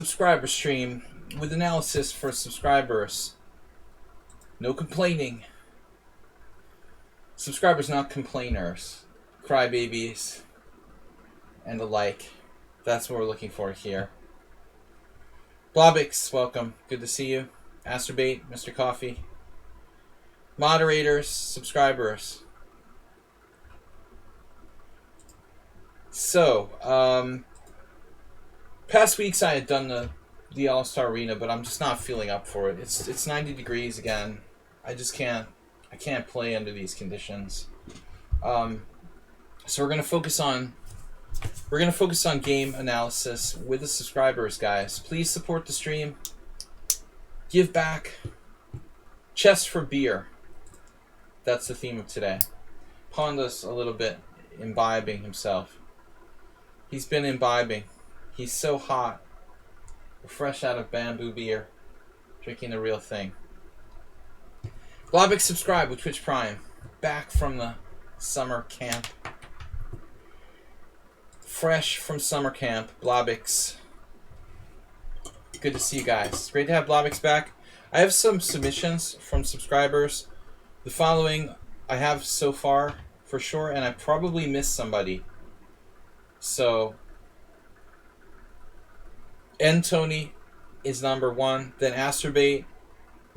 Subscriber stream with analysis for subscribers. No complaining. Subscribers, not complainers. Crybabies and the like. That's what we're looking for here. Blobix, welcome. Good to see you. Asterbait, Mr. Coffee. Moderators, subscribers. So, past weeks I had done the All-Star Arena, but I'm just not feeling up for it. It's 90 degrees again. I just can't. I can't play under these conditions. So we're gonna focus on game analysis with the subscribers, guys. Please support the stream. Give back. Chess for beer. That's the theme of today. Panda's a little bit imbibing himself. He's been imbibing. He's so hot. We're fresh out of bamboo beer. Drinking the real thing. Blobix, subscribe with Twitch Prime. Back from the summer camp. Fresh from summer camp. Blobix. Good to see you guys. Great to have Blobix back. I have some submissions from subscribers. The following I have so far for sure, and I probably missed somebody. So, N Tony is number one. Then Asterbait,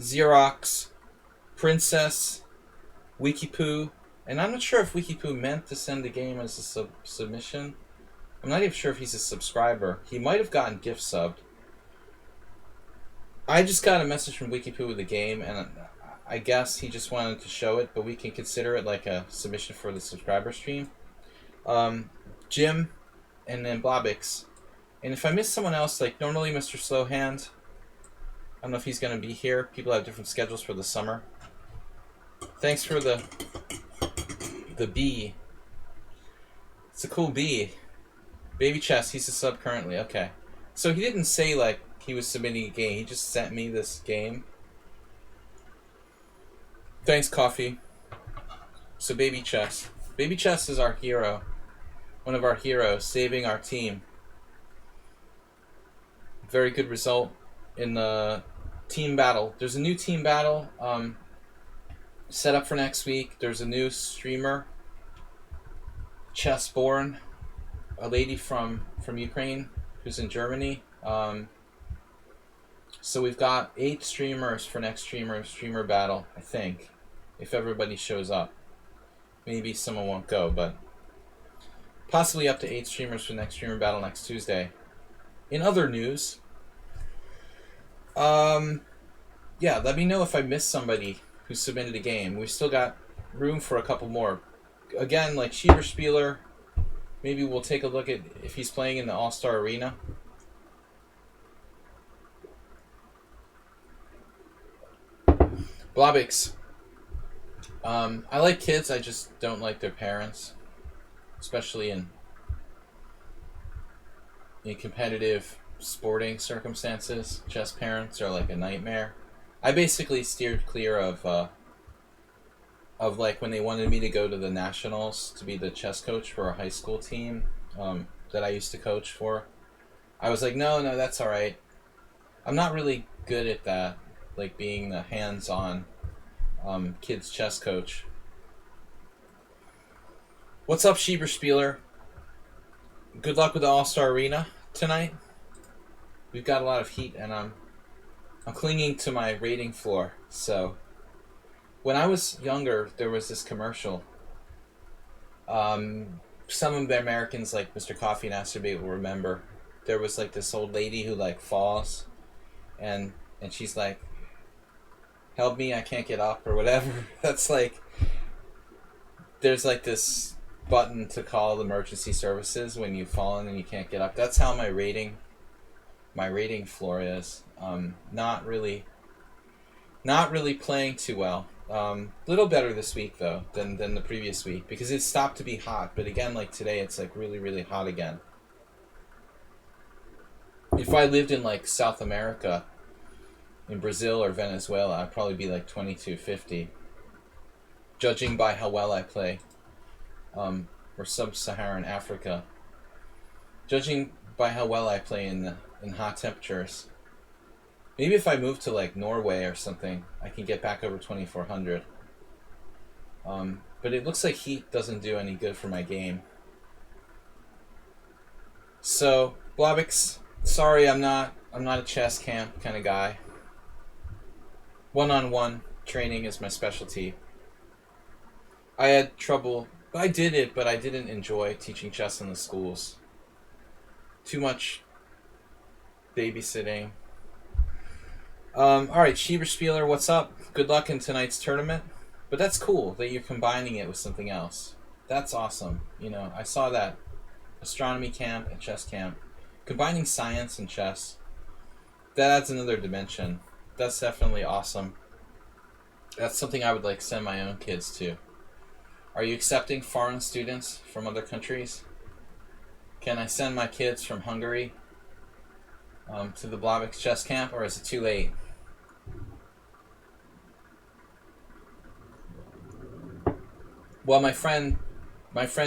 Xerox, Princess, Wikipoo, and I'm not sure if Wikipoo meant to send the game as a submission. I'm not even sure if he's a subscriber. He might have gotten gift subbed. I just got a message from Wikipoo with the game, and I guess he just wanted to show it, but we can consider it like a submission for the subscriber stream. Jim, and then Blobix. And if I miss someone else, like normally Mr. Slowhand, I don't know if he's going to be here. People have different schedules for the summer. Thanks for the bee. It's a cool bee. Baby Chess, he's a sub currently. Okay. So he didn't say like he was submitting a game. He just sent me this game. Thanks, Coffee. So Baby Chess. Baby Chess is our hero. One of our heroes, saving our team. Very good result in the team battle. There's a new team battle set up for next week. There's a new streamer, Chessborn, a lady from Ukraine who's in Germany. So we've got 8 streamers for next streamer battle, I think, if everybody shows up. Maybe someone won't go, but possibly up to 8 streamers for next streamer battle next Tuesday. In other news, yeah, let me know if I missed somebody who submitted a game. We've still got room for a couple more. Again, like Schieberspieler, maybe we'll take a look at if he's playing in the All-Star Arena. Blobix. I like kids, I just don't like their parents. Especially in competitive sporting circumstances. Chess parents are like a nightmare. I basically steered clear of like when they wanted me to go to the nationals to be the chess coach for a high school team that I used to coach for. I was like, no, that's all right. I'm not really good at that, like being the hands-on kids chess coach. What's up, Schieberspieler? Good luck with the All-Star Arena tonight. We've got a lot of heat, and I'm clinging to my rating floor. So, when I was younger, there was this commercial. Some of the Americans, like Mr. Coffee and Asterbait, will remember. There was like this old lady who like falls, and she's like, "Help me! I can't get up," or whatever. That's like, there's like this button to call emergency services when you've fallen and you can't get up. That's how my rating floor is. Not really playing too well. Little better this week though than the previous week because it stopped to be hot. But again, like today, it's like really, really hot again. If I lived in like South America, in Brazil or Venezuela, I'd probably be like 2250. Judging by how well I play. Or sub-Saharan Africa. Judging by how well I play in in hot temperatures. Maybe if I move to like Norway or something, I can get back over 2400. But it looks like heat doesn't do any good for my game. So, Blobix, sorry, I'm not a chess camp kind of guy. One-on-one training is my specialty. I had trouble, I did it, but I didn't enjoy teaching chess in the schools. Too much babysitting. Alright, Schieberspieler, what's up? Good luck in tonight's tournament. But that's cool that you're combining it with something else. That's awesome. You know, I saw that astronomy camp and chess camp. Combining science and chess, that adds another dimension. That's definitely awesome. That's something I would like send my own kids to. Are you accepting foreign students from other countries? Can I send my kids from Hungary to the Blobix chess camp, or is it too late? Well, my friend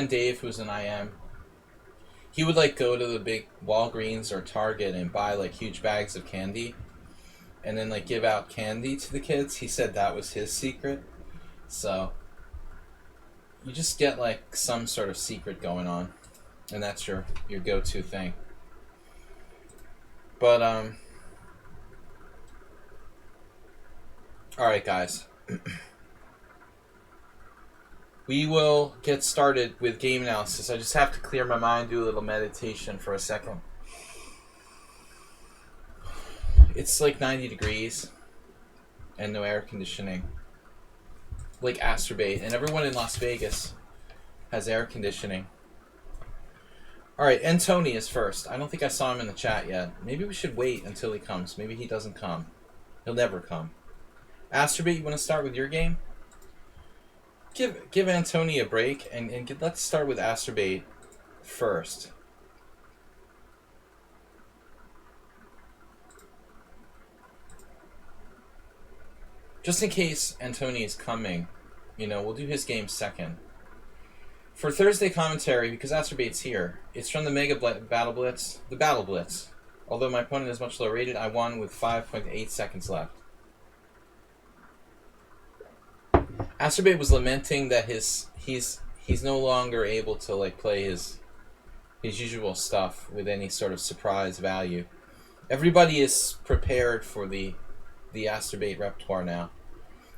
Dave, who's an IM, he would like go to the big Walgreens or Target and buy like huge bags of candy and then like give out candy to the kids. He said that was his secret. So you just get like some sort of secret going on, and that's your go-to thing. But alright guys. We will get started with game analysis. I just have to clear my mind, do a little meditation for a second. It's like 90 degrees and no air conditioning. Like Astrobate. And everyone in Las Vegas has air conditioning. Alright, and Tony is first. I don't think I saw him in the chat yet. Maybe we should wait until he comes. Maybe he doesn't come. He'll never come. Astrobate, you want to start with your game? Give Antony a break and let's start with Astrobate first. Just in case Antony is coming, you know, we'll do his game second. For Thursday commentary, because Astrobate's here, it's from the Mega Battle Blitz, the Battle Blitz. Although my opponent is much lower rated, I won with 5.8 seconds left. Astrobate was lamenting that he's no longer able to like play his usual stuff with any sort of surprise value. Everybody is prepared for the Astrobate repertoire now.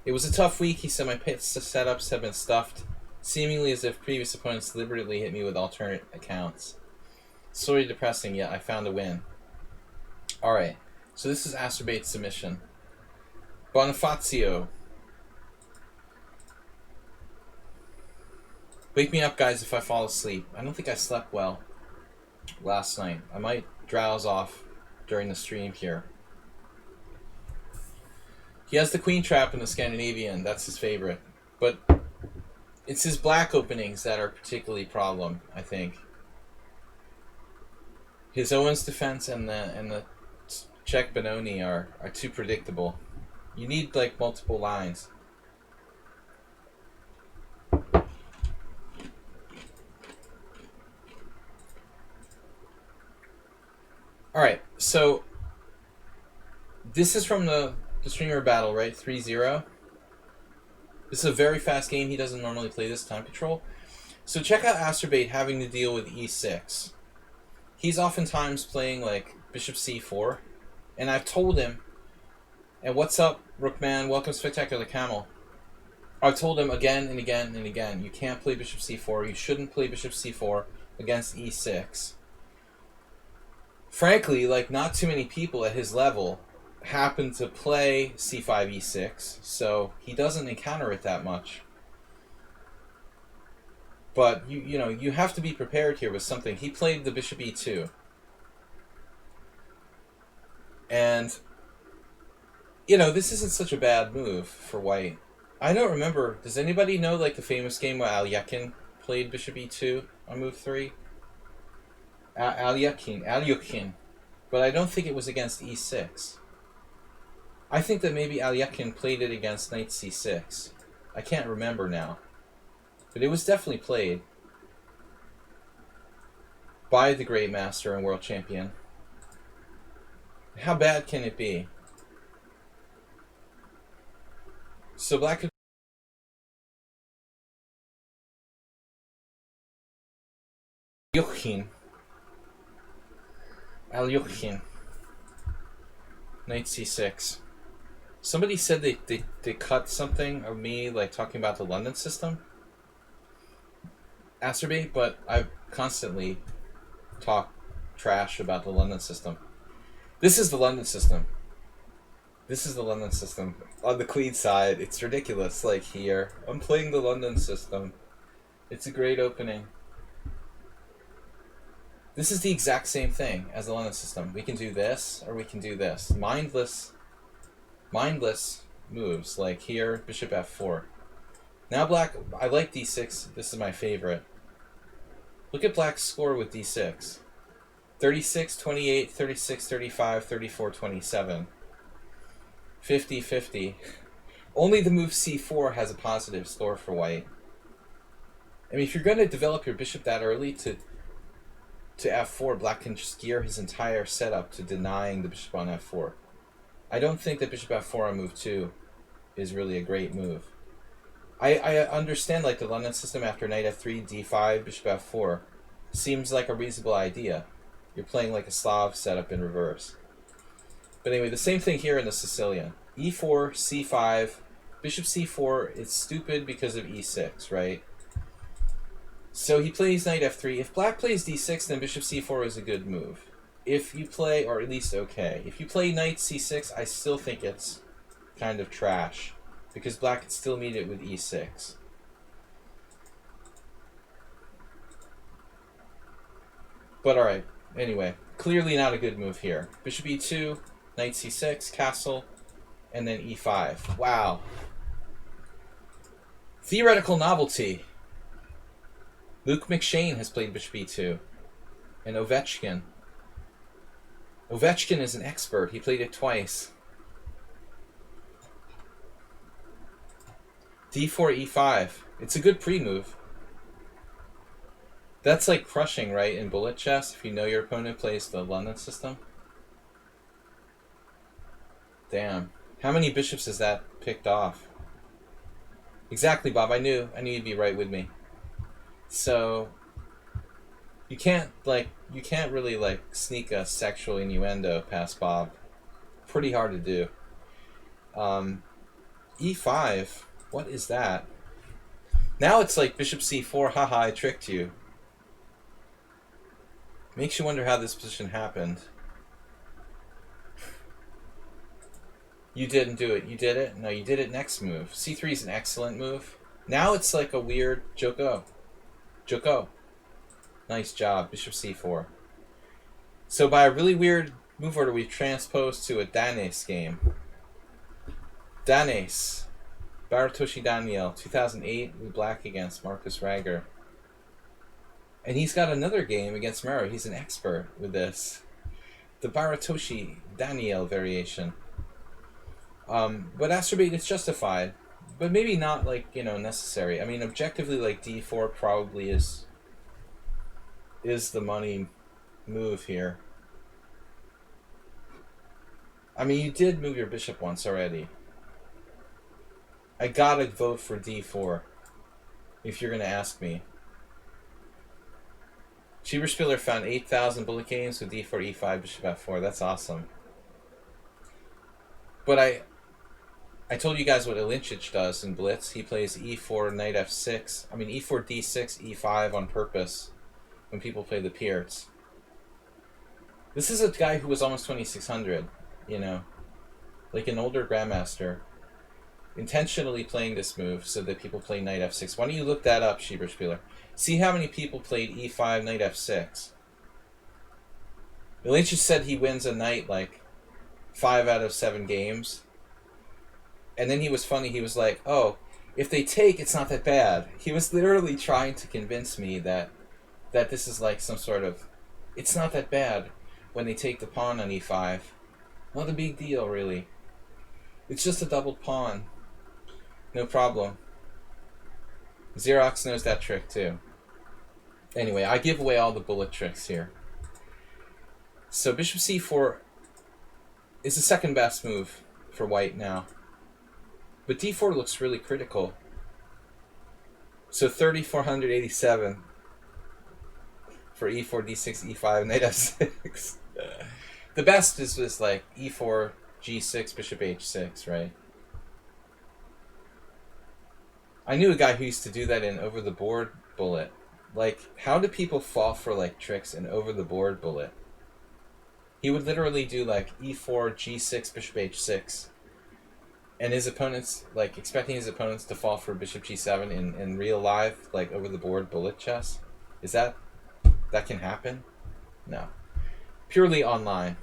It was a tough week. He said my pit setups have been stuffed, seemingly as if previous opponents deliberately hit me with alternate accounts. Sort of depressing, yet I found a win. Alright, so this is Astrobate's submission. Bonifacio. Wake me up, guys, if I fall asleep. I don't think I slept well last night. I might drowse off during the stream here. He has the queen trap in the Scandinavian. That's his favorite. But it's his black openings that are particularly problem, I think. His Owens defense and the Czech Benoni are too predictable. You need like multiple lines. Alright, so this is from the streamer battle, right? 3-0. This is a very fast game. He doesn't normally play this time control. So check out Astrobate having to deal with e6. He's oftentimes playing like bishop c4. And I've told him, and what's up, Rookman? Welcome, Spectacular Camel. I've told him again and again and again, you can't play bishop c4. You shouldn't play bishop c4 against e6. Frankly, like, not too many people at his level happen to play c5, e6, so he doesn't encounter it that much. But, you know, you have to be prepared here with something. He played the bishop e2. And, you know, this isn't such a bad move for white. I don't remember, does anybody know, like, the famous game where Alyekin played bishop e2 on move 3? Alyekin. But I don't think it was against e6. I think that maybe Alyekin played it against knight c6. I can't remember now. But it was definitely played by the great master and world champion. How bad can it be? So black could... Yuchin. Al Yuchin. Knight c6. Somebody said they cut something of me, like, talking about the London system. Acerbate, but I constantly talk trash about the London system. This is the London system. This is the London system. On the queen side, it's ridiculous. Like, here, I'm playing the London system. It's a great opening. This is the exact same thing as the London system. We can do this, or we can do this. Mindless moves, like here, bishop f4. Now black, I like d6. This is my favorite. Look at black's score with d6. 36, 28, 36, 35, 34, 27. 50, 50. Only the move c4 has a positive score for white. I mean, if you're going to develop your bishop that early to f4, black can just gear his entire setup to denying the bishop on f4. I don't think that bishop f4 on move 2 is really a great move. I understand, like, the London system after knight f3, d5, bishop f4 seems like a reasonable idea. You're playing like a Slav setup in reverse. But anyway, the same thing here in the Sicilian. e4, c5, bishop c4, it's stupid because of e6, right? So he plays knight f3. If black plays d6, then bishop c4 is a good move. If you play, or at least okay, if you play knight c6, I still think it's kind of trash, because black can still meet it with e6. But alright, anyway, clearly not a good move here. Bishop e2, knight c6, castle, and then e5. Wow. Theoretical novelty. Luke McShane has played bishop e2. And Ovechkin. Ovechkin is an expert. He played it twice. d4, e5. It's a good pre-move. That's like crushing, right, in bullet chess, if you know your opponent plays the London system. Damn. How many bishops has that picked off? Exactly, Bob. I knew you'd be right with me. So you can't really like sneak a sexual innuendo past Bob. Pretty hard to do. e5. What is that? Now it's like bishop c4. Haha, I tricked you. Makes you wonder how this position happened. You didn't do it. You did it? No, you did it next move. c3 is an excellent move. Now it's like a weird Joko. Joko. Nice job. Bishop c4. So by a really weird move order, we've transposed to a Danes game. Danes. Baratoshi Daniel, 2008, with black against Marcus Rager. And he's got another game against Mero. He's an expert with this. The Baratoshi Daniel variation. But Acerbate, it's justified. But maybe not, like, you know, necessary. I mean, objectively, like, d4 probably is the money move here. I mean, you did move your bishop once already. I gotta vote for d4, if you're gonna ask me. Schieberspieler found 8,000 bullet games with d4, e5, bishop f4. That's awesome. But I told you guys what Ilincic does in Blitz. He plays e4, knight f6. I mean, e4, d6, e5 on purpose when people play the Pierts. This is a guy who was almost 2,600, you know, like an older grandmaster, intentionally playing this move so that people play knight f6. Why don't you look that up, Schieberspieler? See how many people played e5, knight f6. Ilincic said he wins a knight like 5 out of 7 games. And then he was funny. He was like, oh, if they take, it's not that bad. He was literally trying to convince me that this is like some sort of, it's not that bad when they take the pawn on e5. Not a big deal, really. It's just a doubled pawn. No problem. Xerox knows that trick, too. Anyway, I give away all the bullet tricks here. So bishop c4, is the second best move for white now. But d4 looks really critical. So 3,487 for e4, d6, e5, knight f6. The best is just like e4, g6, bishop h6, right? I knew a guy who used to do that in over the board bullet. Like, how do people fall for like tricks in over the board bullet? He would literally do like e4, g6, bishop h6. And his opponents, like, expecting his opponents to fall for bishop g7 in real life, like, over the board bullet chess. Is that can happen? No. Purely online.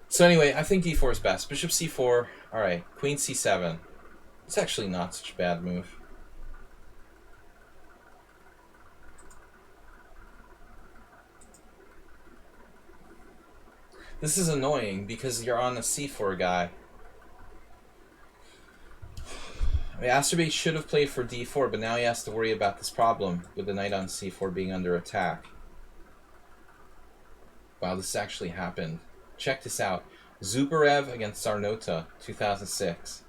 So anyway, I think d4 is best. Bishop c4, alright. Queen c7. It's actually not such a bad move. This is annoying because you're on a c4 guy. I mean, Asterbate should have played for d4, but now he has to worry about this problem with the knight on c4 being under attack. Wow, this actually happened. Check this out. Zubarev against Sarnota, 2006.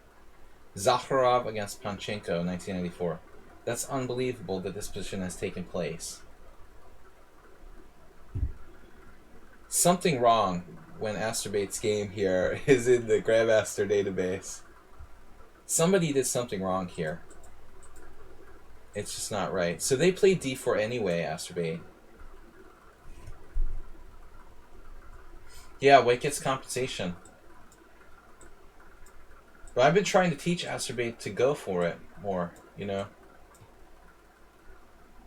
Zakharov against Panchenko, 1994. That's unbelievable that this position has taken place. Something wrong when Asterbate's game here is in the Grandmaster database. Somebody did something wrong here. It's just not right. So they played d4 anyway, Asterbate. Yeah, white gets compensation. But I've been trying to teach Asterbate to go for it more, you know?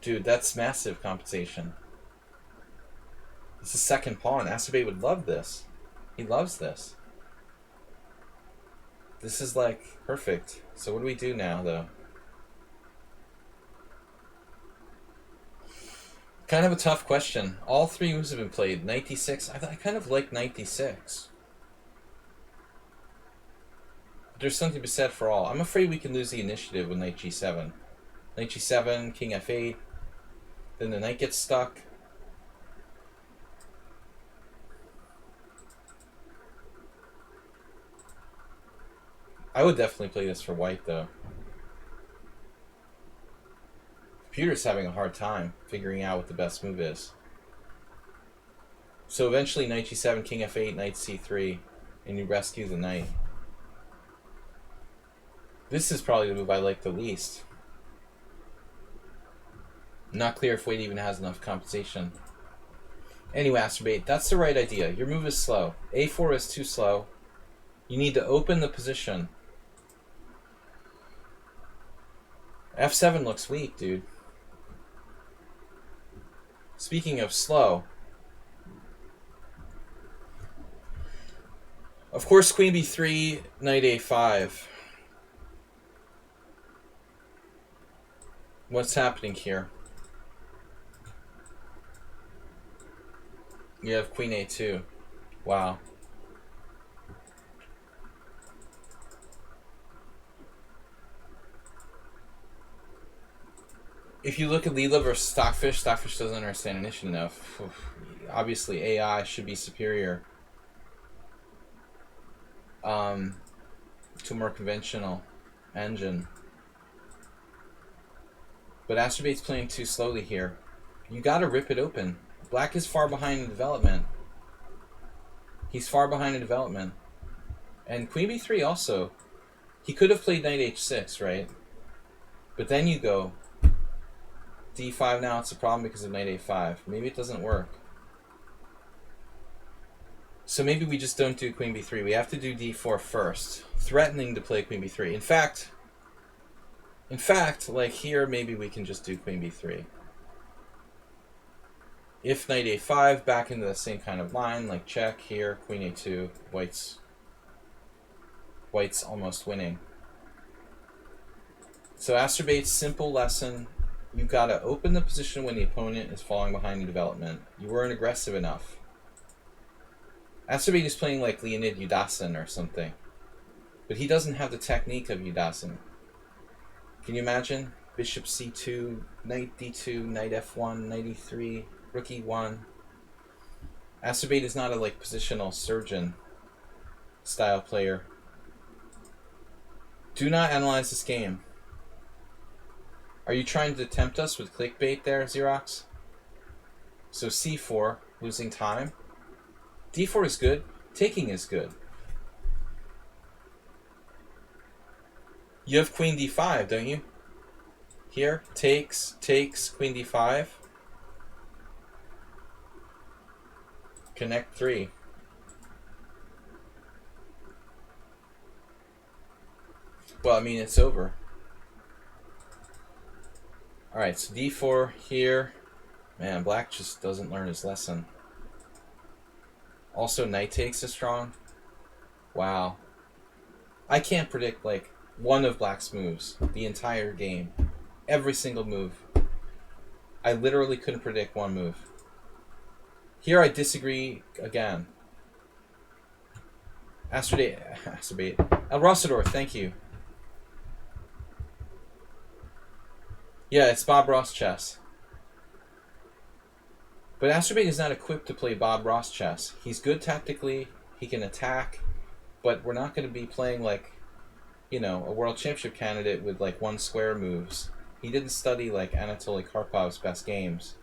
Dude, that's massive compensation. It's the second pawn. Asterbate would love this. He loves this. This is like perfect. So what do we do now, though? Kind of a tough question. All three moves have been played. Knight d6. I kind of like knight d6. There's something to be said for all. I'm afraid we can lose the initiative with knight g7. Knight g7, king f8. Then the knight gets stuck. I would definitely play this for white, though. Computer's having a hard time figuring out what the best move is. So eventually knight g7, king f8, knight c3, and you rescue the knight. This is probably the move I like the least. Not clear if white even has enough compensation. Anyway, Asterbate, that's the right idea. Your move is slow. a4 is too slow. You need to open the position. f7 looks weak, dude. Speaking of slow, of course, queen b3, knight a5. What's happening here? You have queen a2. Wow. If you look at Leela versus Stockfish, Stockfish doesn't understand initiative enough. Obviously, AI should be superior to a more conventional engine. But Asterbate's playing too slowly here. You gotta rip it open. Black is far behind in development. He's far behind in development. And queen b3 also. He could have played knight h6, right? But then you go d5 now. It's a problem because of knight a5. Maybe it doesn't work. So maybe we just don't do queen b3. We have to do d4 first, threatening to play queen b3. In fact, like here, maybe we can just do queen b3. If knight a5, back into the same kind of line, like check here, queen a2, white's almost winning. So Asterbate's simple lesson: you've got to open the position when the opponent is falling behind in development. You weren't aggressive enough. Asterbate is playing like Leonid Yudasin or something, but he doesn't have the technique of Yudasin. Can you imagine? Bishop c2, knight d2, knight f1, knight e3, rook e1. Acerbate is not a like positional surgeon style player. Do not analyze this game. Are you trying to tempt us with clickbait there, Xerox? So c4, losing time. d4 is good. Taking is good. You have queen d5, don't you? Here, takes, queen d5. Connect 3. Well, I mean, it's over. Alright, so d4 here. Man, black just doesn't learn his lesson. Also, knight takes is strong. Wow. I can't predict, like, one of black's moves the entire game. Every single move. I literally couldn't predict one move. Here I disagree again. Astrobate. El Rossador, thank you. Yeah, it's Bob Ross chess. But Astrobate is not equipped to play Bob Ross chess. He's good tactically, he can attack, but we're not going to be playing like, you know, a world championship candidate with like one square moves. He didn't study like Anatoly Karpov's best games.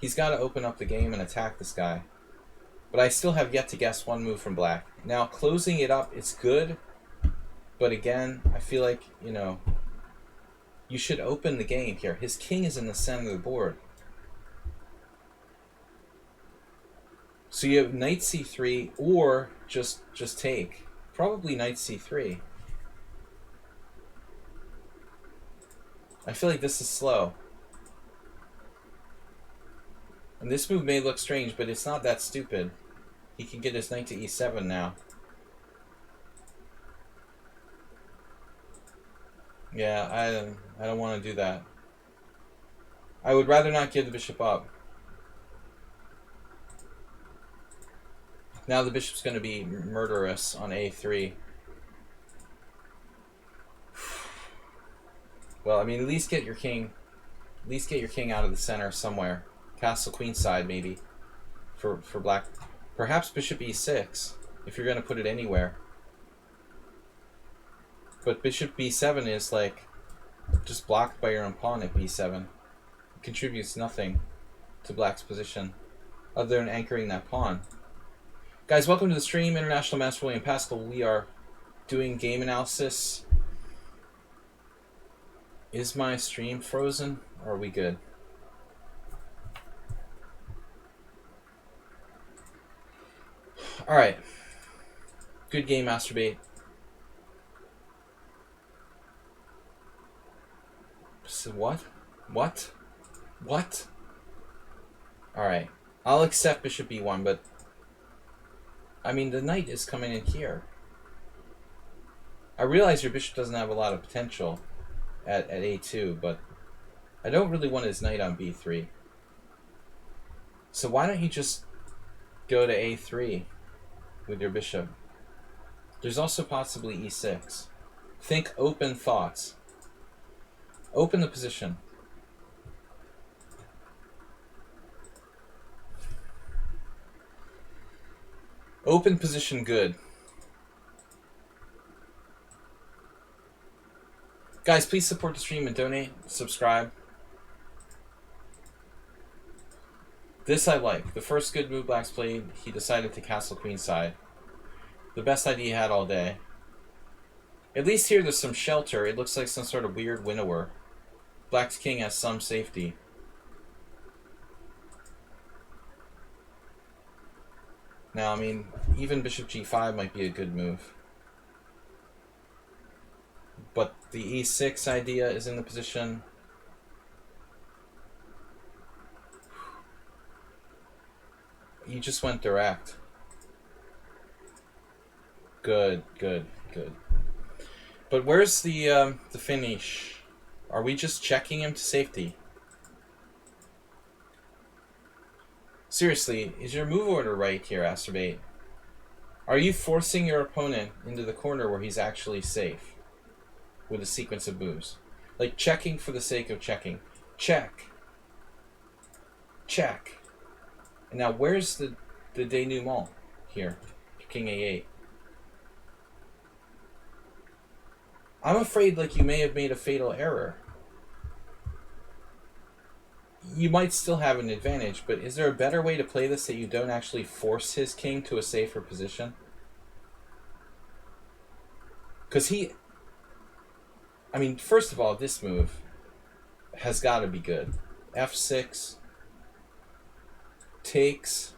He's got to open up the game and attack this guy. But I still have yet to guess one move from black. Now, closing it up, it's good, but again, I feel like, you know, you should open the game here. His king is in the center of the board. So you have knight c3 or just take. Probably knight c3. I feel like this is slow. And this move may look strange, but it's not that stupid. He can get his knight to e7 now. Yeah, I don't want to do that. I would rather not give the bishop up. Now the bishop's going to be murderous on a3. Well, I mean, at least get your king. At least get your king out of the center somewhere. Castle queenside maybe. For black. Perhaps bishop e6 if you're going to put it anywhere. But bishop b7 is like just blocked by your own pawn at b7. It contributes nothing to black's position other than anchoring that pawn. Guys, welcome to the stream. International Master William Pascal. We are doing game analysis. Is my stream frozen or are we good? Alright. Good game, Masturbate. So what? What? What? Alright. I'll accept bishop e1, but I mean, the knight is coming in here. I realize your bishop doesn't have a lot of potential at a2, but I don't really want his knight on b3. So why don't you just go to a3 with your bishop? There's also possibly e6. Think open thoughts. Open the position. Open position good. Guys, please support the stream and donate, subscribe. This I like. The first good move black's played, he decided to castle queenside. The best idea he had all day. At least here there's some shelter. It looks like some sort of weird winnower. Black's king has some safety. Now, I mean, even bishop g5 might be a good move. But the e6 idea is in the position. You just went direct. Good, good, good. But where's the finish? Are we just checking him to safety? Seriously, is your move order right here, Astrobate? Are you forcing your opponent into the corner where he's actually safe with a sequence of moves? Like checking for the sake of checking. Check. Check. And now where's the the denouement here. King A8. I'm afraid like you may have made a fatal error. You might still have an advantage, but is there a better way to play this that you don't actually force his king to a safer position? Because I mean, first of all, this move has got to be good. F6 takes.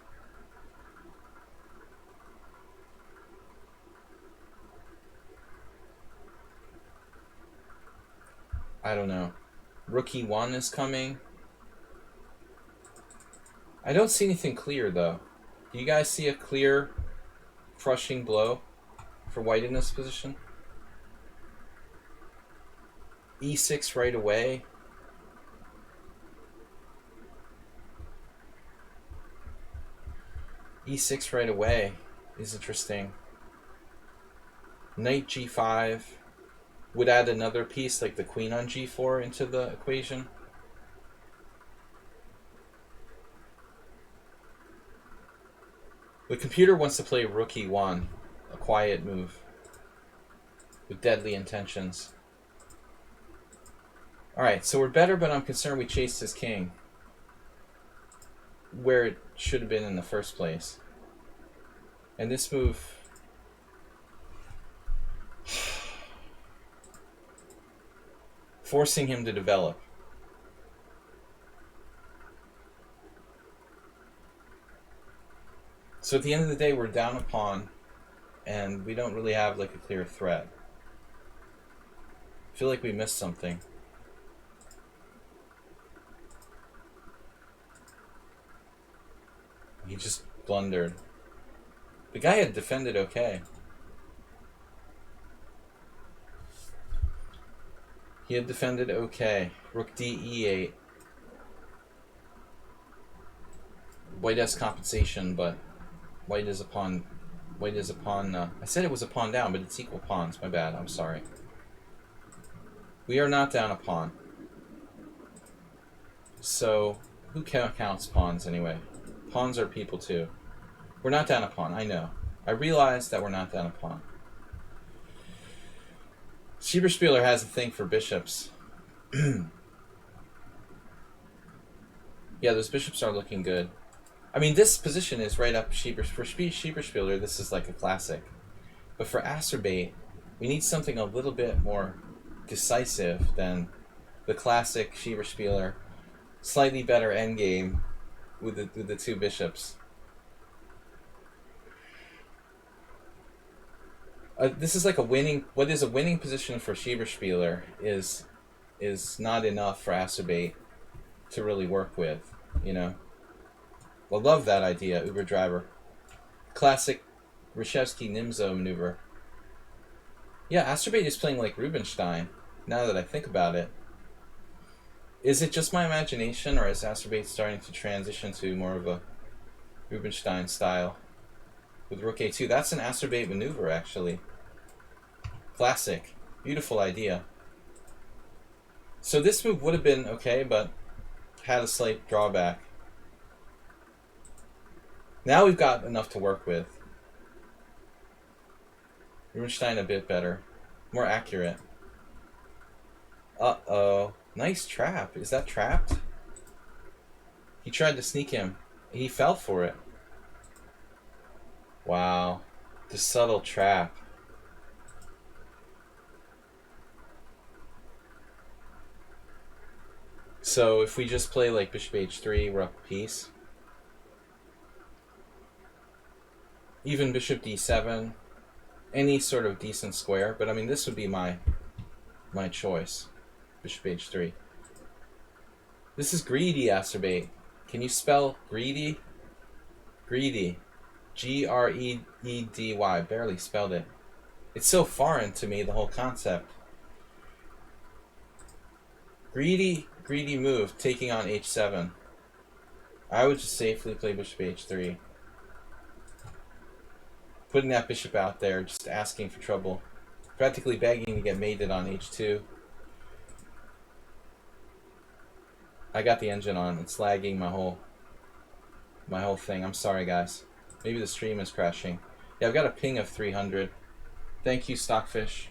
I don't know. Rook E1 is coming. I don't see anything clear, though. Do you guys see a clear, crushing blow for white in this position? E6 right away. E6 right away is interesting. Knight G5 would add another piece like the queen on G4 into the equation. The computer wants to play Rook E1, a quiet move with deadly intentions. Alright, so we're better, but I'm concerned we chased his king where it should have been in the first place. And this move... forcing him to develop. So at the end of the day, we're down a pawn, and we don't really have like a clear threat. I feel like we missed something. He just blundered. The guy had defended okay. He had defended okay. Rook D E8. White has compensation, but white is a pawn. White is a pawn. I said it was a pawn down, but it's equal pawns. My bad. I'm sorry. We are not down a pawn. So, who counts pawns anyway? Pawns are people too. We're not down a pawn. I know. I realize that we're not down a pawn. Schieberspieler has a thing for bishops. Yeah, those bishops are looking good. I mean, this position is right up for Schieberspieler. This is like a classic. But for Acerbate, we need something a little bit more decisive than the classic Schieberspieler. Slightly better endgame with the two bishops. This is like a winning. What is a winning position for Schieberspieler is not enough for Acerbate to really work with. You know. I love that idea, Uber driver. Classic Reshevsky-Nimzo maneuver. Yeah, Acerbate is playing like Rubinstein. Now that I think about it, is it just my imagination, or is Acerbate starting to transition to more of a Rubinstein style? With Rook A2, that's an Acerbate maneuver, actually. Classic. Beautiful idea. So this move would have been okay, but had a slight drawback. Now we've got enough to work with. Rubinstein a bit better. More accurate. Uh-oh. Nice trap. Is that trapped? He tried to sneak him. He fell for it. Wow. The subtle trap. So if we just play like bishop h3, we're up a piece. Even bishop d7. Any sort of decent square. But I mean, this would be my choice. Bishop h3. This is greedy, Acerbate. Can you spell greedy? Greedy. G-R-E-E-D-Y. Barely spelled it. It's so foreign to me, the whole concept. Greedy move, taking on h7. I would just safely play bishop h3. Putting that bishop out there, just asking for trouble. Practically begging to get mated on h2. I got the engine on. It's lagging my whole thing. I'm sorry, guys. Maybe the stream is crashing. Yeah, I've got a ping of 300. Thank you, Stockfish.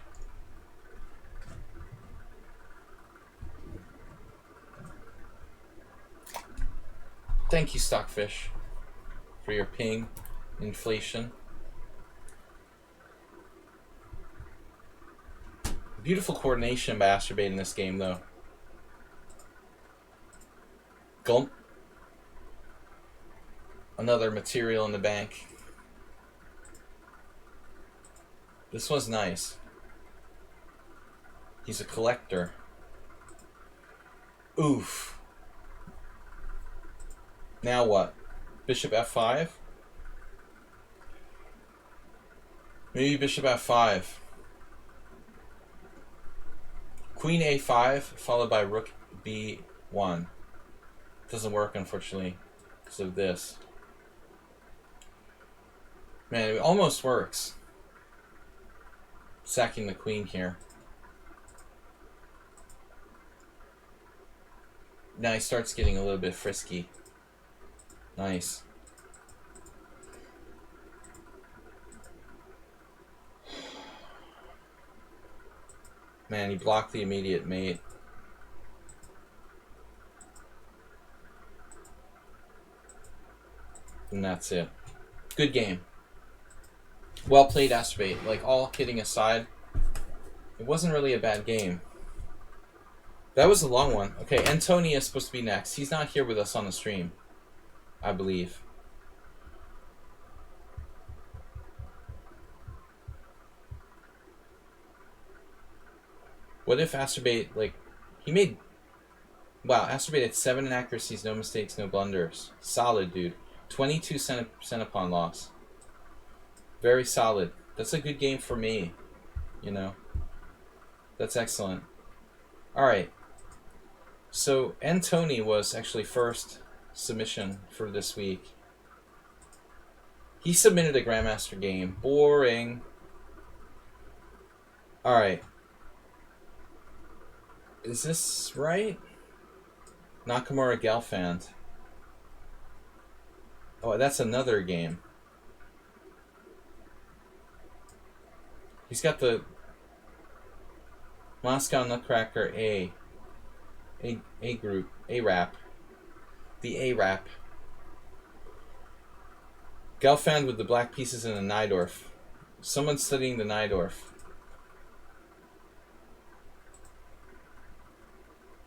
Thank you, Stockfish, for your ping inflation. Beautiful coordination by Astrobate in this game, though. Gulp. Another material in the bank. This was nice. He's a collector. Oof. Now what? Bishop f5? Maybe bishop f5. Queen a5 followed by rook b1. Doesn't work, unfortunately, because of this. Man, it almost works. Sacking the queen here. Now he starts getting a little bit frisky. Nice. Man, he blocked the immediate mate. And that's it. Good game. Well played, Astrobate. Like, all kidding aside, it wasn't really a bad game. That was a long one. Okay, Antonio is supposed to be next. He's not here with us on the stream, I believe. What if Astrobate, like, he made... Wow, Astrobate had 7 inaccuracies, no mistakes, no blunders. Solid, dude. 22 centipon loss. Very solid. That's a good game for me, you know. That's excellent. Alright. So, Antony was actually first submission for this week. He submitted a Grandmaster game. Boring. Alright. Is this right? Nakamura Gelfand. Oh, that's another game. He's got the Moscow Nutcracker A group, A-Rap. The A-Rap. Gelfand with the black pieces in the Najdorf. Someone's studying the Najdorf.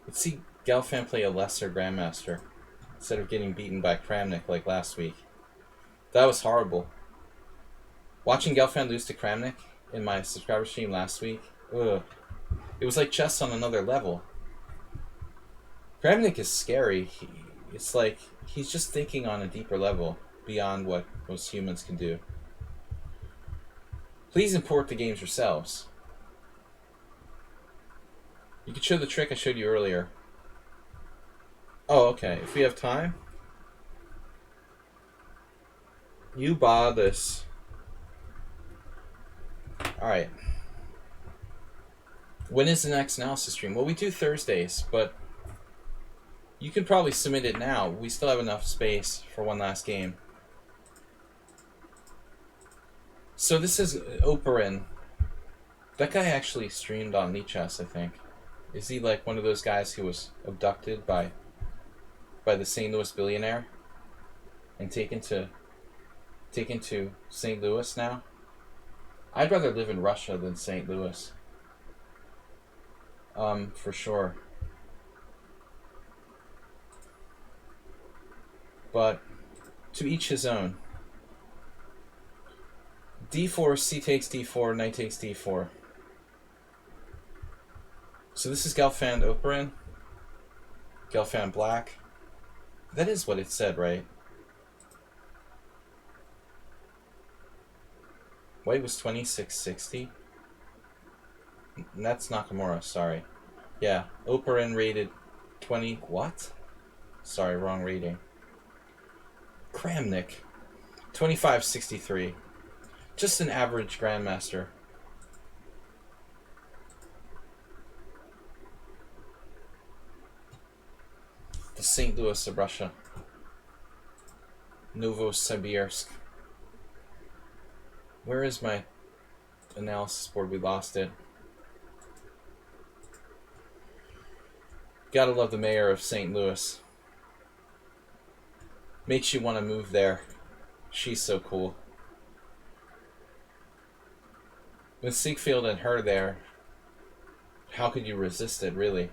Let's see Gelfand play a lesser Grandmaster instead of getting beaten by Kramnik like last week. That was horrible. Watching Gelfand lose to Kramnik in my subscriber stream last week, ugh. It was like chess on another level. Kramnik is scary. It's like he's just thinking on a deeper level beyond what most humans can do. Please import the games yourselves. You could show the trick I showed you earlier. Oh, okay. If we have time. You buy this. Alright. When is the next analysis stream? Well, we do Thursdays, but you can probably submit it now. We still have enough space for one last game. So this is Operin. That guy actually streamed on lichess, I think. Is he like one of those guys who was abducted by the St. Louis billionaire and taken to St. Louis now? I'd rather live in Russia than St. Louis. For sure. But to each his own. D4, C takes D4, Knight takes D4. So this is Gelfand Operin. Gelfand Black. That is what it said, right? White was 2660. That's Nakamura, sorry. Yeah, Operin rated 20... What? Sorry, wrong rating. Kramnik. 2563. Just an average Grandmaster. The St. Louis of Russia. Novosibirsk. Where is my analysis board? We lost it. Gotta love the mayor of St. Louis. Makes you want to move there. She's so cool. With Siegfried and her there, how could you resist it, really?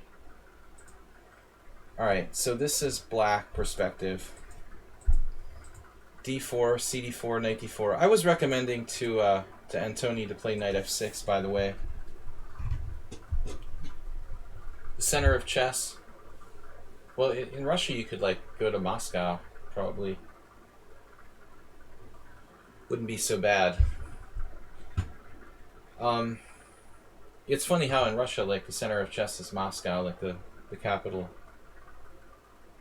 Alright, so this is black perspective. D4, CD4, knight D4. I was recommending to Antoni to play knight F6, by the way. The center of chess. Well, in Russia you could like go to Moscow, probably. Wouldn't be so bad. It's funny how in Russia, like, the center of chess is Moscow, like the capital,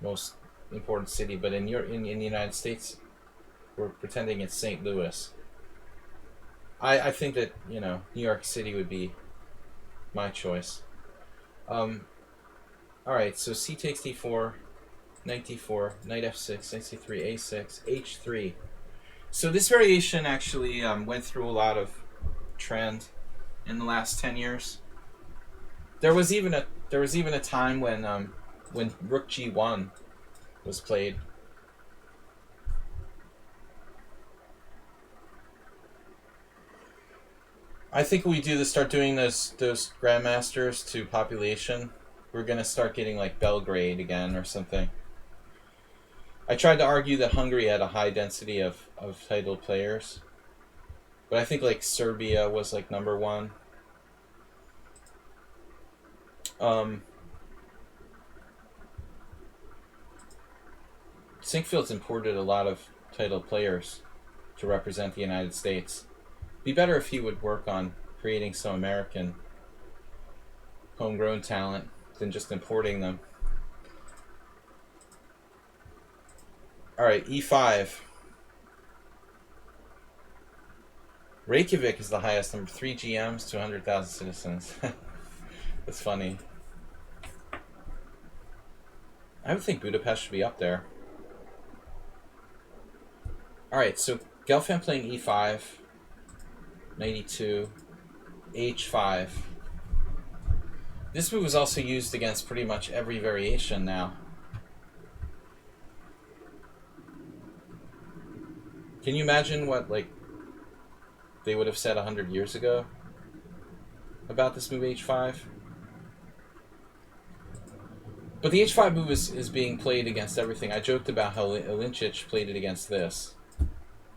most important city, but in the United States, we're pretending it's St. Louis. I think that, you know, New York City would be my choice. Alright, so C takes D4, knight D4, knight F6, knight C3, A6, H3. So this variation actually went through a lot of trend in the last 10 years. There was even a time when Rook G1 was played. I think we start doing those grandmasters to population, we're gonna start getting like Belgrade again or something. I tried to argue that Hungary had a high density of titled players, but I think like Serbia was like #1. Sinkfield's imported a lot of titled players to represent the United States. Be better if he would work on creating some American homegrown talent than just importing them. Alright, E5. Reykjavik is the highest number, 3 GMs to 100,000 citizens. That's funny. I would think Budapest should be up there. Alright, so Gelfand playing E5, knight E2, H5. This move is also used against pretty much every variation now. Can you imagine what, like, they would have said 100 years ago about this move H5? But the H5 move is being played against everything. I joked about how Lichess played it against this.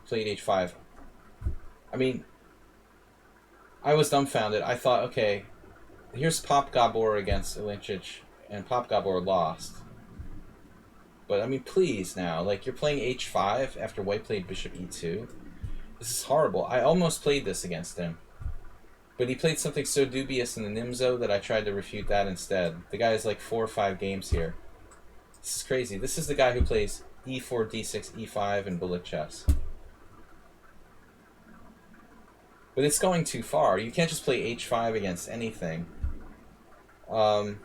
Played H5. I mean, I was dumbfounded. I thought, okay, here's Pop Gabor against Lichess, and Pop Gabor lost. But, I mean, please now. Like, you're playing H5 after White played Bishop E2. This is horrible. I almost played this against him. But he played something so dubious in the Nimzo that I tried to refute that instead. The guy has like 4 or 5 games here. This is crazy. This is the guy who plays E4, D6, E5, and bullet chess. But it's going too far. You can't just play H5 against anything. 1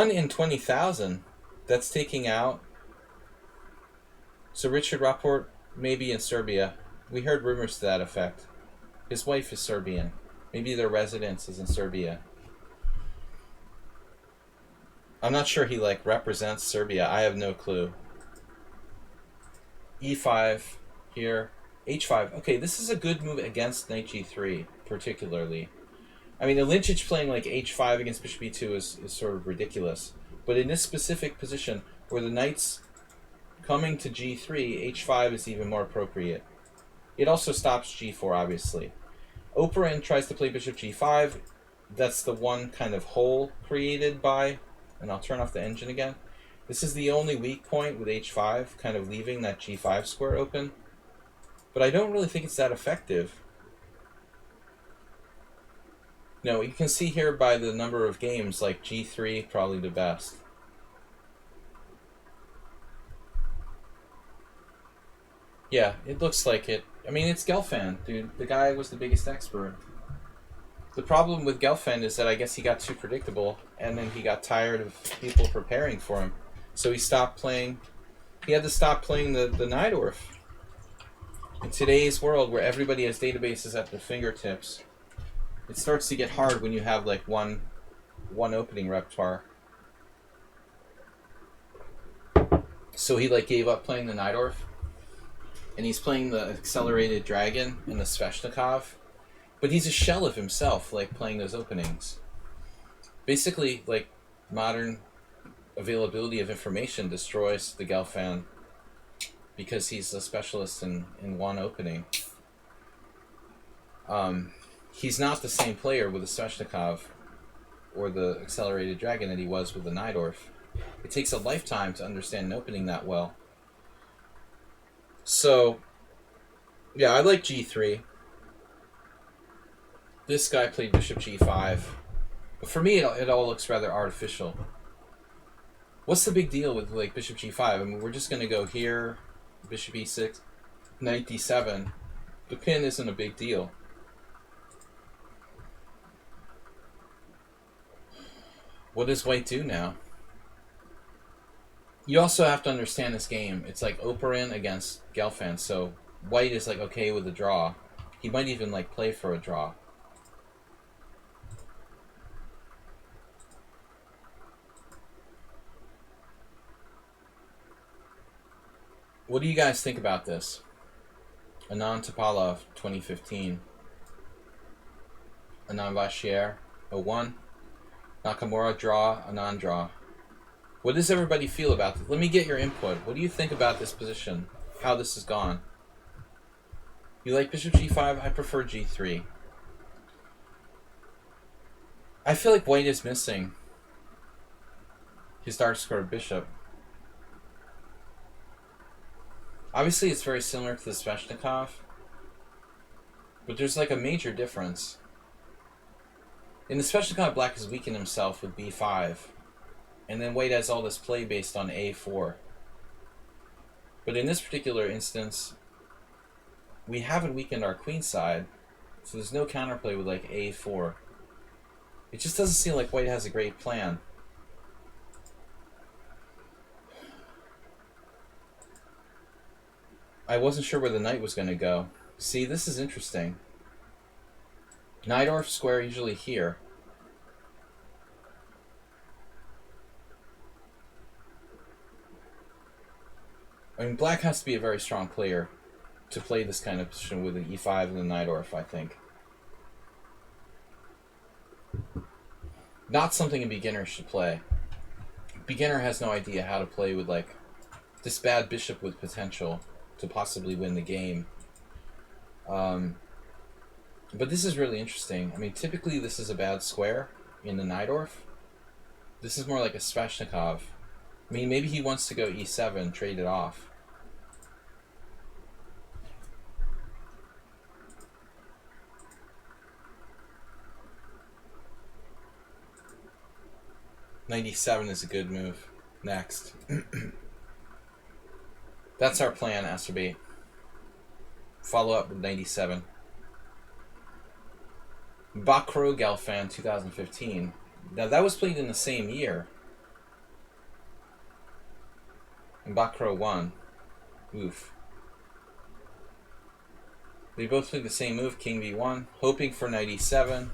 in 20,000. That's taking out. So Richard Rapport may be in Serbia. We heard rumors to that effect. His wife is Serbian. Maybe their residence is in Serbia. I'm not sure he like represents Serbia. I have no clue. E5 here. H5. Okay, this is a good move against knight G3, particularly. I mean, Lichess playing like H5 against Bishop E2 is sort of ridiculous. But in this specific position, where the knight's coming to G3, H5 is even more appropriate. It also stops G4, obviously. Operin tries to play Bishop G5. That's the one kind of hole created by... And I'll turn off the engine again. This is the only weak point with H5, kind of leaving that G5 square open. But I don't really think it's that effective. No, you can see here by the number of games, like G3, probably the best. Yeah, it looks like it. I mean, it's Gelfand, dude. The guy was the biggest expert. The problem with Gelfand is that I guess he got too predictable, and then he got tired of people preparing for him. So he stopped playing He had to stop playing the Najdorf. In today's world, where everybody has databases at their fingertips, it starts to get hard when you have like one opening repertoire. So he like gave up playing the Najdorf, and he's playing the Accelerated Dragon and the Sveshnikov, but he's a shell of himself, like playing those openings. Basically, like modern availability of information destroys the Gelfand because he's a specialist in one opening. He's not the same player with the Sveshnikov or the Accelerated Dragon that he was with the Najdorf. It takes a lifetime to understand an opening that well. So, yeah, I like g3. This guy played bishop g5. But for me, it all looks rather artificial. What's the big deal with like bishop g5? I mean, we're just going to go here, bishop e6, knight d7. The pin isn't a big deal. What does white do now? You also have to understand this game. It's like Oparin against Gelfand, so white is like okay with a draw. He might even like play for a draw. What do you guys think about this? Anand Topalov, 2015. Anand Vachier, 01. Nakamura draw, Anand draw. What does everybody feel about this? Let me get your input. What do you think about this position? How this has gone? You like bishop g5? I prefer g3. I feel like white is missing his dark square bishop. Obviously, it's very similar to the Sveshnikov, but there's like a major difference. In the Sveshnikov, black has weakened himself with b5, and then white has all this play based on a4. But in this particular instance, we haven't weakened our queen side, so there's no counterplay with like a4. It just doesn't seem like white has a great plan. I wasn't sure where the knight was going to go. See, this is interesting. Najdorf square usually here. I mean, black has to be a very strong player to play this kind of position with an e5 and the Najdorf, I think. Not something a beginner should play. Beginner has no idea how to play with like this bad bishop with potential to possibly win the game. But this is really interesting. I mean, typically this is a bad square in the Najdorf. This is more like a Sveshnikov. I mean, maybe he wants to go e7, trade it off. Knight e7 is a good move. Next. That's our plan, Aster. Follow up with knight e7. Bakro Gelfand 2015. Now that was played in the same year. And Bakro won. Oof. They both played the same move, king b1, hoping for knight e7.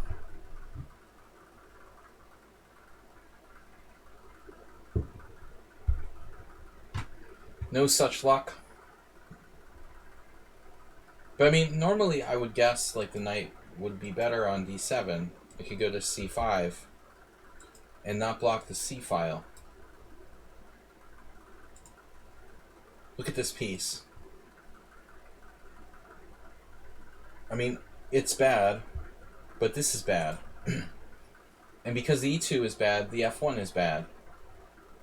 No such luck. But I mean, normally I would guess like the knight would be better on d7. It could go to c5 and not block the c file. Look at this piece. I mean, it's bad, but this is bad. And because the e2 is bad, the f1 is bad.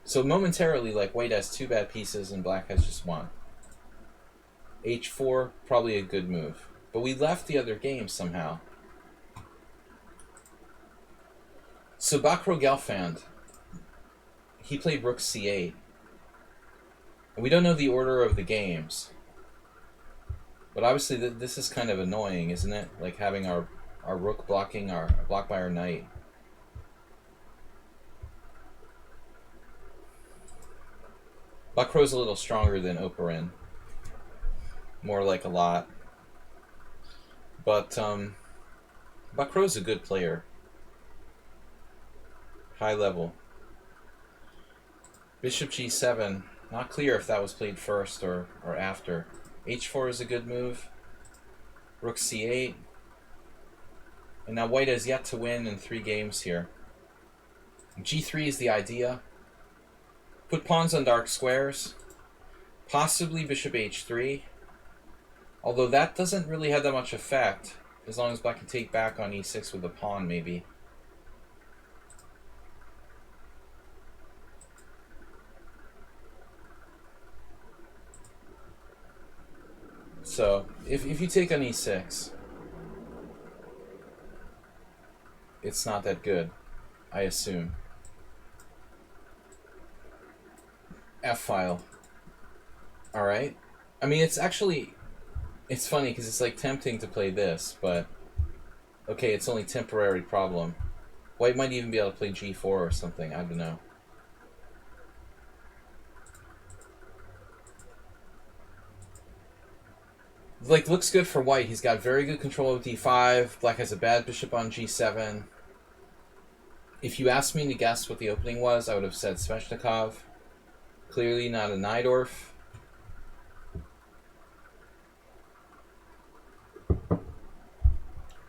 So momentarily, like, white has two bad pieces and black has just one. h4, probably a good move. But we left the other game somehow. So Bakro Gelfand, he played rook c8. And we don't know the order of the games. But obviously this is kind of annoying, isn't it? Like having our rook blocked by our knight. Black Rose a little stronger than Oparin. More like a lot. But Black Rose is a good player. High level. Bishop g7. Not clear if that was played first or after. h4 is a good move. Rook c8. And now white has yet to win in 3 games here. g3 is the idea. Put pawns on dark squares. Possibly bishop h3. Although that doesn't really have that much effect, as long as black can take back on e6 with a pawn, maybe. So, if you take on e6, it's not that good, I assume. F-file. Alright. I mean, it's actually... It's funny, because it's like tempting to play this, but... Okay, it's only temporary problem. White might even be able to play g4 or something, I don't know. Like, looks good for white. He's got very good control of d5. Black has a bad bishop on g7. If you asked me to guess what the opening was, I would have said Sveshnikov. Clearly not a Najdorf.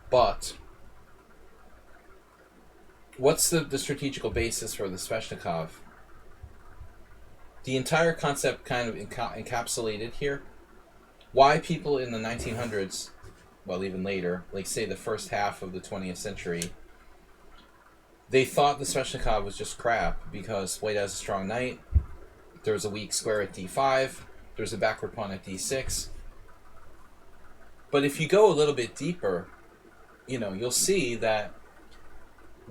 But what's the strategical basis for the Sveshnikov? The entire concept kind of encapsulated here. Why people in the 1900s, well, even later, like say the first half of the 20th century, they thought the Sveshnikov was just crap because white has a strong knight, there's a weak square at d5, there's a backward pawn at d6. But if you go a little bit deeper, you know, you'll see that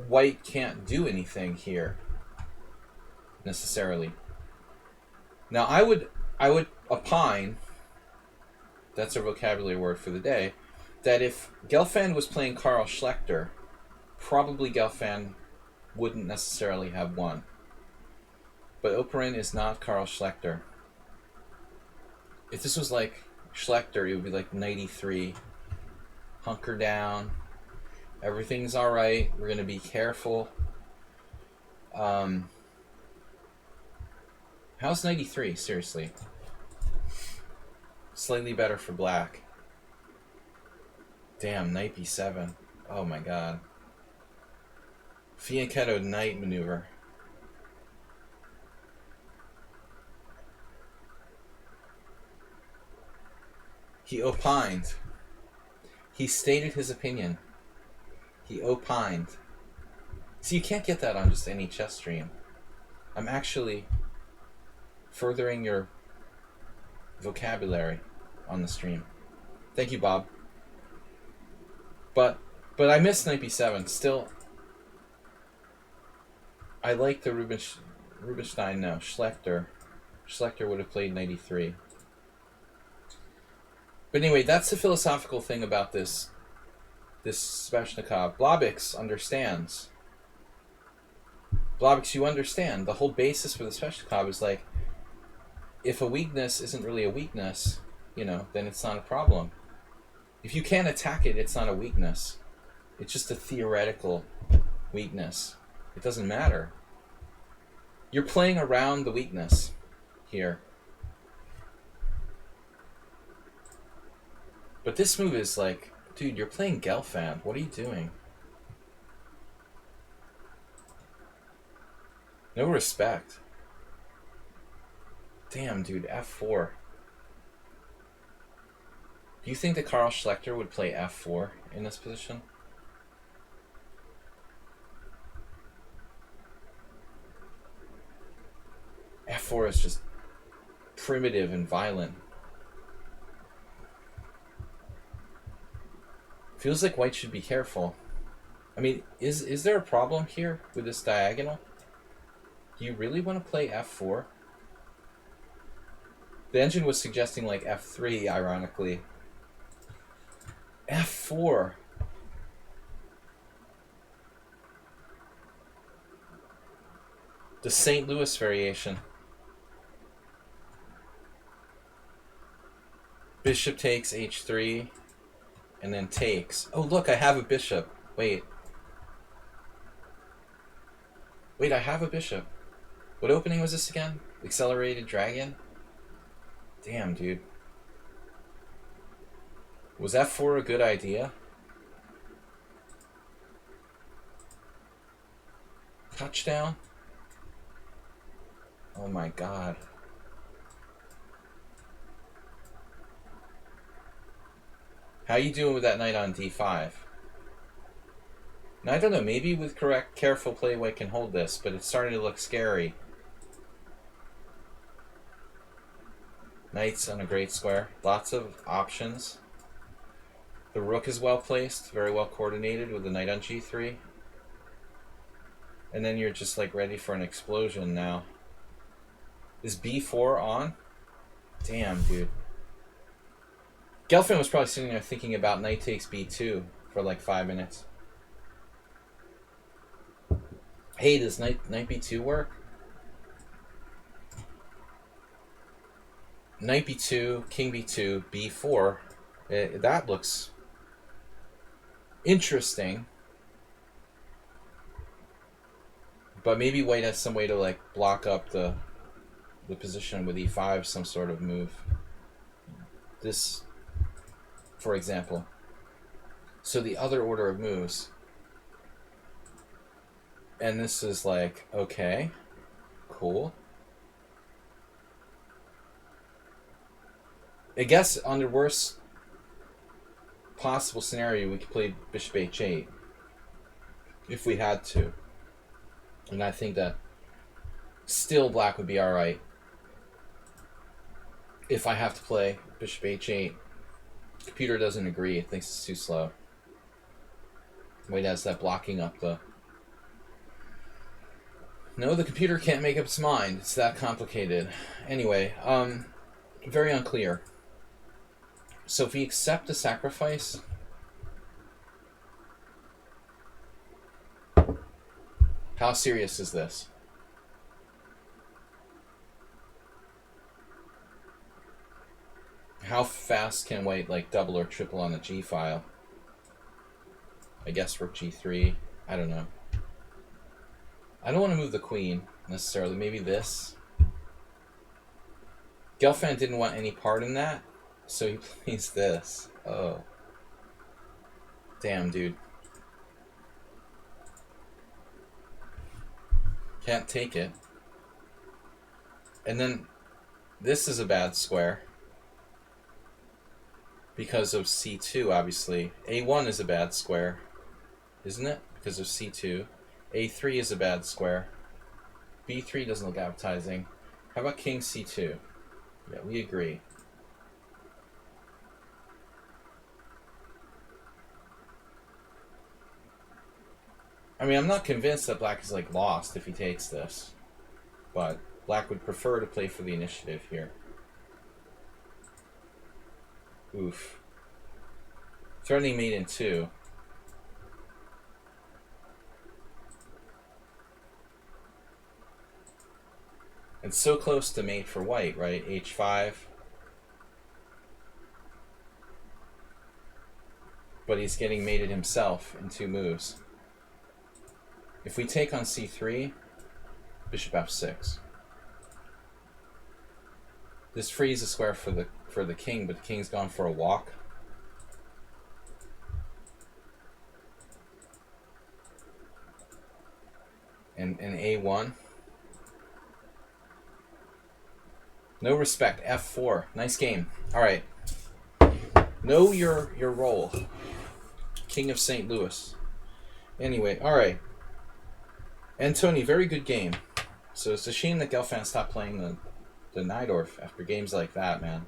white can't do anything here necessarily. Now I would opine, that's a vocabulary word for the day, that if Gelfand was playing Karl Schlechter, probably Gelfand wouldn't necessarily have won. But Oparin is not Karl Schlechter. If this was like Schlechter, it would be like 93. Hunker down. Everything's alright. We're going to be careful. How's 93? Seriously. Slightly better for black. Damn, knight b7. Oh my god. Fianchetto knight maneuver. He opined. He stated his opinion. He opined. See, you can't get that on just any chess stream. I'm actually furthering your vocabulary on the stream. Thank you, Bob. But I miss knight b7. Still, I like the Rubinstein. No, Schlechter. Schlechter would have played knight e3. But anyway, that's the philosophical thing about this Sveshnikov. Blobix understands. Blobix, you understand. The whole basis for the Sveshnikov is like, if a weakness isn't really a weakness, you know, then it's not a problem. If you can't attack it, it's not a weakness. It's just a theoretical weakness. It doesn't matter. You're playing around the weakness here. But this move is like, dude, you're playing Gelfand. What are you doing? No respect. Damn, dude, f4. Do you think that Karl Schlechter would play f4 in this position? f4 is just primitive and violent. Feels like white should be careful. I mean, is there a problem here with this diagonal? Do you really want to play f4? The engine was suggesting like f3, ironically. f4. The St. Louis variation. Bishop takes h3, and then takes. Oh, look, I have a bishop. Wait. Wait, I have a bishop. What opening was this again? Accelerated dragon? Damn, dude. Was f4 a good idea? Touchdown? Oh my god. How you doing with that knight on d5? Now, I don't know, maybe with correct, careful play White can hold this, but it's starting to look scary. Knight's on a great square. Lots of options. The rook is well placed, very well coordinated with the knight on g3. And then you're just like ready for an explosion now. Is b4 on? Damn, dude. Gelfand was probably sitting there thinking about knight takes b2 for like 5 minutes. Hey, does knight b2 work? Knight b2, king b2, b4. That looks interesting. But maybe White has some way to like block up the position with e5, some sort of move. This, for example. So the other order of moves. And this is like, okay, cool. I guess under worst possible scenario, we could play bishop h8 if we had to. And I think that still black would be alright. If I have to play bishop h8, computer doesn't agree. It thinks it's too slow. White has that blocking up the... No, the computer can't make up its mind. It's that complicated. Anyway, very unclear. So if we accept the sacrifice, how serious is this? How fast can White like double or triple on the G file? I guess rook G3. I don't know. I don't want to move the queen necessarily. Maybe this. Gelfand didn't want any part in that, so he plays this. Oh. Damn, dude. Can't take it. And then this is a bad square. Because of c2, obviously. a1 is a bad square, isn't it? Because of c2. a3 is a bad square. b3 doesn't look appetizing. How about king c2? Yeah, we agree. I mean, I'm not convinced that black is like lost if he takes this. But black would prefer to play for the initiative here. Oof. Threatening mate in 2. It's so close to mate for White, right? h5. But he's getting mated himself in 2 moves. If we take on c3, bishop f6. This frees a square for the king, but the king's gone for a walk. And a1. No respect. f4. Nice game. All right. Know your role. King of St. Louis. Anyway, all right. And Tony, very good game. So it's a shame that Gelfand stopped playing the Najdorf after games like that, man.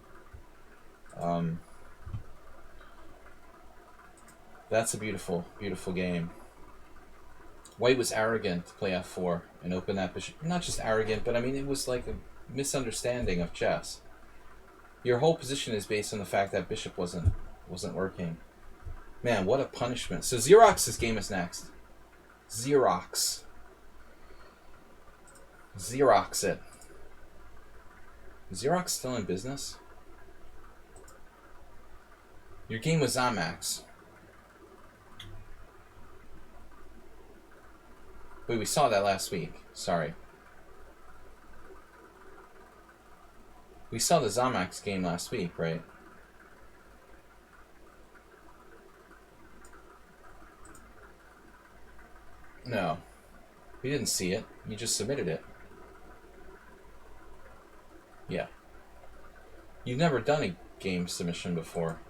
That's a beautiful, beautiful game. White was arrogant to play f4 and open that bishop. Not just arrogant, but I mean, it was like a misunderstanding of chess. Your whole position is based on the fact that bishop wasn't working. Man, what a punishment. So Xerox's game is next. Xerox it. Is Xerox still in business? Your game was Zamax. Wait, we saw that last week. Sorry. We saw the Zamax game last week, right? No. We didn't see it. You just submitted it. Yeah. You've never done a game submission before.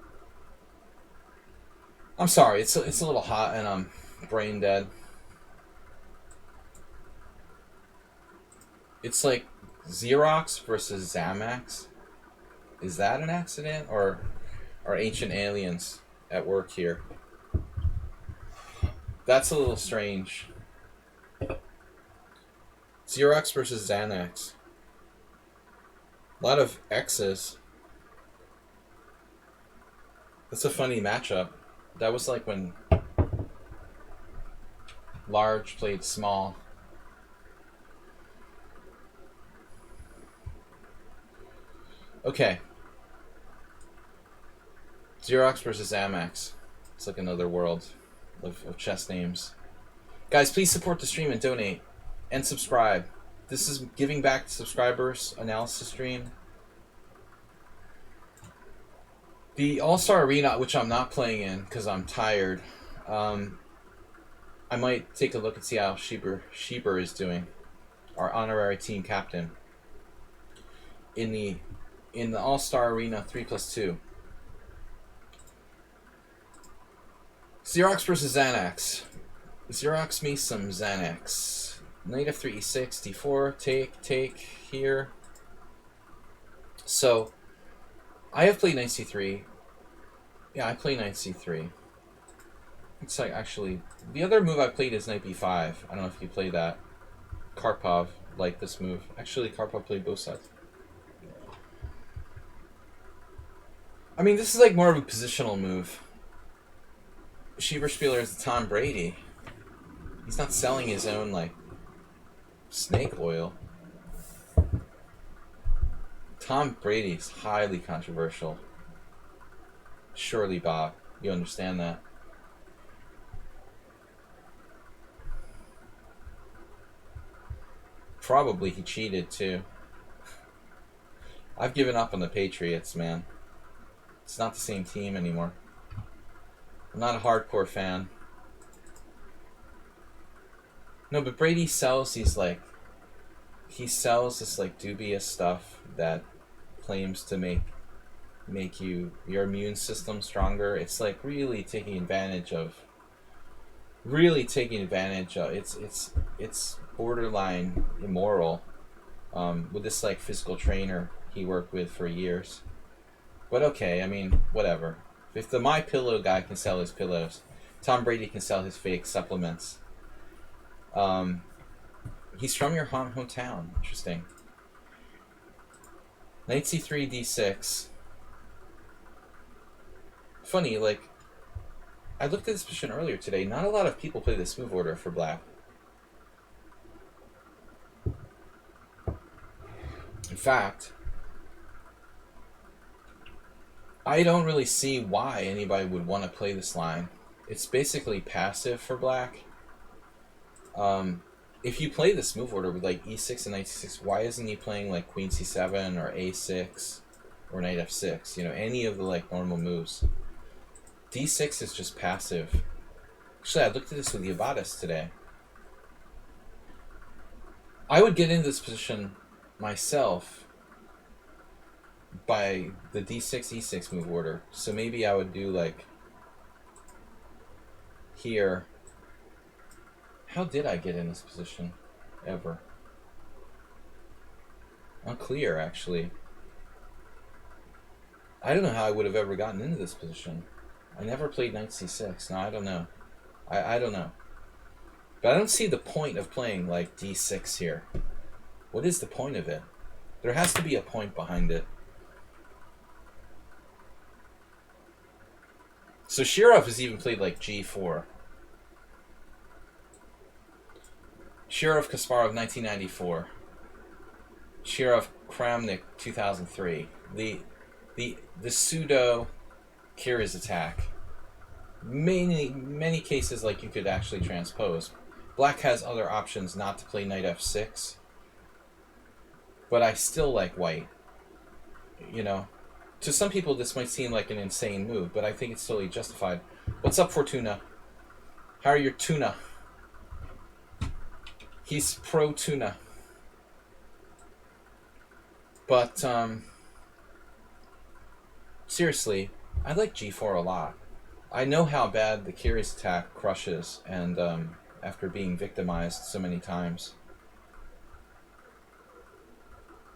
I'm sorry. It's a little hot and I'm brain dead. It's like Xerox versus Zamax. Is that an accident, or are ancient aliens at work here? That's a little strange. Xerox versus Xanax. A lot of X's. That's a funny matchup. That was like when large played small. Okay. Xerox versus Amex. It's like another world of chess names. Guys, please support the stream and donate. And subscribe. This is giving back to subscribers analysis stream. The All-Star Arena, which I'm not playing in because I'm tired, I might take a look and see how Sheeber is doing, our honorary team captain, in the All-Star Arena 3+2. Xerox versus Xanax. Xerox me some Xanax. Knight f3, e6, d4, take here. So, I have played knight c3. Yeah, I play knight c3. It's like, actually, the other move I played is knight b5. I don't know if you play that. Karpov liked this move. Actually, Karpov played both sides. I mean, this is like more of a positional move. Schieberspieler is Tom Brady. He's not selling his own, like, snake oil. Tom Brady's highly controversial. Surely, Bob, you understand that. Probably he cheated, too. I've given up on the Patriots, man. It's not the same team anymore. I'm not a hardcore fan. No, but Brady sells these, like, he sells this, like, dubious stuff that claims to make your immune system stronger. It's like really taking advantage of it's borderline immoral, with this, like, physical trainer he worked with for years. But okay, I mean, whatever. If the My Pillow guy can sell his pillows, Tom Brady can sell his fake supplements. He's from your hometown. Interesting. Knight c3, d6. Funny, like, I looked at this position earlier today. Not a lot of people play this move order for black. In fact, I don't really see why anybody would want to play this line. It's basically passive for black. If you play this move order with, like, e6 and knight c6, why isn't he playing, like, queen c7 or a6 or knight f6? You know, any of the, like, normal moves. d6 is just passive. Actually, I looked at this with Yavadas today. I would get into this position myself by the d6, e6 move order. So maybe I would do, like, here. How did I get in this position ever? Unclear, actually. I don't know how I would have ever gotten into this position. I never played knight c6. No, I don't know. I don't know. But I don't see the point of playing, like, d6 here. What is the point of it? There has to be a point behind it. So Shirov has even played, like, g4. Shirov Kasparov 1994. Shirov Kramnik 2003. The pseudo Kira's attack. Many cases like you could actually transpose. Black has other options not to play knight f6, but I still like white. You know, to some people this might seem like an insane move, but I think it's totally justified. What's up, Fortuna? How are your tuna? He's pro tuna. But seriously, I like g4 a lot. I know how bad the Kiri's attack crushes, and after being victimized so many times.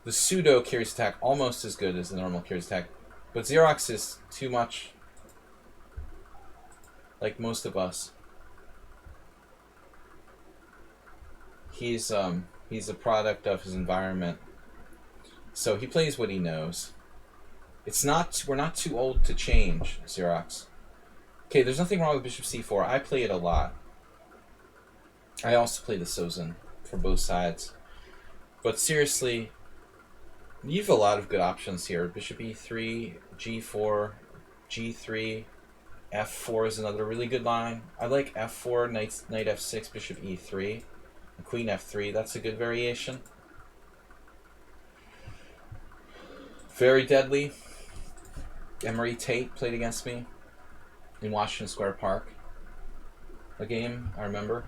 The pseudo Kiri's attack almost as good as the normal Kiri's attack, but Xerox is too much like most of us. He's a product of his environment, so he plays what he knows. We're not too old to change, Xerox. Okay, there's nothing wrong with bishop c4. I play it a lot. I also play the Sozin for both sides. But seriously, you have a lot of good options here. Bishop e3, g4, g3, f4 is another really good line. I like f4, knight f6, bishop e3, and queen f3. That's a good variation. Very deadly. Emery Tate played against me in Washington Square Park. A game I remember.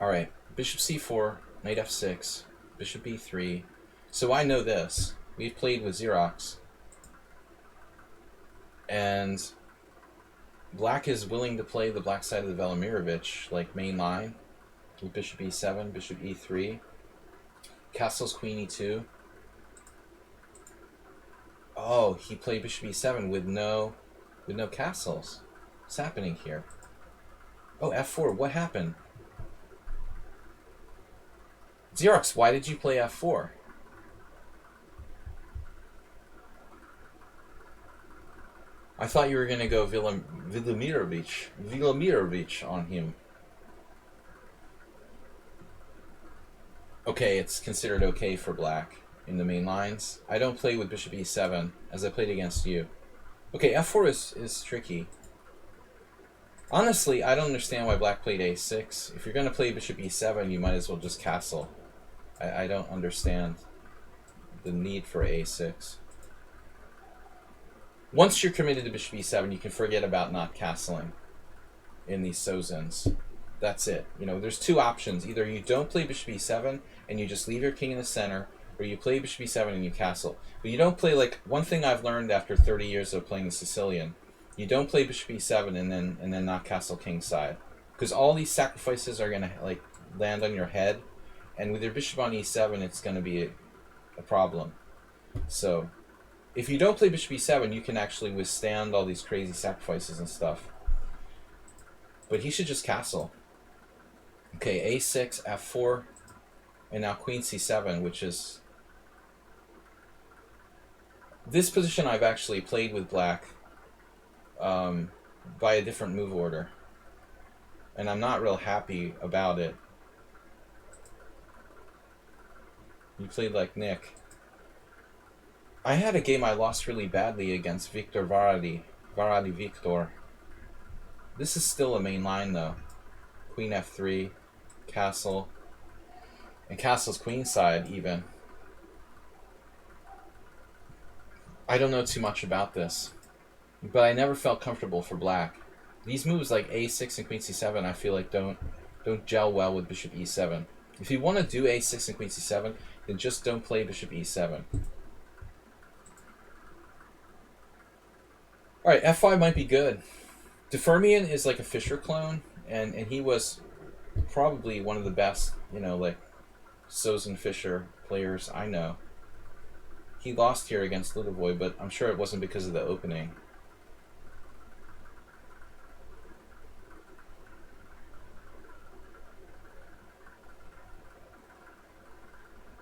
Alright, bishop c4, knight f6, bishop e3. So I know this. We've played with Xerox. And black is willing to play the black side of the Velimirovich, like main line, with bishop e7, bishop e3, castles queen e2. Oh, he played bishop e7 with no castles. What's happening here? Oh, f4, what happened? Xerox, why did you play f4? I thought you were going to go Velimirovich on him. Okay, it's considered okay for black in the main lines. I don't play with bishop e7 as I played against you. Okay, f4 is tricky. Honestly, I don't understand why black played a6. If you're going to play bishop e7, you might as well just castle. I don't understand the need for a6. Once you're committed to bishop e7, you can forget about not castling in these Sozins. That's it. You know, there's two options. Either you don't play bishop e7 and you just leave your king in the center, or you play bishop e7 and you castle. But you don't play, like, one thing I've learned after 30 years of playing the Sicilian, you don't play bishop e7 and then not castle kingside. Because all these sacrifices are going to, like, land on your head, and with your bishop on e7, it's going to be a problem. So if you don't play bishop e7, you can actually withstand all these crazy sacrifices and stuff. But he should just castle. Okay, a6, f4, and now queen c7, which is... This position I've actually played with black by a different move order. And I'm not real happy about it. You played like Nick. I had a game I lost really badly against Victor Varady Victor. This is still a main line though. Queen f3, castle, and castle's queenside even. I don't know too much about this, but I never felt comfortable for black. These moves like a6 and queen c7 I feel like don't gel well with bishop e7. If you want to do a6 and queen c7, then just don't play bishop e7. Alright, f5 might be good. DeFermian is like a Fischer clone, and he was probably one of the best, you know, like Sozin Fischer players I know. He lost here against Ludovoy, but I'm sure it wasn't because of the opening.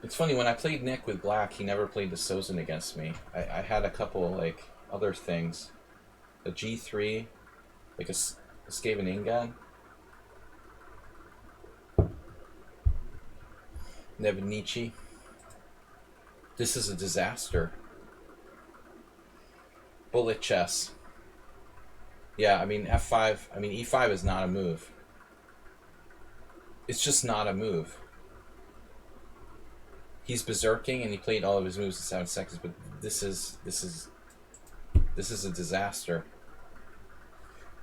It's funny, when I played Nick with black, he never played the Sozin against me. I had a couple, like, other things. A g3, like a Skaven Ingan. Nebenici. This is a disaster. Bullet chess. Yeah, I mean, f5. I mean, e5 is not a move. It's just not a move. He's berserking, and he played all of his moves in 7 seconds. But this is a disaster.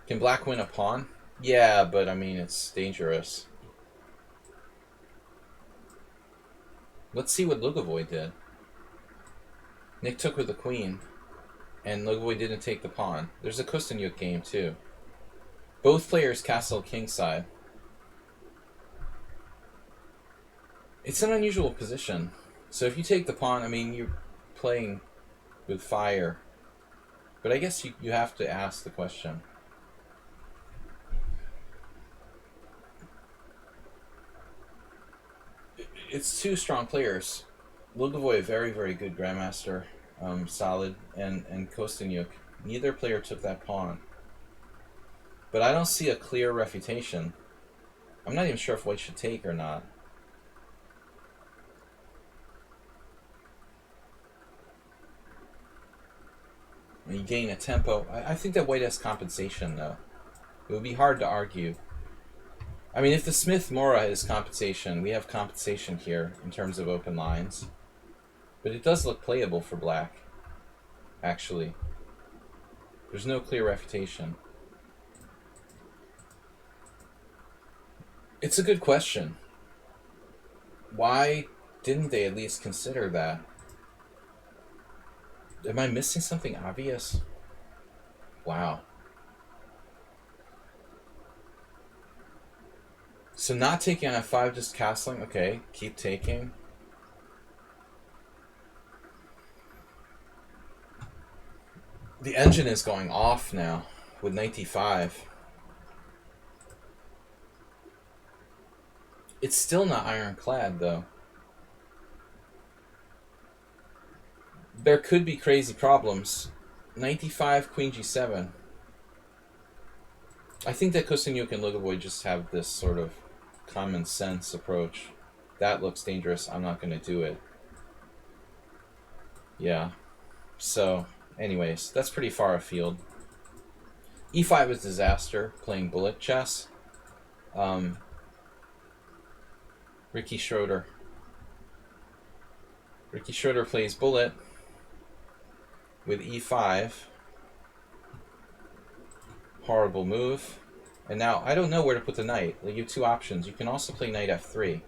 Can black win a pawn? Yeah, but I mean, it's dangerous. Let's see what Lugovoy did. Nick took with the queen, and Lugovoy didn't take the pawn. There's a Kostanyuk game, too. Both players castle kingside. It's an unusual position. So if you take the pawn, I mean, you're playing with fire. But I guess you have to ask the question. It's two strong players. Lugovoy, very, very good grandmaster, solid, and Kostanyuk. Neither player took that pawn. But I don't see a clear refutation. I'm not even sure if white should take or not. You gain a tempo. I think that white has compensation, though. It would be hard to argue. I mean, if the Smith-Mora is compensation, we have compensation here in terms of open lines. But it does look playable for black, actually. There's no clear refutation. It's a good question. Why didn't they at least consider that? Am I missing something obvious? Wow. So not taking on f5, just castling. Okay, keep taking. The engine is going off now with knight d5. It's still not ironclad, though. There could be crazy problems. Knight d5, queen g7. I think that Kostanyuk and Lugovoy just have this sort of common sense approach. That looks dangerous. I'm not going to do it. Yeah. So, anyways, that's pretty far afield. e5 is disaster, playing bullet chess. Ricky Schroeder. Ricky Schroeder plays bullet with e5. Horrible move. And now, I don't know where to put the knight. Like, you have two options. You can also play knight f3.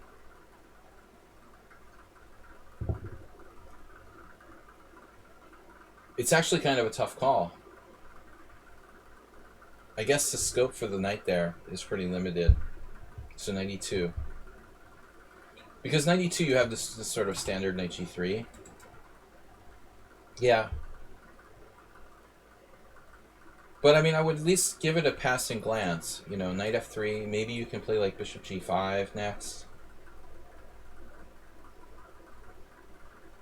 It's actually kind of a tough call. I guess the scope for the knight there is pretty limited. So knight e2. Because knight e2, you have this sort of standard knight g3. Yeah. But, I mean, I would at least give it a passing glance. You know, knight f3. Maybe you can play, like, bishop g5 next.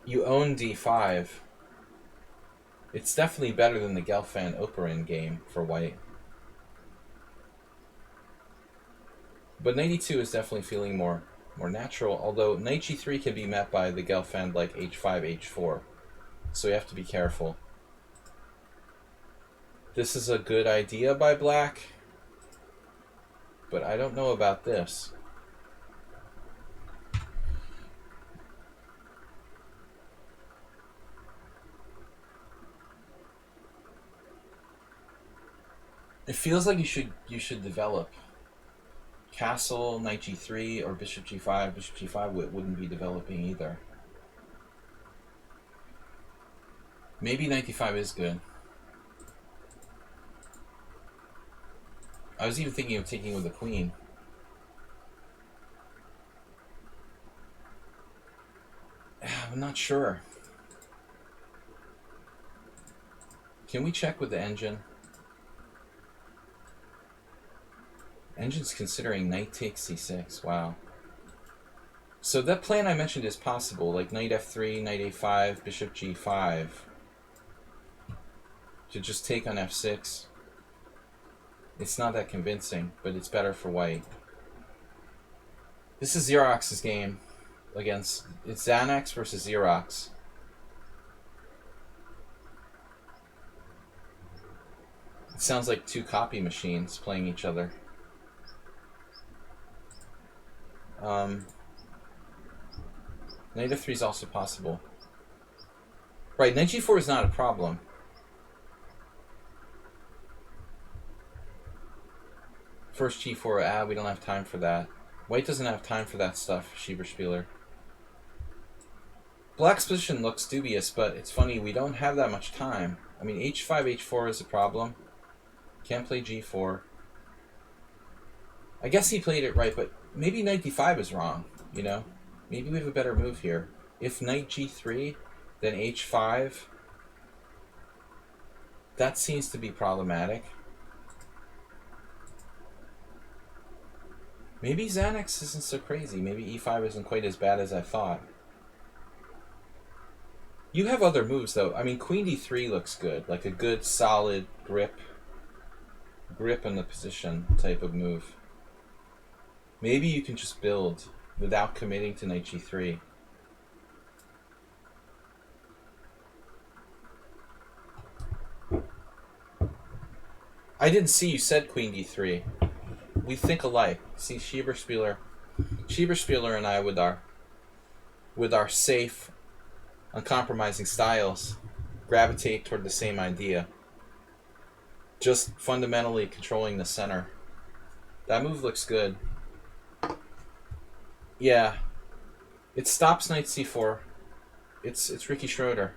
You own d5. It's definitely better than the Gelfand-Oparin game for white. But knight e2 is definitely feeling more natural, although knight g3 can be met by the Gelfand like h5, h4. So you have to be careful. This is a good idea by black, but I don't know about this. It feels like you should develop. Castle, knight g3, or bishop g5. Bishop g5 wouldn't be developing either. Maybe knight d5 is good. I was even thinking of taking with the queen. I'm not sure. Can we check with the engine? Engine's considering knight takes c6. Wow. So that plan I mentioned is possible, like knight f3, knight a5, bishop g5. To just take on f6. It's not that convincing, but it's better for white. This is Xerox's game against... It's Xanax versus Xerox. It sounds like two copy machines playing each other. Knight f3 is also possible. Right, knight g4 is not a problem. First g4, we don't have time for that. White doesn't have time for that stuff, Schieberspieler. Black's position looks dubious, but it's funny, we don't have that much time. I mean, h5, h4 is a problem. Can't play g4. I guess he played it right, but maybe knight d5 is wrong, you know? Maybe we have a better move here. If knight g3, then h5, that seems to be problematic. Maybe Xanax isn't so crazy. Maybe e5 isn't quite as bad as I thought. You have other moves, though. I mean, queen d3 looks good. Like a good, solid grip in the position type of move. Maybe you can just build without committing to knight g3. I didn't see you said queen d3. We think alike. See, Schieberspieler and I, with our safe, uncompromising styles, gravitate toward the same idea. Just fundamentally controlling the center. That move looks good. Yeah. It stops knight c4. It's Ricky Schroeder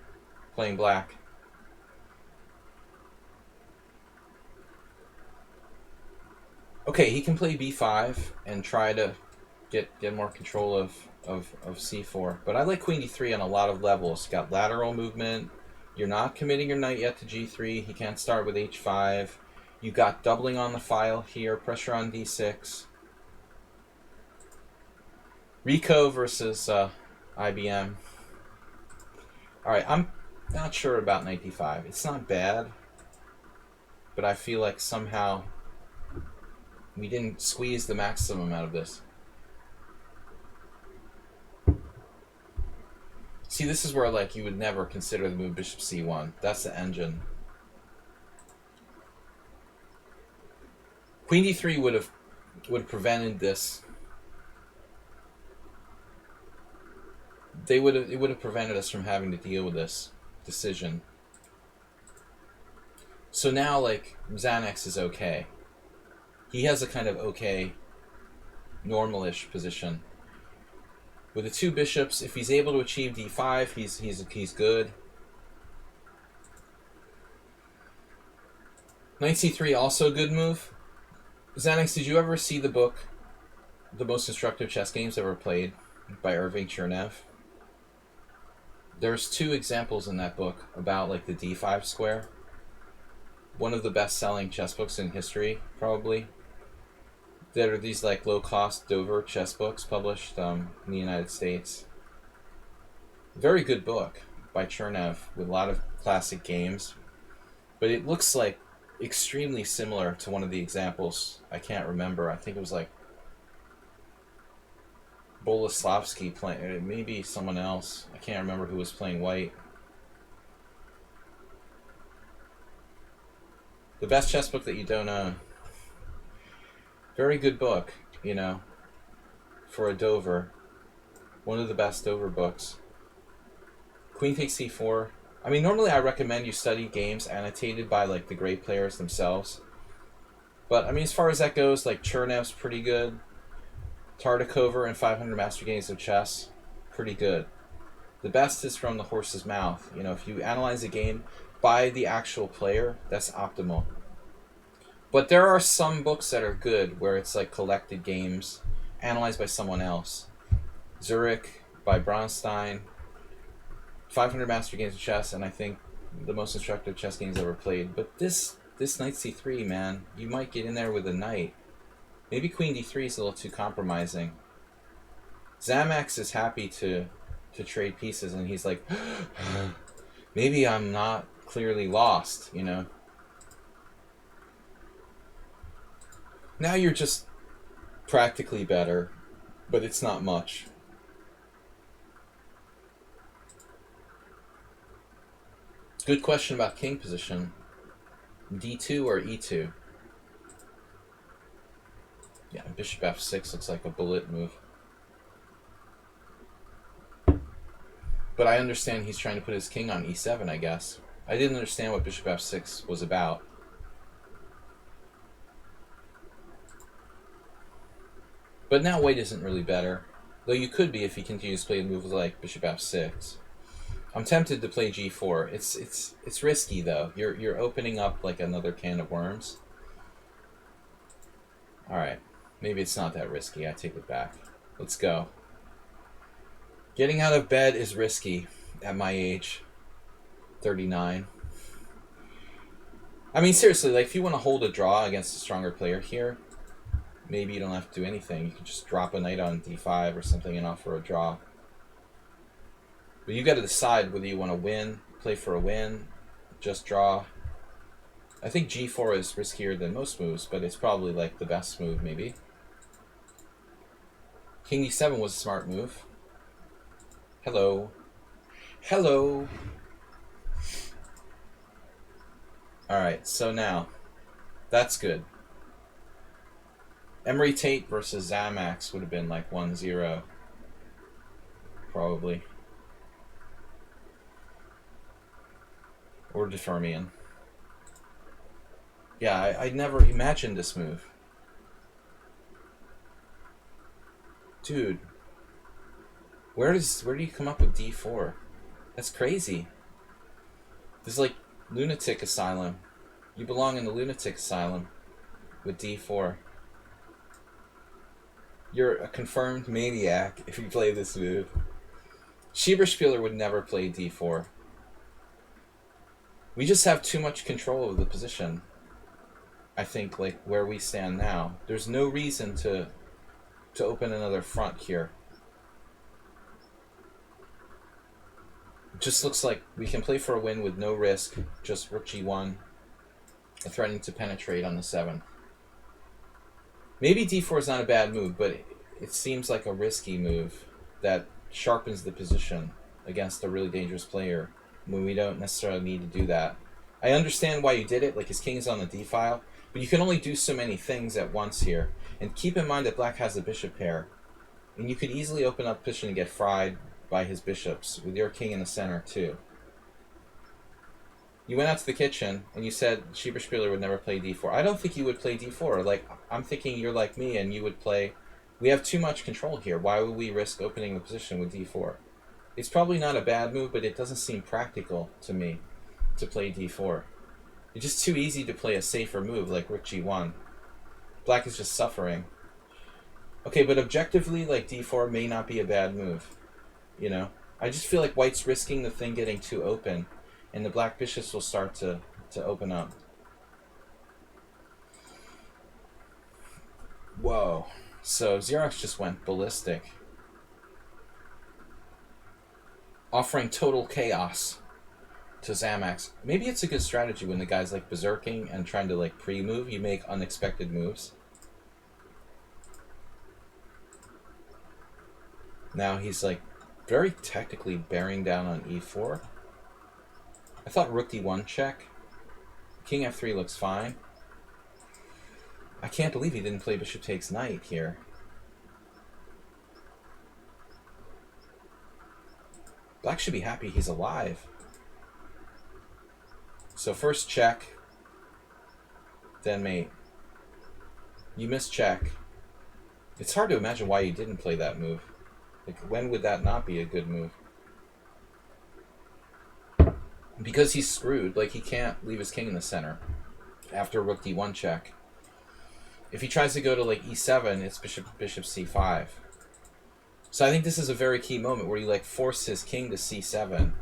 playing black. Okay, he can play b5 and try to get more control of c4. But I like queen d3 on a lot of levels. Got lateral movement. You're not committing your knight yet to g3. He can't start with h5. You got doubling on the file here. Pressure on d6. Rico versus IBM. Alright, I'm not sure about knight d5. It's not bad. But I feel like somehow we didn't squeeze the maximum out of this. See, this is where like you would never consider the move bishop c1. That's the engine. Queen d3 would have prevented this. It would have prevented us from having to deal with this decision. So now like Xanax is okay. He has a kind of okay, normal-ish position. With the two bishops, if he's able to achieve d5, he's good. Knight c3, also a good move. Xanax, did you ever see the book, The Most Instructive Chess Games Ever Played, by Irving Chernev? There's two examples in that book about like the d5 square. One of the best-selling chess books in history, probably. There are these like low-cost Dover chess books published in the United States. Very good book by Chernev with a lot of classic games. But it looks like extremely similar to one of the examples. I can't remember. I think it was like Boleslavsky playing, maybe someone else. I can't remember who was playing white. The best chess book that you don't own. Very good book, you know, for a Dover. One of the best Dover books. Queen takes c4. I mean, normally I recommend you study games annotated by, like, the great players themselves. But, I mean, as far as that goes, like, Chernev's pretty good. Tartakover and 500 Master Games of Chess, pretty good. The best is from the horse's mouth. You know, if you analyze a game by the actual player, that's optimal. But there are some books that are good where it's like collected games analyzed by someone else. Zurich by Bronstein, 500 Master Games of Chess, and I think The Most Instructive Chess Games Ever Played. But this knight c3, man, you might get in there with a knight. Maybe queen d3 is a little too compromising. Xamax is happy to trade pieces, and he's like, maybe I'm not clearly lost, you know? Now you're just practically better, but it's not much. Good question about king position. D2 or E2? Yeah, bishop F6 looks like a bullet move. But I understand he's trying to put his king on E7, I guess. I didn't understand what bishop F6 was about. But now white isn't really better. Though you could be if he continues to play moves like bishop F6. I'm tempted to play G4. It's risky though. You're opening up like another can of worms. Alright. Maybe it's not that risky. I take it back. Let's go. Getting out of bed is risky at my age. 39. I mean, seriously, like if you want to hold a draw against a stronger player here, maybe you don't have to do anything. You can just drop a knight on D5 or something and offer a draw. But you got to decide whether you want to win, play for a win, just draw. I think G4 is riskier than most moves, but it's probably like the best move, maybe. King E7 was a smart move. Hello. Hello. Alright, so now, that's good. Emery Tate versus Zamax would have been like 1-0. Probably. Or DeFermian. Yeah, I never imagined this move. Dude. Where do you come up with D4? That's crazy. This is like lunatic asylum. You belong in the lunatic asylum with D4. You're a confirmed maniac if you play this move. Schieberspieler would never play D4. We just have too much control of the position. I think, like, where we stand now. There's no reason to open another front here. It just looks like we can play for a win with no risk. Just rook G1. Threatening to penetrate on the 7. Maybe D4 is not a bad move, but it seems like a risky move that sharpens the position against a really dangerous player when we don't necessarily need to do that. I understand why you did it, like his king is on the D file, but you can only do so many things at once here. And keep in mind that black has a bishop pair, and you could easily open up position and get fried by his bishops with your king in the center too. You went out to the kitchen and you said Schieberspieler would never play D4. I don't think you would play D4. Like, I'm thinking you're like me and you would play. We have too much control here. Why would we risk opening the position with D4? It's probably not a bad move, but it doesn't seem practical to me to play D4. It's just too easy to play a safer move like rook G1. Black is just suffering. Okay, but objectively, like, D4 may not be a bad move. You know? I just feel like white's risking the thing getting too open, and the black bishops will start to open up. Whoa. So Xerox just went ballistic. Offering total chaos to Zamax. Maybe it's a good strategy when the guy's like berserking and trying to like pre-move. You make unexpected moves. Now he's like very technically bearing down on E4. I thought rook D1 check. King F3 looks fine. I can't believe he didn't play bishop takes knight here. Black should be happy he's alive. So first check, then mate. You missed check. It's hard to imagine why you didn't play that move. Like, when would that not be a good move? Because he's screwed. Like, he can't leave his king in the center after rook D1 check. If he tries to go to like E7, it's bishop C5. So I think this is a very key moment where you like force his king to C7.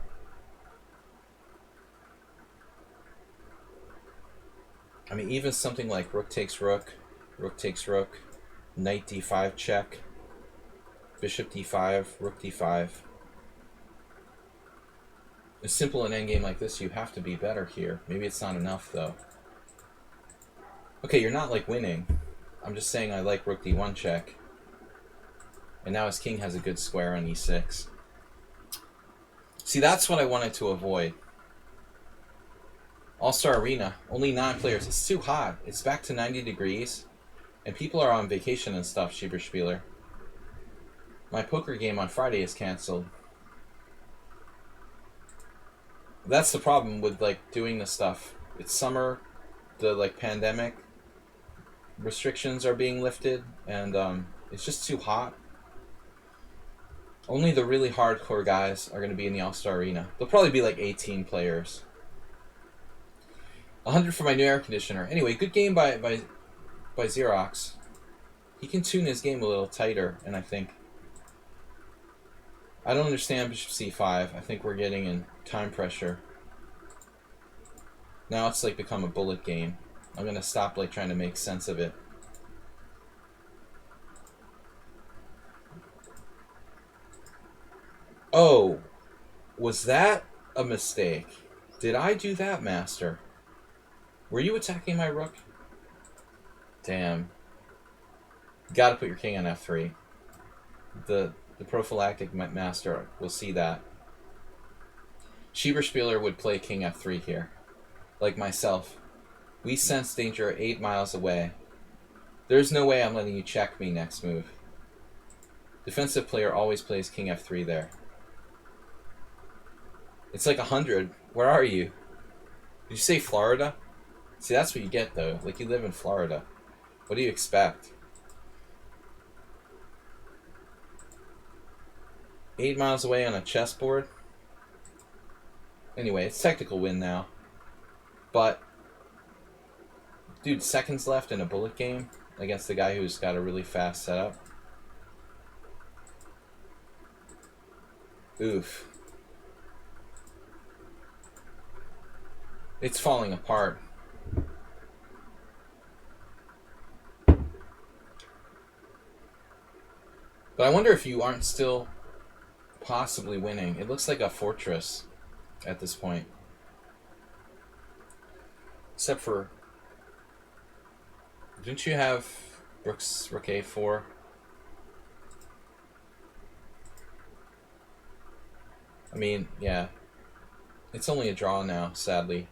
I mean, even something like rook takes rook, knight D5 check, bishop D5, rook D5. A simple an endgame like this, you have to be better here. Maybe it's not enough though. Okay, you're not like winning. I'm just saying I like rook D1 check. And now his king has a good square on E6. See, that's what I wanted to avoid. All-Star Arena, only 9 players. It's too hot. It's back to 90 degrees. And people are on vacation and stuff, Schieberspieler. My poker game on Friday is canceled. That's the problem with, like, doing this stuff. It's summer, the, like, pandemic restrictions are being lifted, and it's just too hot. Only the really hardcore guys are going to be in the All-Star Arena. There'll probably be, like, 18 players. 100 for my new air conditioner. Anyway, good game by Xerox. He can tune his game a little tighter, and I think... I don't understand Bishop C5. I think we're getting in time pressure. Now it's like become a bullet game. I'm gonna stop like trying to make sense of it. Oh, was that a mistake? Did I do that, Master? Were you attacking my rook? Damn. You gotta put your king on f3. The prophylactic master will see that. Schieberspieler would play king f3 here. Like myself. We sense danger 8 miles away. There's no way I'm letting you check me next move. Defensive player always plays king f3 there. It's like 100. Where are you? Did you say Florida? See, that's what you get, though. Like, you live in Florida. What do you expect? 8 miles away on a chessboard? Anyway, it's technical win now. But, dude, seconds left in a bullet game against the guy who's got a really fast setup. Oof. It's falling apart. But I wonder if you aren't still possibly winning. It looks like a fortress at this point. Except for... Didn't you have rook a4? I mean, yeah. It's only a draw now, sadly.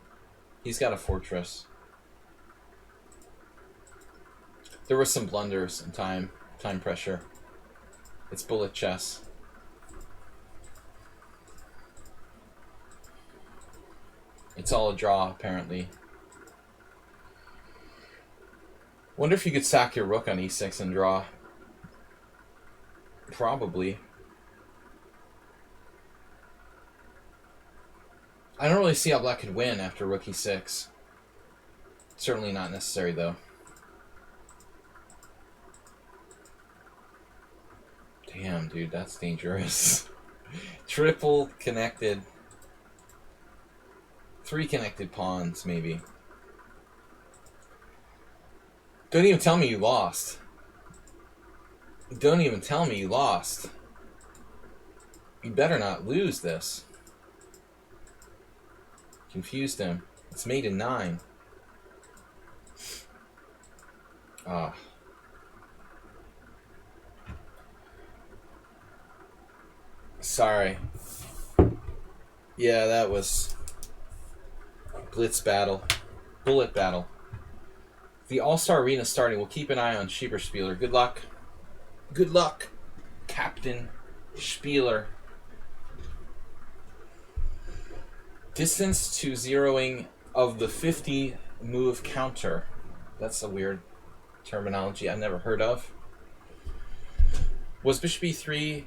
He's got a fortress. There were some blunders in time pressure. It's bullet chess. It's all a draw, apparently. Wonder if you could sack your rook on e6 and draw. Probably. I don't really see how black could win after rook e6. Certainly not necessary, though. Damn, dude, that's dangerous. Triple connected. 3 connected pawns, maybe. Don't even tell me you lost. Don't even tell me you lost. You better not lose this. Confused him. It's made in 9. Ah. Sorry. Yeah, that was blitz battle. Bullet battle. The All-Star Arena starting. We'll keep an eye on Schieberspieler. Good luck. Good luck, Captain Spieler. Distance to zeroing of the 50 move counter. That's a weird terminology I've never heard of. Was bishop e3...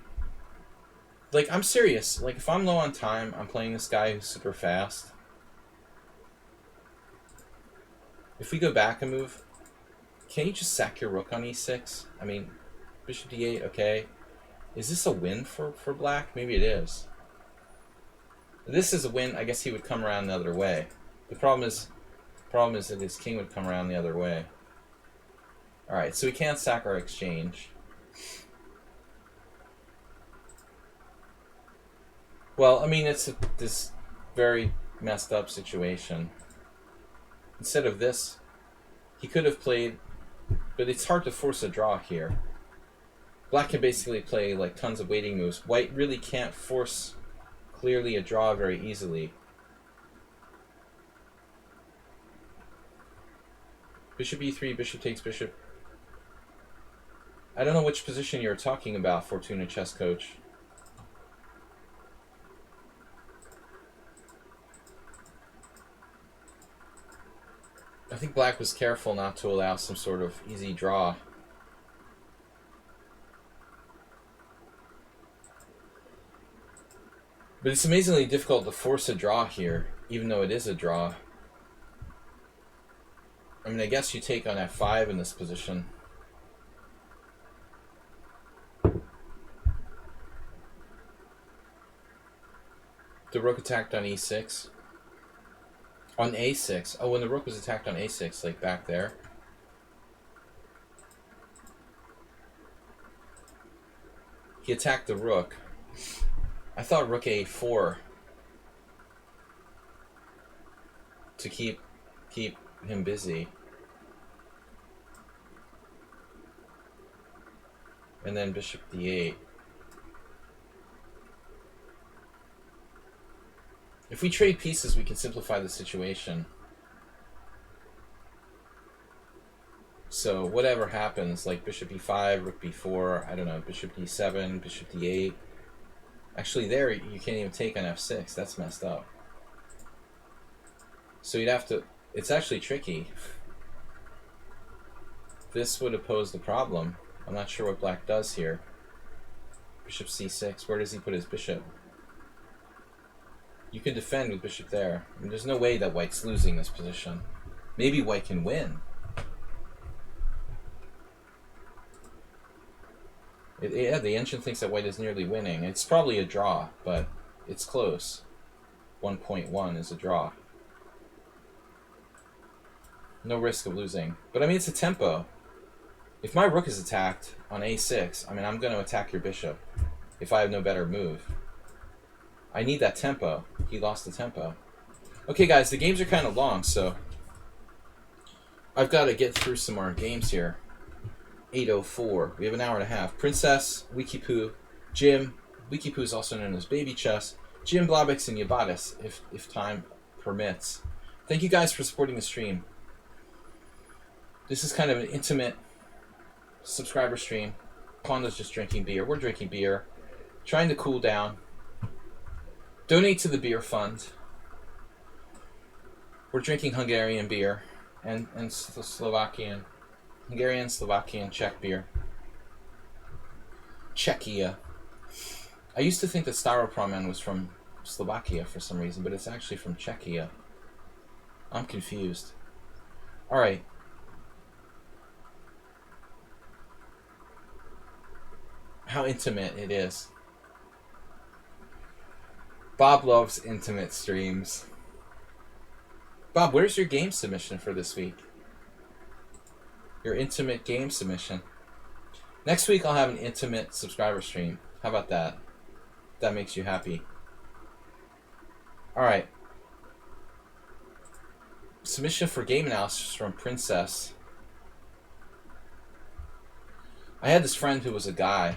Like, I'm serious. Like, if I'm low on time, I'm playing this guy who's super fast. If we go back a move, can't you just sack your rook on e6? I mean, bishop d8, okay. Is this a win for black? Maybe it is. If this is a win, I guess he would come around the other way. The problem is that his king would come around the other way. Alright, so we can't sack our exchange. Well, I mean, it's this very messed up situation. Instead of this, he could have played, but it's hard to force a draw here. Black can basically play like tons of waiting moves. White really can't force clearly a draw very easily. Bishop e3, bishop takes bishop. I don't know which position you're talking about, Fortuna Chess Coach. I think black was careful not to allow some sort of easy draw. But it's amazingly difficult to force a draw here, even though it is a draw. I mean, I guess you take on f5 in this position. The rook attacked on e6. On a6. Oh, when the rook was attacked on a6, like back there. He attacked the rook. I thought rook a4 to keep him busy. And then bishop d8. If we trade pieces, we can simplify the situation. So whatever happens, like bishop e5, rook b4, I don't know, bishop d7, bishop d8. Actually there, you can't even take on f6. That's messed up. So you'd have to... It's actually tricky. This would have posed a problem. I'm not sure what black does here. Bishop c6. Where does he put his bishop? You can defend with bishop there. I mean, there's no way that white's losing this position. Maybe white can win. Yeah, the ancient thinks that white is nearly winning. It's probably a draw, but it's close. 1.1 is a draw. No risk of losing. But I mean, it's a tempo. If my rook is attacked on a6, I mean, I'm going to attack your bishop if I have no better move. I need that tempo. He lost the tempo. Okay, guys, the games are kind of long, so I've got to get through some more games here. 8:04. We have an hour and a half. Princess, Wikipoo, Jim. Wikipoo is also known as Baby Chess. Jim, Blobix, and Yabatis, if time permits. Thank you guys for supporting the stream. This is kind of an intimate subscriber stream. Panda's just drinking beer. We're drinking beer. Trying to cool down. Donate to the beer fund. We're drinking Hungarian beer and Slovakian. Hungarian, Slovakian, Czech beer. Czechia. I used to think that Staropramen was from Slovakia for some reason, but it's actually from Czechia. I'm confused. Alright. How intimate it is. Bob loves intimate streams. Bob, where's your game submission for this week? Your intimate game submission. Next week I'll have an intimate subscriber stream. How about that? That makes you happy. Alright. Submission for game analysis from Princess. I had this friend who was a guy,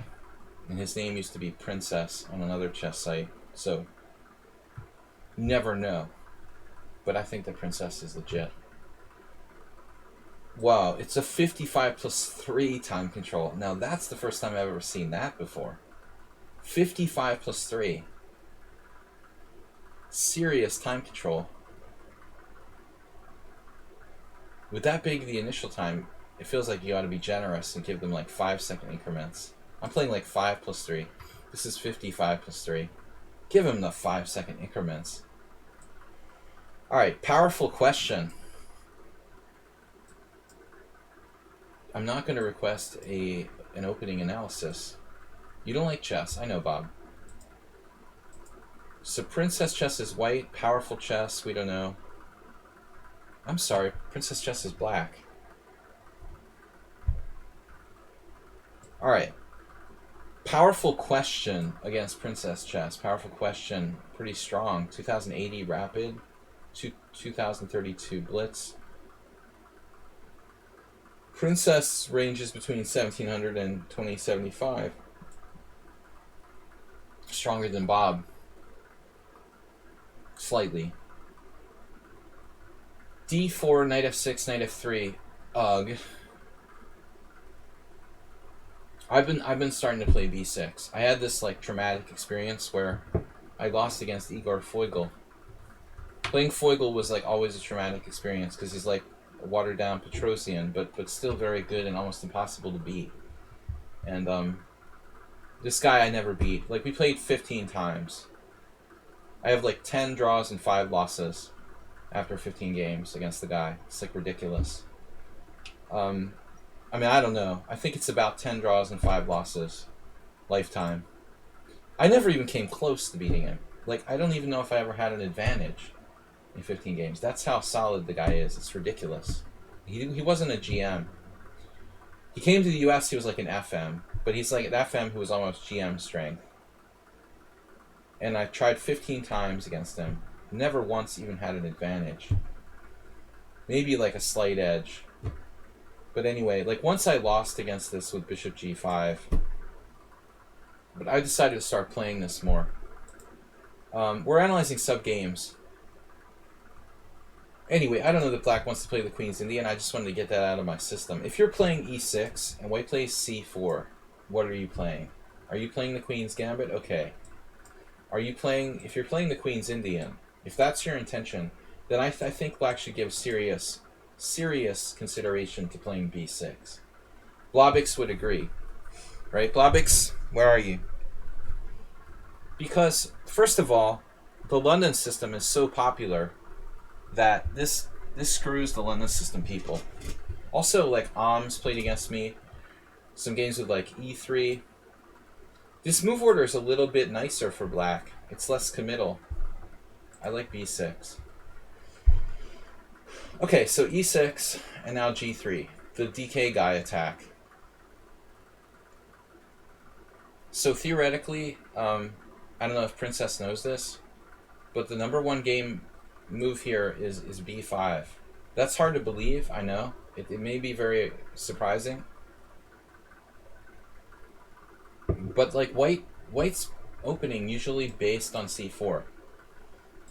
and his name used to be Princess on another chess site, so never know. But I think the Princess is legit. Wow, it's a 55+3 time control. Now that's the first time I've ever seen that before. 55+3. Serious time control. With that big the initial time, it feels like you ought to be generous and give them like 5-second increments. I'm playing like 5+3. This is 55+3. Give them the 5-second increments. Alright, powerful question. I'm not going to request an opening analysis. You don't like chess. I know, Bob. So Princess Chess is white. Powerful Chess, we don't know. I'm sorry. Princess Chess is black. Alright. Powerful Question against Princess Chess. Powerful Question. Pretty strong. 2080 Rapid. 2032 Blitz. Princess ranges between 1700 and 2075. Stronger than Bob. Slightly. D4, knight f6, knight f3. Ugh. I've been starting to play b6. I had this like traumatic experience where I lost against Igor Foigl. Playing Foigl was like always a traumatic experience because he's like a watered down Petrosian, but still very good and almost impossible to beat. And this guy I never beat. Like we played 15 times. I have like 10 draws and 5 losses after 15 games against the guy. It's like ridiculous. I mean, I don't know. I think it's about 10 draws and 5 losses lifetime. I never even came close to beating him. Like, I don't even know if I ever had an advantage in 15 games. That's how solid the guy is. It's ridiculous. He wasn't a GM. He came to the US, he was like an FM, but he's like an FM who was almost GM strength. And I tried 15 times against him. Never once even had an advantage. Maybe like a slight edge. But anyway, like once I lost against this with bishop g5, but I decided to start playing this more. We're analyzing sub-games. Anyway, I don't know that black wants to play the Queen's Indian. I just wanted to get that out of my system. If you're playing e6 and white plays c4, what are you playing? Are you playing the Queen's Gambit? Okay. Are you playing... If you're playing the Queen's Indian, if that's your intention, then I think black should give serious consideration to playing b6. Blobix would agree. Right? Blobix, where are you? Because, first of all, the London system is so popular that this screws the London system people. Also, like, Alms played against me. Some games with, like, e3. This move order is a little bit nicer for black. It's less committal. I like b6. Okay, so e6, and now g3. The DK guy attack. So theoretically, I don't know if Princess knows this, but the number one game move here is b5. That's hard to believe, I know. It may be very surprising. But like white's opening usually based on c4.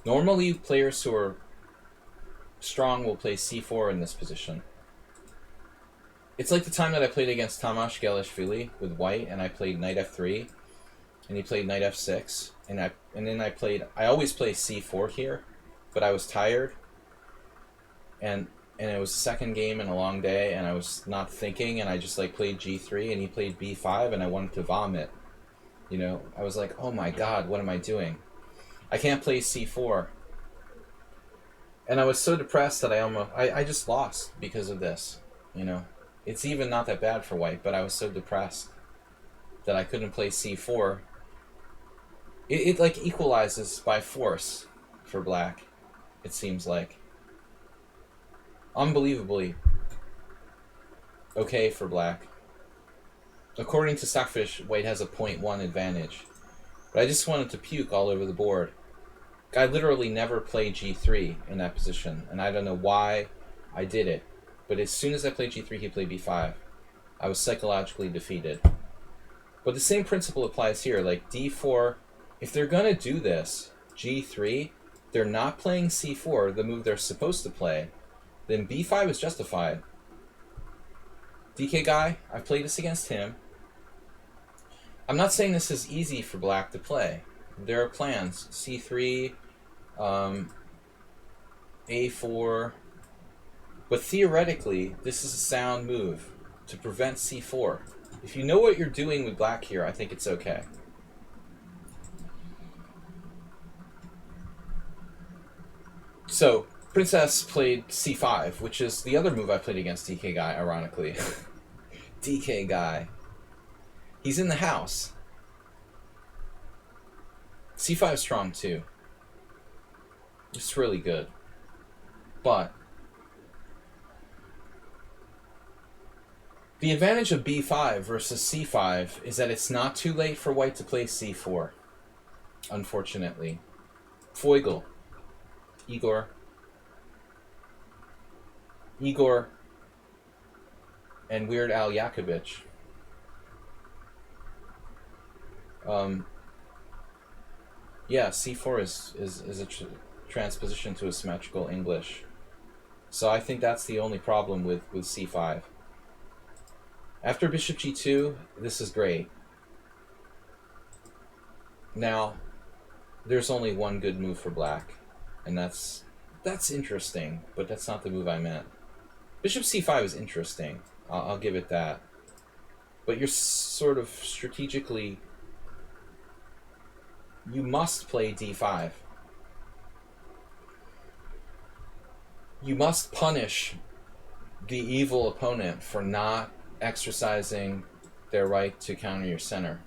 Normally players who are strong will play c4 in this position. It's like the time that I played against Tamash Gelishvili with white, and I played knight f3, and he played knight f6, and then I always play c4 here, but I was tired, and it was the second game in a long day, and I was not thinking, and I just like played g3, and he played b5, and I wanted to vomit. You know, I was like, oh my god, what am I doing? I can't play c4. And I was so depressed that I just lost because of this, you know. It's even not that bad for white, but I was so depressed that I couldn't play c4. It like equalizes by force for black, it seems like. Unbelievably okay for black. According to Stockfish, white has a 0.1 advantage. But I just wanted to puke all over the board. I literally never played g3 in that position, and I don't know why I did it. But as soon as I played g3, he played b5. I was psychologically defeated. But the same principle applies here. Like d4, if they're going to do this, g3, they're not playing c4, the move they're supposed to play, then b5 is justified. DK guy, I've played this against him. I'm not saying this is easy for black to play. There are plans. c3, a4. But theoretically, this is a sound move to prevent c4. If you know what you're doing with black here, I think it's okay. So, Princess played c5, which is the other move I played against DK guy, ironically. DK guy. He's in the house. c5 is strong too. It's really good. But the advantage of b5 versus c5 is that it's not too late for white to play c4, unfortunately. Foigl. Igor, and Weird Al Yankovic. Yeah, c4 is a transposition to a symmetrical English. So I think that's the only problem with c5. After bishop g2, this is great. Now, there's only one good move for black, and that's interesting, but that's not the move I meant. Bishop c5 is interesting. I'll give it that. But you're sort of strategically... You must play d5. You must punish the evil opponent for not exercising their right to counter your center.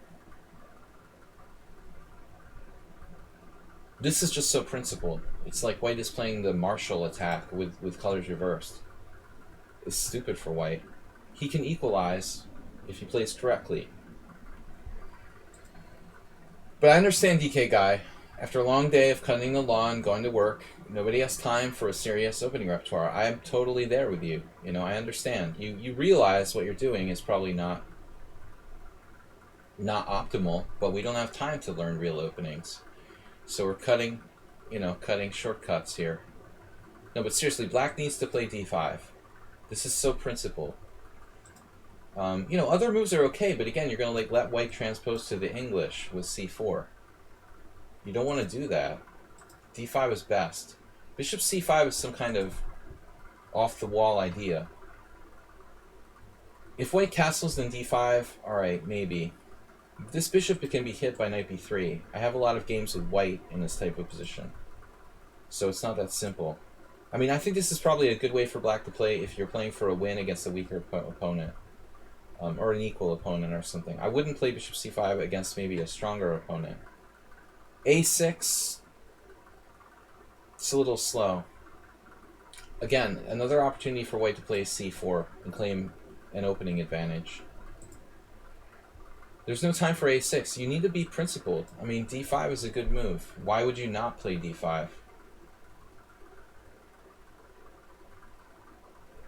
This is just so principled. It's like white is playing the Marshall attack with colors reversed. It's stupid for white. He can equalize if he plays correctly. But I understand, DK Guy. After a long day of cutting the lawn, going to work, nobody has time for a serious opening repertoire. I am totally there with you. You know, I understand. You realize what you're doing is probably not optimal, but we don't have time to learn real openings. So we're cutting shortcuts here. No, but seriously, black needs to play d5. This is so principled. Other moves are okay, but again, you're going to let white transpose to the English with c4. You don't want to do that. d5 is best. Bishop c5 is some kind of off-the-wall idea. If white castles, then d5, alright, maybe. This bishop can be hit by knight b3. I have a lot of games with white in this type of position. So it's not that simple. I mean, I think this is probably a good way for black to play if you're playing for a win against a weaker opponent. Or an equal opponent or something. I wouldn't play bishop c5 against maybe a stronger opponent. a6, it's a little slow. Again, another opportunity for white to play c4 and claim an opening advantage. There's no time for a6. You need to be principled. I mean, d5 is a good move. Why would you not play d5?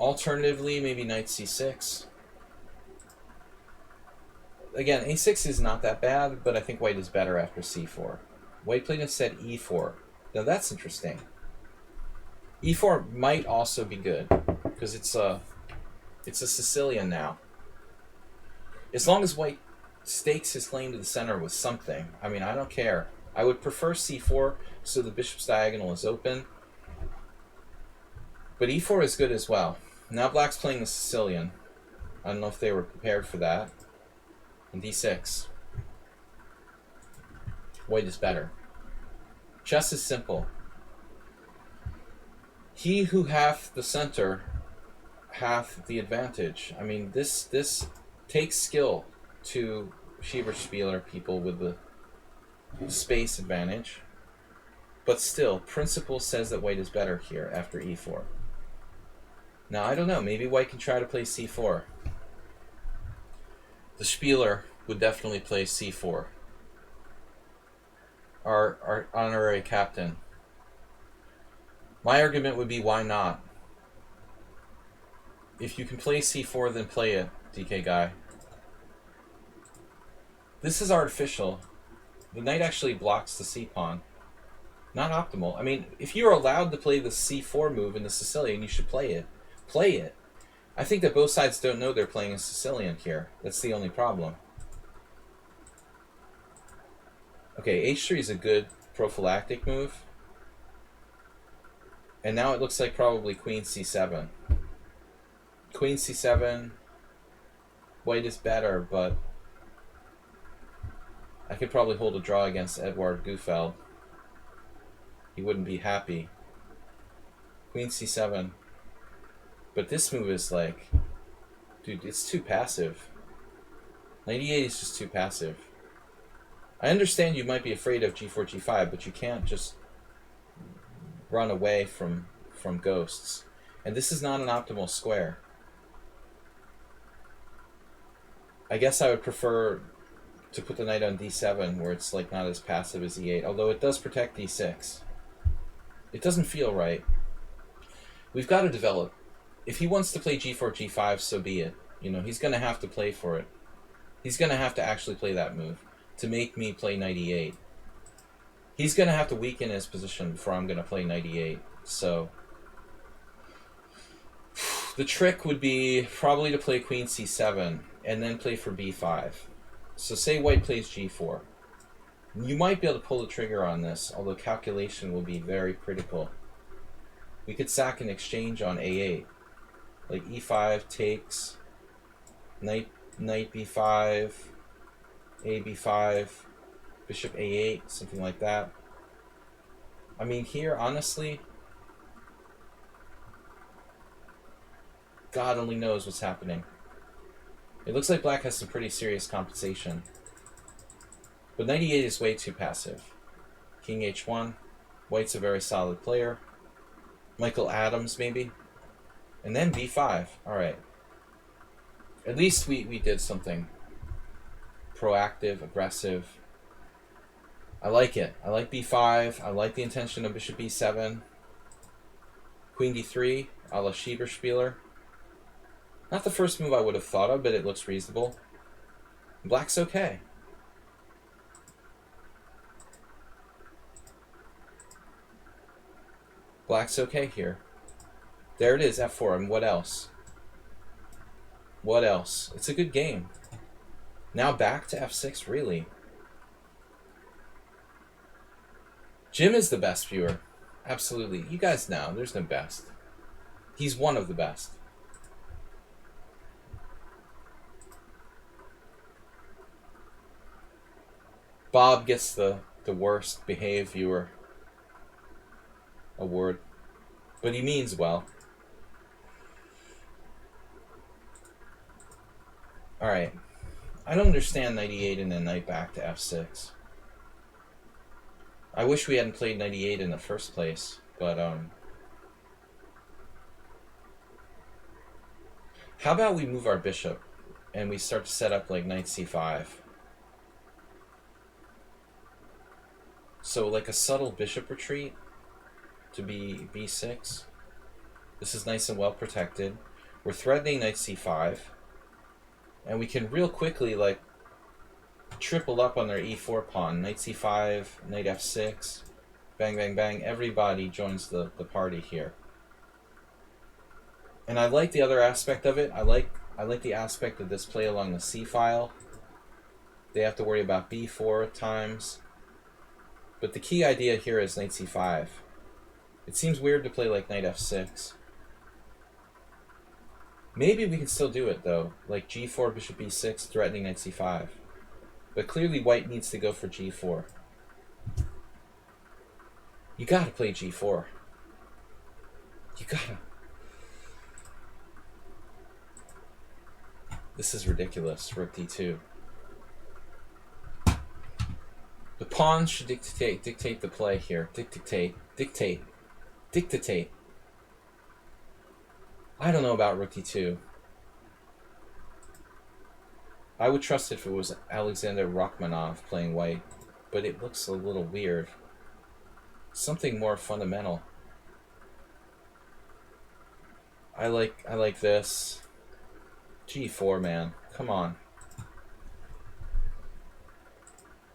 Alternatively, maybe knight c6. Again, a6 is not that bad, but I think white is better after c4. White played instead e4. Now that's interesting. e4 might also be good, because it's a Sicilian now. As long as white stakes his claim to the center with something, I mean, I don't care. I would prefer c4 so the bishop's diagonal is open. But e4 is good as well. Now black's playing the Sicilian. I don't know if they were prepared for that. And d6. White is better. Chess is simple. He who hath the center hath the advantage. I mean, this takes skill to Schieberspieler people with the space advantage. But still, principle says that white is better here after e4. Now, I don't know. Maybe white can try to play c4. The Spieler would definitely play c4. Our honorary captain. My argument would be, why not? If you can play c4, then play it, DK Guy. This is artificial. The knight actually blocks the c-pawn. Not optimal. I mean, if you're allowed to play the c4 move in the Sicilian, you should play it. Play it. I think that both sides don't know they're playing a Sicilian here. That's the only problem. Okay, h3 is a good prophylactic move. And now it looks like probably queen c7. Queen c7. White is better, but I could probably hold a draw against Edward Gufeld. He wouldn't be happy. Queen c7. But this move is like, dude, it's too passive. Knight e8 is just too passive. I understand you might be afraid of g4, g5, but you can't just run away from ghosts. And this is not an optimal square. I guess I would prefer to put the knight on d7, where it's like not as passive as e8, although it does protect d6. It doesn't feel right. We've got to develop. If he wants to play g4, g5, so be it. You know, he's going to have to play for it. He's going to have to actually play that move to make me play knight e8. He's going to have to weaken his position before I'm going to play knight e8. So, The trick would be probably to play queen c7 and then play for b5. So say white plays g4. You might be able to pull the trigger on this, although calculation will be very critical. We could sack an exchange on a8. Like e5 takes, knight b5, a b5, bishop a8, something like that. I mean, here, honestly, God only knows what's happening. It looks like black has some pretty serious compensation. But knight e8 is way too passive. King h1. White's a very solid player. Michael Adams, maybe. And then b5. Alright. At least we did something proactive, aggressive. I like it. I like b5. I like the intention of bishop b7. Queen d3, a la Schieberspieler. Not the first move I would have thought of, but it looks reasonable. Black's okay. Black's okay here. There it is, f4. And what else? What else? It's a good game. Now back to f6, really? Jim is the best viewer. Absolutely. You guys know, there's no best. He's one of the best. Bob gets the worst behaved viewer award. But he means well. Alright. I don't understand knight e8 and then knight back to f6. I wish we hadn't played knight e8 in the first place, but how about we move our bishop and we start to set up like knight c5? So like a subtle bishop retreat to b6. This is nice and well protected. We're threatening knight c5. And we can real quickly like triple up on their e4 pawn. Knight c5, knight f6, bang, bang, bang. Everybody joins the party here. And I like the other aspect of it. I like the aspect of this play along the c file. They have to worry about b4 at times. But the key idea here is knight c5. It seems weird to play like knight f6. Maybe we can still do it though, like g4, bishop b6, threatening knight c5. But clearly white needs to go for g4. You gotta play g4. You gotta. This is ridiculous, rook d2. The pawns should dictate the play here. Dictate. I don't know about rook d2. I would trust it if it was Alexander Rachmanov playing white, but it looks a little weird. Something more fundamental. I like this. g4, man. Come on.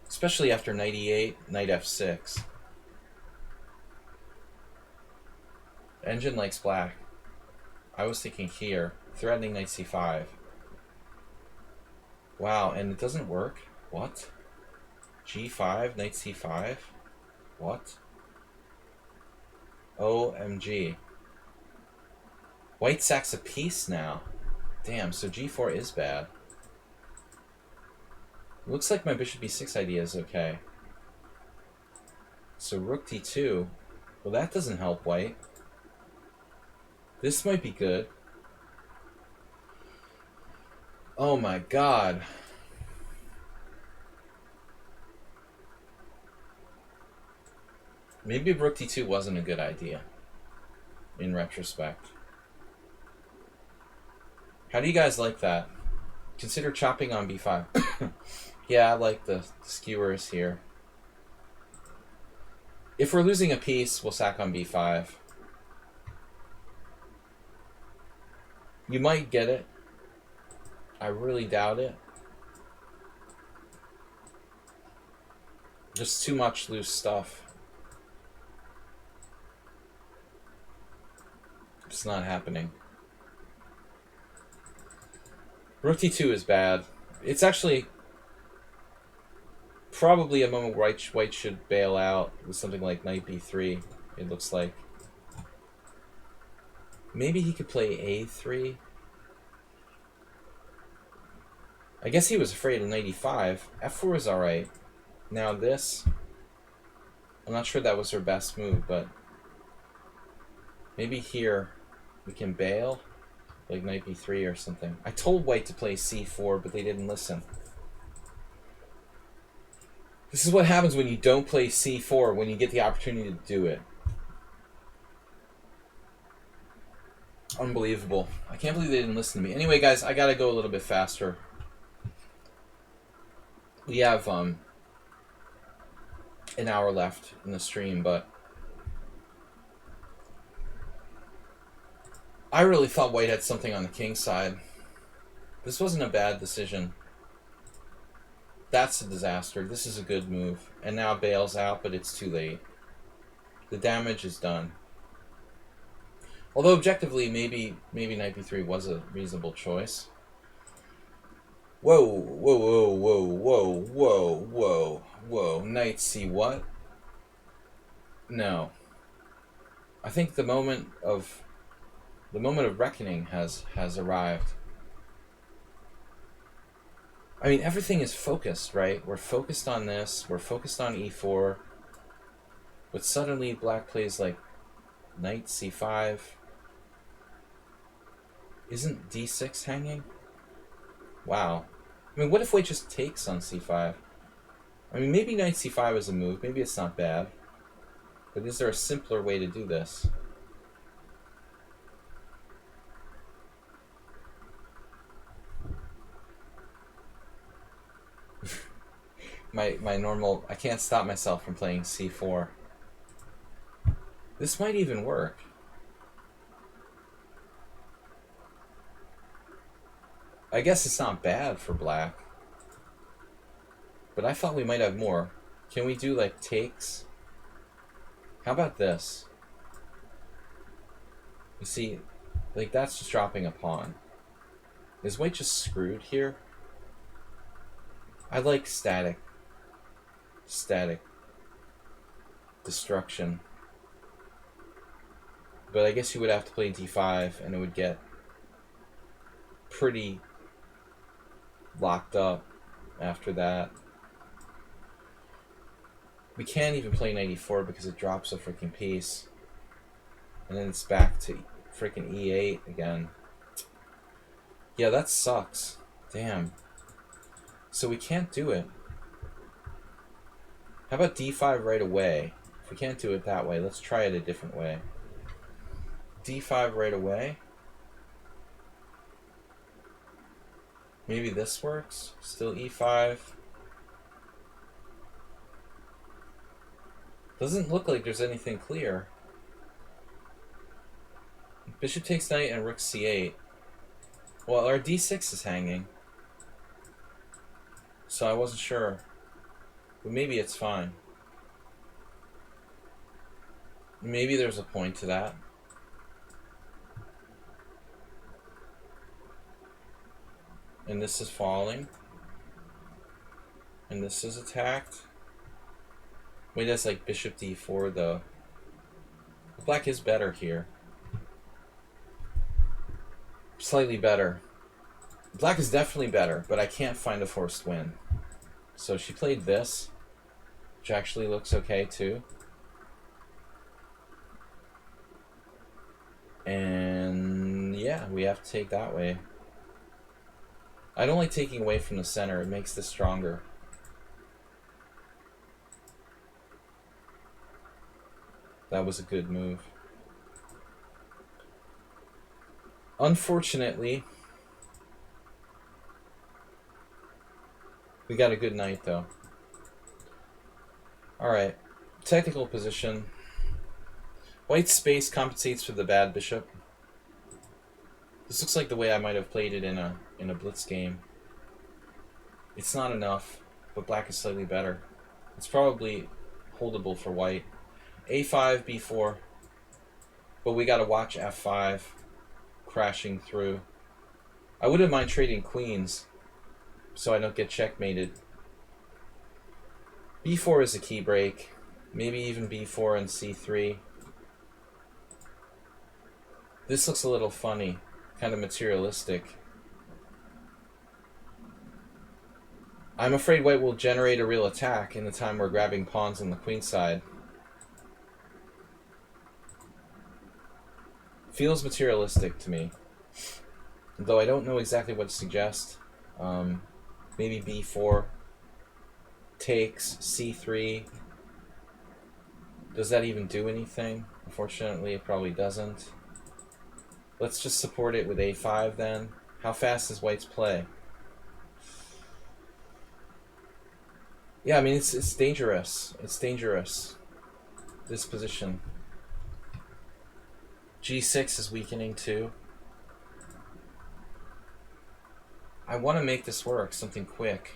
Especially after knight e8, knight f6. Engine likes black. I was thinking here, threatening knight c5. Wow, and it doesn't work? What? g5, knight c5? What? OMG. White sacks a piece now. Damn, so g4 is bad. Looks like my bishop b6 idea is okay. So rook d2. Well, that doesn't help white. This might be good. Oh my god. Maybe rook d2 wasn't a good idea, in retrospect. How do you guys like that? Consider chopping on b5. Yeah, I like the skewers here. If we're losing a piece, we'll sack on b5. You might get it. I really doubt it. Just too much loose stuff. It's not happening. Rook d2 is bad. It's actually probably a moment where white should bail out with something like knight b3, it looks like. Maybe he could play a3. I guess he was afraid of knight e5. f4 is alright. Now this, I'm not sure that was her best move, but maybe here we can bail, like knight b3 or something. I told white to play c4, but they didn't listen. This is what happens when you don't play c4 when you get the opportunity to do it. Unbelievable. I can't believe they didn't listen to me. Anyway, guys, I gotta go a little bit faster. We have an hour left in the stream, but I really thought white had something on the king side. This wasn't a bad decision. That's a disaster. This is a good move. And now bails out, but it's too late. The damage is done. Although objectively, maybe knight b3 was a reasonable choice. Whoa, whoa, whoa, whoa, whoa, whoa, whoa, whoa. Knight c what? No. I think the moment of reckoning has arrived. I mean, everything is focused, right? We're focused on this. We're focused on e4. But suddenly black plays like knight c5. Isn't d6 hanging? Wow. I mean, what if white just takes on c5? I mean, maybe knight c5 is a move. Maybe it's not bad. But is there a simpler way to do this? my normal... I can't stop myself from playing c4. This might even work. I guess it's not bad for black. But I thought we might have more. Can we do, like, takes? How about this? You see, like, that's just dropping a pawn. Is white just screwed here? I like static destruction. But I guess you would have to play d5 and it would get pretty locked up after that. We can't even play knight e4 because it drops a freaking piece. And then it's back to freaking e8 again. Yeah, that sucks. Damn. So we can't do it. How about d5 right away? If we can't do it that way, let's try it a different way. d5 right away. Maybe this works. Still e5. Doesn't look like there's anything clear. Bishop takes knight and rook c8. Well, our d6 is hanging. So I wasn't sure. But maybe it's fine. Maybe there's a point to that. And this is falling. And this is attacked. Wait, that's like bishop d4 though. Black is better here. Slightly better. Black is definitely better, but I can't find a forced win. So she played this, which actually looks okay too. And yeah, we have to take that way. I don't like taking away from the center. It makes this stronger. That was a good move. Unfortunately, we got a good knight though. Alright, technical position. White's space compensates for the bad bishop. This looks like the way I might have played it in a blitz game. It's not enough, but black is slightly better. It's probably holdable for white. a5, b4. But we gotta watch f5 crashing through. I wouldn't mind trading queens so I don't get checkmated. B4 is a key break. Maybe even B4 and C3. This looks a little funny. Kind of materialistic. I'm afraid white will generate a real attack in the time we're grabbing pawns on the queen side. Feels materialistic to me. Though I don't know exactly what to suggest. Maybe B4. Takes. C3. Does that even do anything? Unfortunately, it probably doesn't. Let's just support it with A5 then. How fast does white's play? Yeah, I mean, it's dangerous. It's dangerous. This position. G6 is weakening too. I want to make this work, something quick,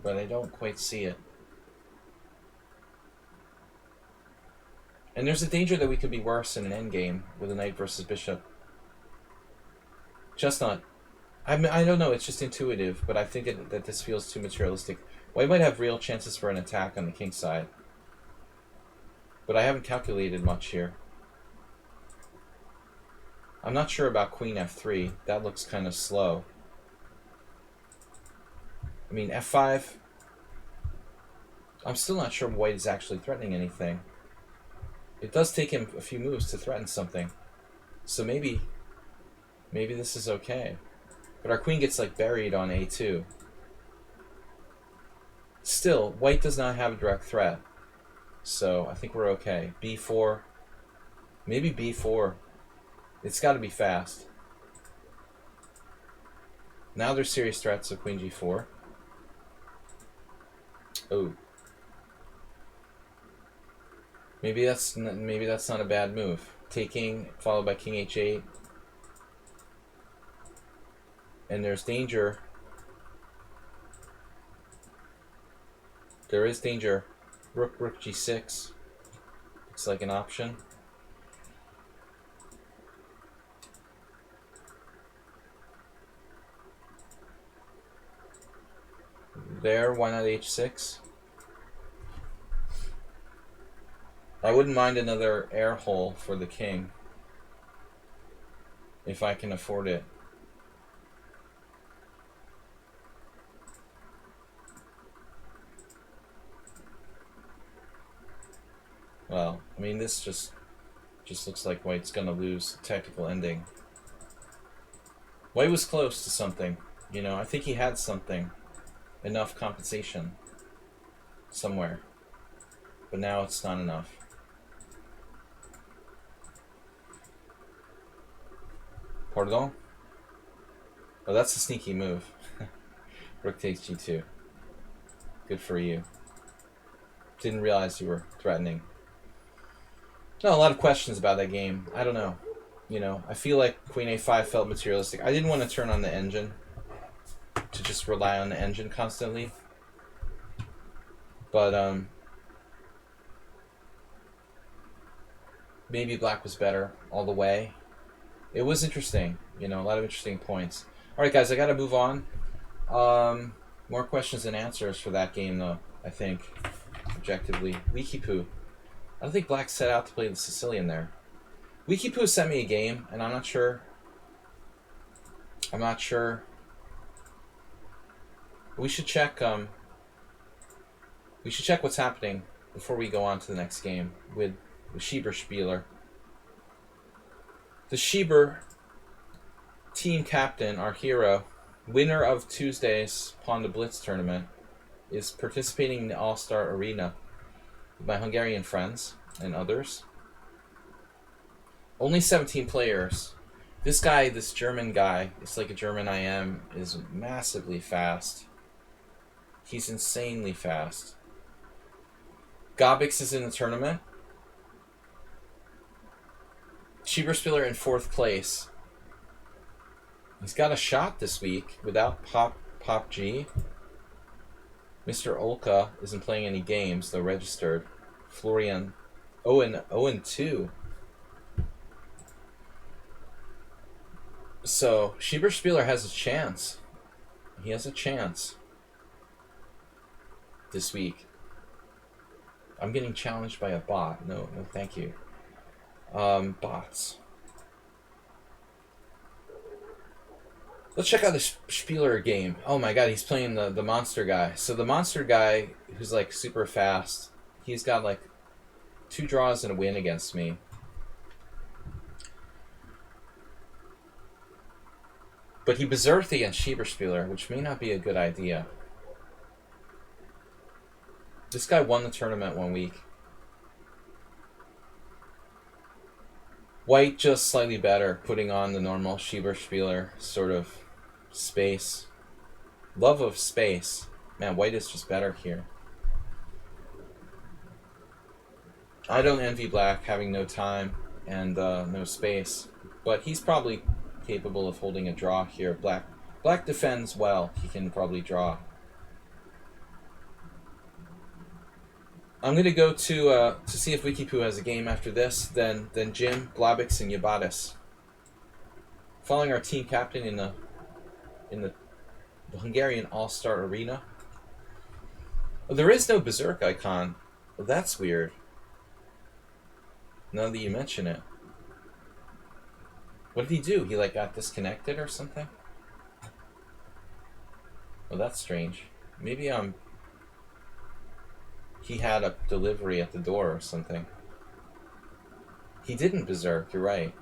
but I don't quite see it. And there's a danger that we could be worse in an endgame with a knight versus bishop. Chestnut. I mean, I don't know, it's just intuitive, but I think that this feels too materialistic. White might have real chances for an attack on the king side. But I haven't calculated much here. I'm not sure about queen f3. That looks kind of slow. I mean, f5. I'm still not sure white is actually threatening anything. It does take him a few moves to threaten something. So maybe this is okay. But our queen gets like buried on a2. Still, white does not have a direct threat. So I think we're okay. b4. Maybe b4. It's got to be fast. Now there's serious threats of queen g4. Oh. Maybe that's not a bad move. Taking followed by king h8. And there's danger. There is danger. Rook g6. Looks like an option. There, why not h6? I wouldn't mind another air hole for the king, if I can afford it. Well, I mean, this just looks like white's gonna lose the technical ending. White was close to something, you know. I think he had something, enough compensation somewhere, but now it's not enough. Pardon? Oh, that's a sneaky move. Rook takes g2. Good for you. Didn't realize you were threatening. No, a lot of questions about that game. I don't know. You know, I feel like queen a5 felt materialistic. I didn't want to turn on the engine, to just rely on the engine constantly. But maybe black was better all the way. It was interesting, you know, a lot of interesting points. All right, guys, I got to move on. More questions than answers for that game, though, I think, objectively. Wikipoo. I don't think black set out to play the Sicilian there. Wikipoo sent me a game, and I'm not sure. We should check. We should check what's happening before we go on to the next game with the Schieber Spieler. The Schieber team captain, our hero, winner of Tuesday's Pawn to Blitz tournament, is participating in the All-Star Arena with my Hungarian friends and others. Only 17 players. This guy, this German guy, it's like a German IM, is massively fast. He's insanely fast. Gobix is in the tournament. Schieber Spieler in 4th place. He's got a shot this week without Pop G. Mr. Olka isn't playing any games, though registered. Florian 0-2. So Schieberspieler has a chance. He has a chance this week. I'm getting challenged by a bot. No, thank you. Bots. Let's check out this Spieler game. Oh my god, he's playing the monster guy. So the monster guy, who's like super fast, he's got like 2 draws and a win against me. But he berserked against Schieberspieler, which may not be a good idea. This guy won the tournament 1 week. White just slightly better, putting on the normal Schieberspieler sort of space. Love of space. Man, white is just better here. I don't envy black having no time and no space, but he's probably capable of holding a draw here. Black defends well. He can probably draw. I'm gonna go to see if Wikipoo has a game after this. Then Jim, Blabix, and Yabatis. Following our team captain in the Hungarian All-Star Arena. Oh, there is no Berserk icon. Well, that's weird. Now that you mention it. What did he do? He like got disconnected or something? Oh, that's strange. Maybe he had a delivery at the door or something. He didn't berserk, you're right.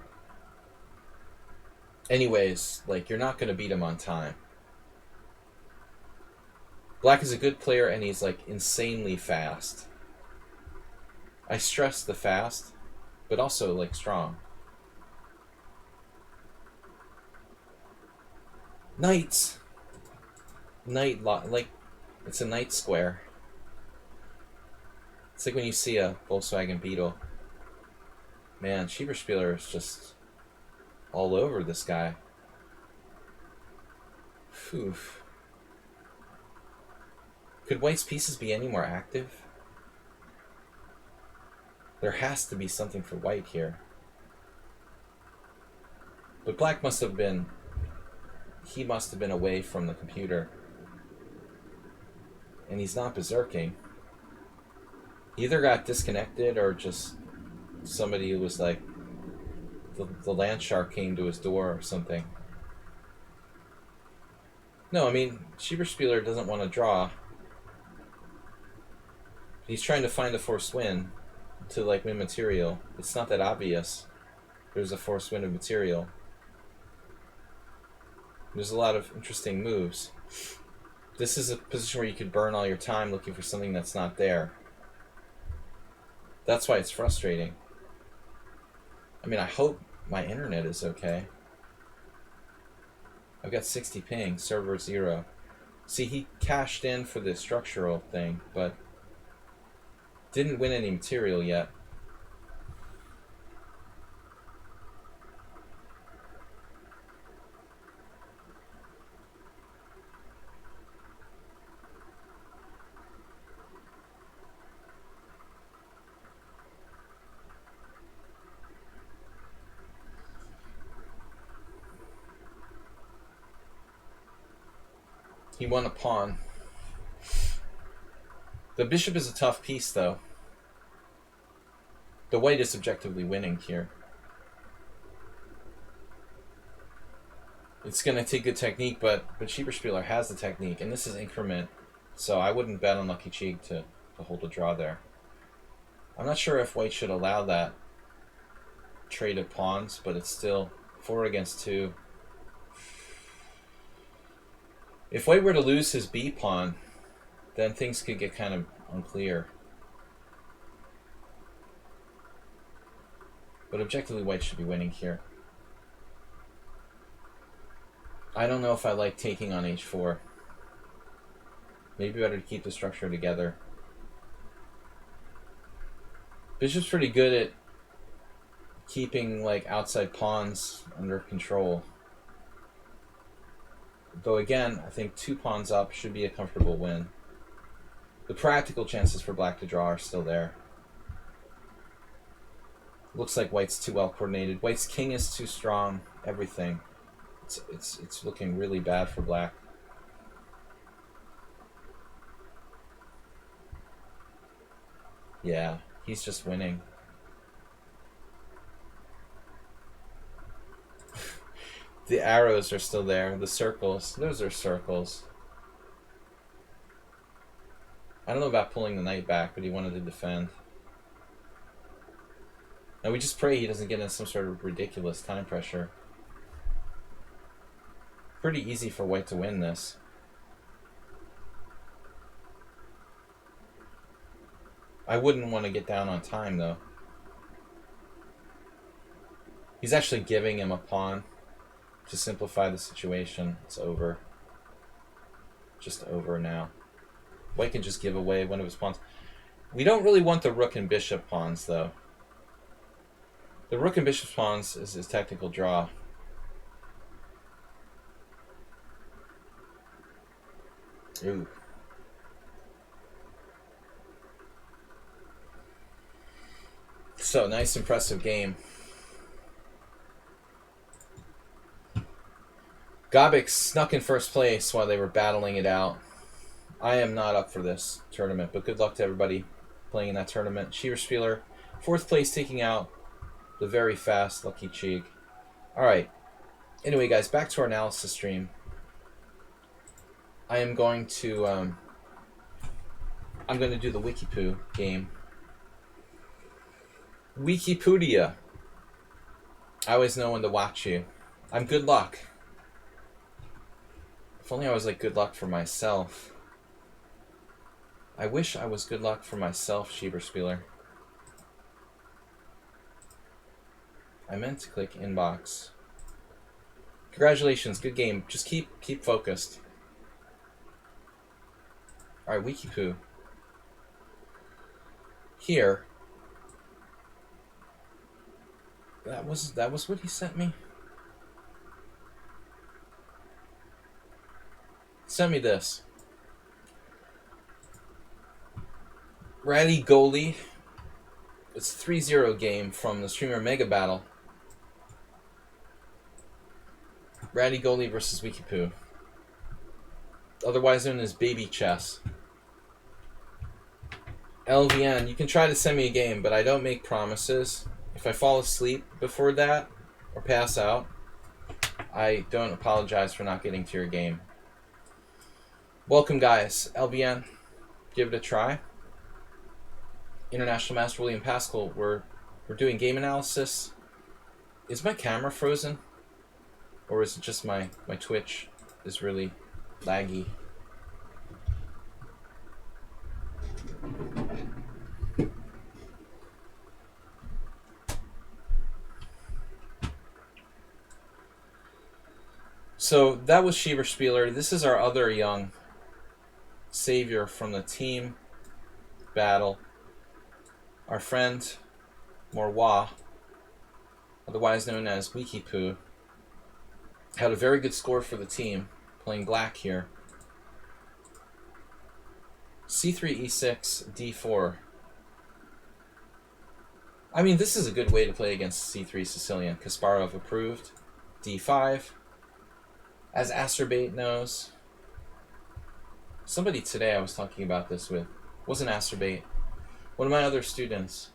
Anyways, like, you're not going to beat him on time. Black is a good player and he's like insanely fast. I stress the fast, but also like strong. Knights! Knight, like, it's a knight square. It's like when you see a Volkswagen Beetle. Man, Schieberspieler is just all over this guy. Phew. Could white's pieces be any more active? There has to be something for white here. But black must have been... He must have been away from the computer. And he's not berserking. He either got disconnected or just somebody who was like... The land shark came to his door or something. No, I mean, Schieberspieler doesn't want to draw. He's trying to find a forced win to like win material. It's not that obvious. There's a forced win of material. There's a lot of interesting moves. This is a position where you could burn all your time looking for something that's not there. That's why it's frustrating. I mean, I hope my internet is okay. I've got 60 ping, server 0. See, he cashed in for the structural thing, but didn't win any material yet. He won a pawn. The bishop is a tough piece, though. The white is objectively winning here. It's going to take good technique, but Schieberspieler has the technique, and this is increment, so I wouldn't bet on Lucky Cheek to hold a draw there. I'm not sure if white should allow that trade of pawns, but it's still 4 against 2. If white were to lose his B pawn, then things could get kind of unclear. But objectively, white should be winning here. I don't know if I like taking on h4. Maybe better to keep the structure together. Bishop's pretty good at keeping like outside pawns under control. Though again, I think 2 pawns up should be a comfortable win. The practical chances for black to draw are still there. Looks like white's too well coordinated. White's king is too strong. Everything. It's looking really bad for black. Yeah, he's just winning. The arrows are still there. The circles. Those are circles. I don't know about pulling the knight back, but he wanted to defend. And we just pray he doesn't get in some sort of ridiculous time pressure. Pretty easy for white to win this. I wouldn't want to get down on time, though. He's actually giving him a pawn to simplify the situation. It's over. Just over now. White can just give away one of his pawns. We don't really want the rook and bishop pawns, though. The rook and bishop pawns is his technical draw. Ooh. So, nice, impressive game. Gobik snuck in first place while they were battling it out. I am not up for this tournament, but good luck to everybody playing in that tournament. Schieberspieler, fourth place, taking out the very fast Lucky Cheek. Alright. Anyway, guys, back to our analysis stream. I am going to I'm going to do the Wikipoo game. Wikipedia. I always know when to watch you. I'm good luck. If only I was like good luck for myself. I wish I was good luck for myself, Schieberspieler. I meant to click inbox. Congratulations, good game. Just keep focused. Alright, Wikipoo. Here. That was what he sent me? Send me this. Ratty Goalie. It's 3-0 game from the streamer Mega Battle. Ratty Goalie versus Wikipoo. Otherwise known as Baby Chess. LVN, you can try to send me a game, but I don't make promises. If I fall asleep before that, or pass out, I don't apologize for not getting to your game. Welcome, guys. LVN, give it a try. International Master William Pascal, we're doing game analysis. Is my camera frozen? Or is it just my Twitch is really laggy? So that was Schieberspieler. This is our other young savior from the team battle. Our friend Morwa, otherwise known as Wikipoo, had a very good score for the team, playing black here. C3, E6, D4. I mean, this is a good way to play against C3 Sicilian. Kasparov approved. D5. As Asterbait knows. Somebody today I was talking about this with. Wasn't Asterbait. One of my other students.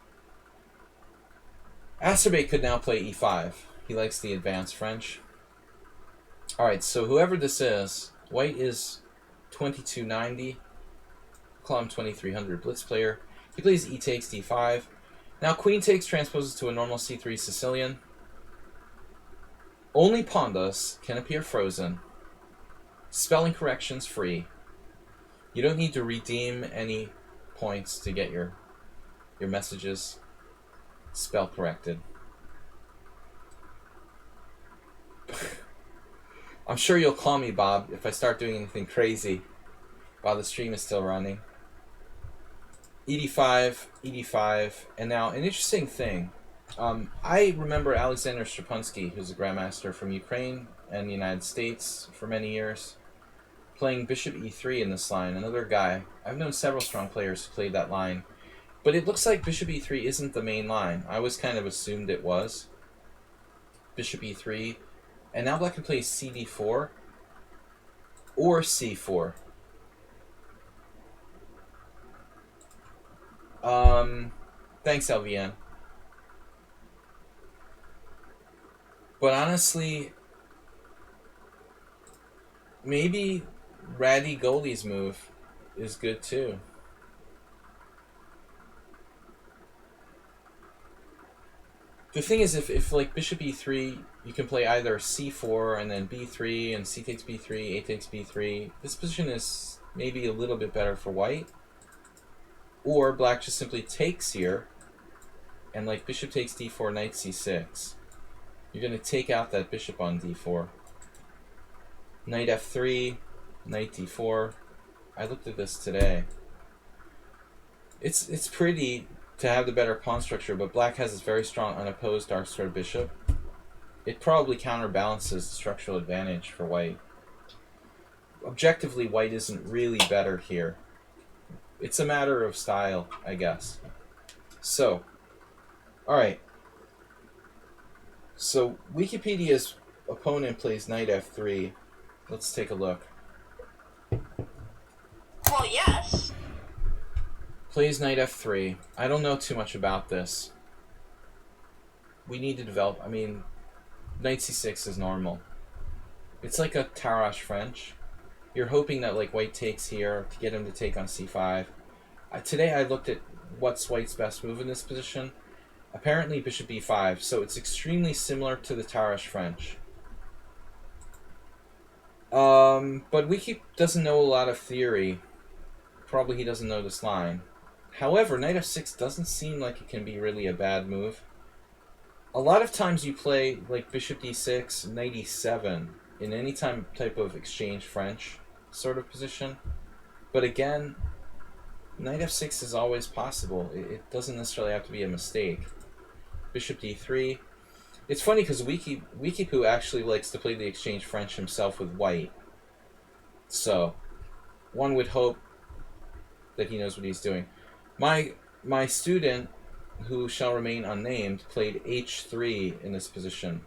Asterbait could now play E5. He likes the advanced French. Alright, so whoever this is, white is 2290. Call him 2300. Blitz player. He plays E takes D5. Now queen takes transposes to a normal C3 Sicilian. Only pandas can appear frozen. Spelling corrections free. You don't need to redeem any points to get your messages spell corrected. I'm sure you'll call me, Bob, if I start doing anything crazy while the stream is still running. ED5, ED5, and now an interesting thing. I remember Alexander Strapunsky, who's a grandmaster from Ukraine and the United States for many years, playing bishop e3 in this line. Another guy. I've known several strong players who played that line. But it looks like bishop e3 isn't the main line. I always kind of assumed it was. Bishop e3, And now black can play cd4 or c4. Thanks, LVN. But honestly, maybe Ratty Goldie's move is good too. The thing is, if like bishop e3, you can play either c4 and then b3 and c takes b3, a takes b3. This position is maybe a little bit better for white. Or black just simply takes here, and like bishop takes d4, knight c6. You're going to take out that bishop on d4. Knight f3, knight d4. I looked at this today. It's pretty to have the better pawn structure, but black has this very strong unopposed dark squared bishop. It probably counterbalances the structural advantage for white. Objectively, white isn't really better here. It's a matter of style, I guess. So, alright. So, Wikipedia's opponent plays knight f3. Let's take a look. Well, yes. Plays knight f3. I don't know too much about this. We need to develop. I mean, knight c6 is normal. It's like a Tarrasch French. You're hoping that like white takes here to get him to take on c5. Today I looked at what's white's best move in this position. Apparently bishop b5, so it's extremely similar to the Tarrasch French. But Wiki doesn't know a lot of theory. Probably he doesn't know this line. However, knight f6 doesn't seem like it can be really a bad move. A lot of times you play like bishop d6, knight e7 in any type of exchange French sort of position. But again, knight f6 is always possible. It doesn't necessarily have to be a mistake. Bishop d3. It's funny because Wikipoo actually likes to play the exchange French himself with white. So, one would hope that he knows what he's doing. My student, who shall remain unnamed, played h3 in this position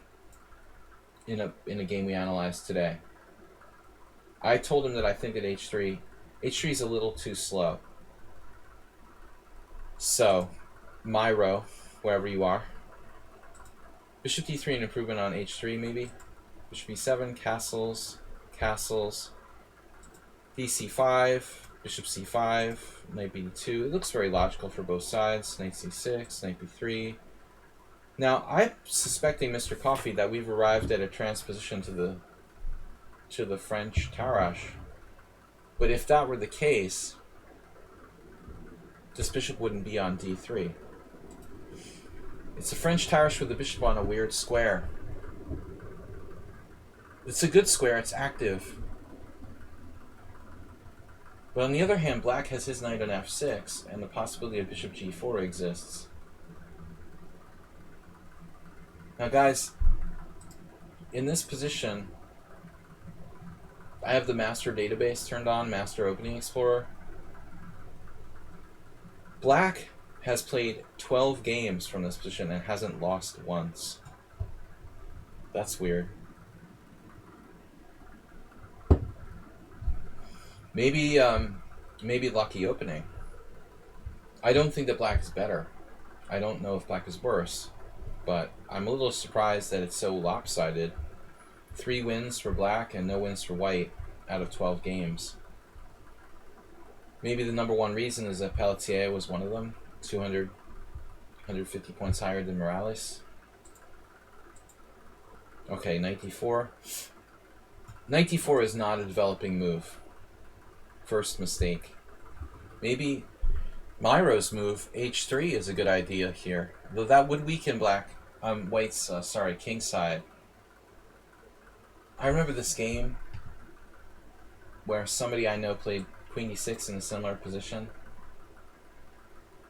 in a game we analyzed today. I told him that I think that h3 is a little too slow. So, Myro, wherever you are, bishop d3, an improvement on h3 maybe. Bishop e7, castles, dc5, bishop c5, knight b2. It looks very logical for both sides. Knight c6, knight b3. Now, I'm suspecting, Mr. Coffee, that we've arrived at a transposition to the French Tarrasch. But if that were the case, this bishop wouldn't be on d3. It's a French Tarrasch with the bishop on a weird square. It's a good square, it's active. But on the other hand, black has his knight on f6, and the possibility of bishop g4 exists. Now guys, in this position, I have the master database turned on, Master Opening Explorer. Black has played 12 games from this position and hasn't lost once. That's weird. Maybe lucky opening. I don't think that black is better. I don't know if black is worse, but I'm a little surprised that it's so lopsided. 3 wins for black and no wins for white out of 12 games. Maybe the number one reason is that Pelletier was one of them, 200, 150 points higher than Morales. Okay, knight d4. Knight d4 is not a developing move. First mistake. Maybe Myro's move, h3, is a good idea here. Though that would weaken white's, king's side. I remember this game where somebody I know played queen d6 in a similar position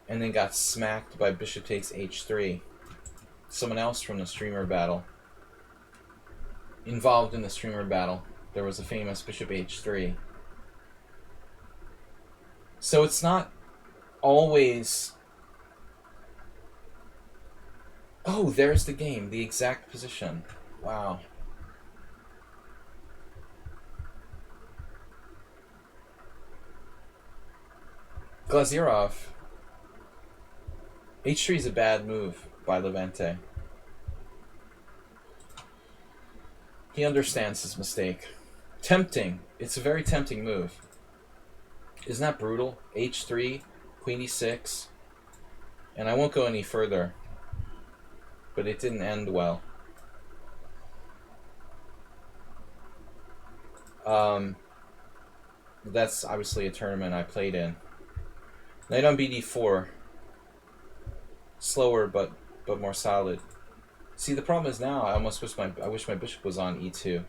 and then got smacked by bishop takes h3. Someone else from the streamer battle. Involved in the streamer battle, there was a famous bishop h3. So it's not always... Oh, there's the game, the exact position. Wow. Glazirov. H3 is a bad move by Levente. He understands his mistake. Tempting. It's a very tempting move. Isn't that brutal? H3, Queen E6. And I won't go any further. But it didn't end well. That's obviously a tournament I played in. Knight on BD4. Slower but more solid. See, the problem is now I wish my bishop was on E2.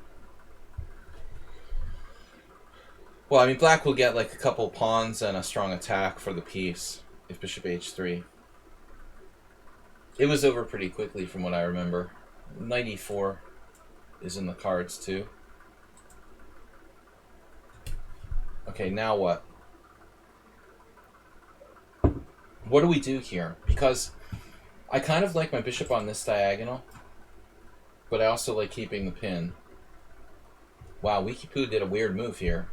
Well, I mean, black will get like a couple pawns and a strong attack for the piece if bishop H3. It was over pretty quickly from what I remember. Knight E4 is in the cards too. Okay, now what? What do we do here? Because I kind of like my bishop on this diagonal, but I also like keeping the pin. Wow, Wikipoo did a weird move here.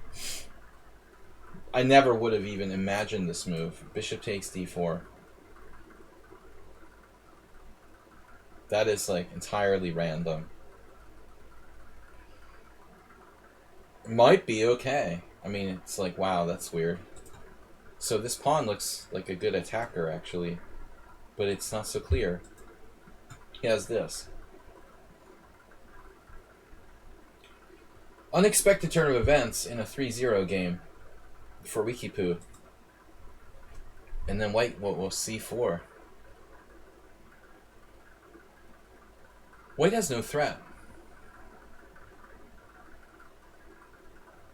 I never would have even imagined this move. Bishop takes D4. That is like entirely random. It might be okay. I mean, it's like, wow, that's weird. So this pawn looks like a good attacker, actually. But it's not so clear. He has this. Unexpected turn of events in a 3-0 game for Wikipoo. And then white will C4. White has no threat.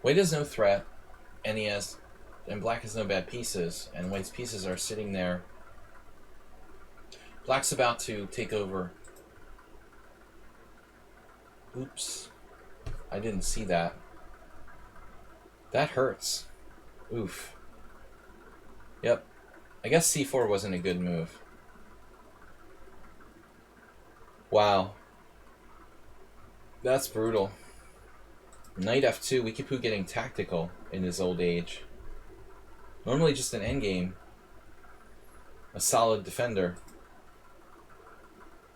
White has no threat, and black has no bad pieces, and white's pieces are sitting there. Black's about to take over. Oops. I didn't see that. That hurts. Oof. Yep. I guess C4 wasn't a good move. Wow. That's brutal. Knight F2, Wikipoo getting tactical in his old age. Normally just an endgame. A solid defender.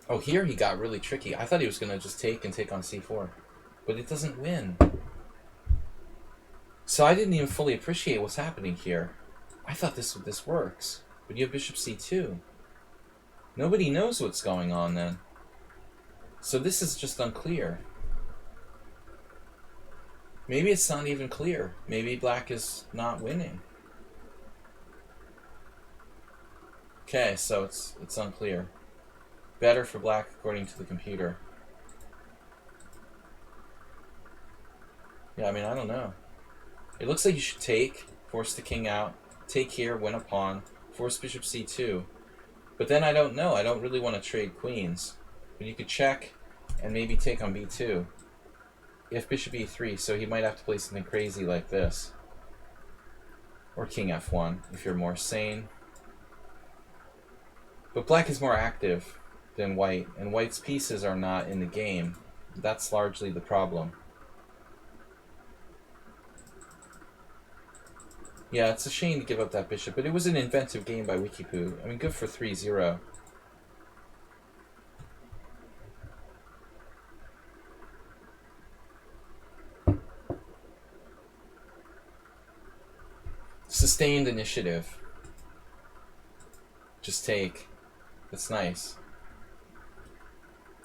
Oh, here he got really tricky. I thought he was going to just take and take on C4. But it doesn't win. So I didn't even fully appreciate what's happening here. I thought this works. But you have bishop C2. Nobody knows what's going on then. So this is just unclear. Maybe it's not even clear. Maybe black is not winning. Okay, so it's unclear. Better for black according to the computer. Yeah, I mean, I don't know. It looks like you should take, force the king out, take here, win a pawn, force bishop C2. But then I don't know. I don't really want to trade queens. But you could check and maybe take on B2. If bishop E3, so he might have to play something crazy like this. Or king F1, if you're more sane. But black is more active than white, and white's pieces are not in the game. That's largely the problem. Yeah, it's a shame to give up that bishop, but it was an inventive game by Wikipoo. I mean, good for 3-0. Sustained initiative. Just take. That's nice.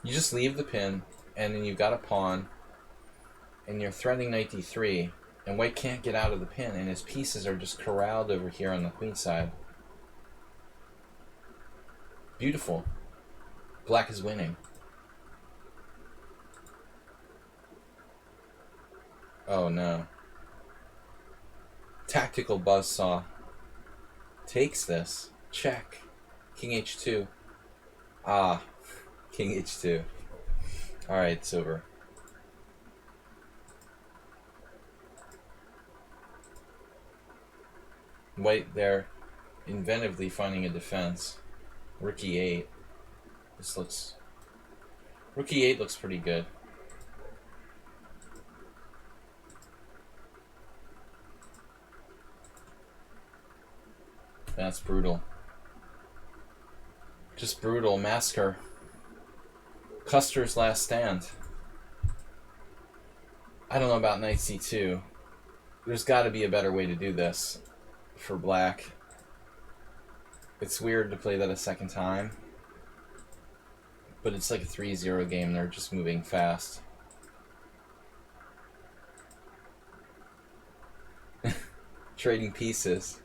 You just leave the pin, and then you've got a pawn, and you're threatening knight d3, and white can't get out of the pin, and his pieces are just corralled over here on the queen side. Beautiful. Black is winning. Oh no. Tactical buzzsaw. Takes this. Check. King h2. Ah. King h2. Alright, it's over. White there, inventively finding a defense. Rook e8. This looks... Rook e8 looks pretty good. That's brutal. Just brutal. Massacre. Custer's last stand. I don't know about knight c2. There's got to be a better way to do this for black. It's weird to play that a second time. But it's like a 3-0 game. They're just moving fast. Trading pieces.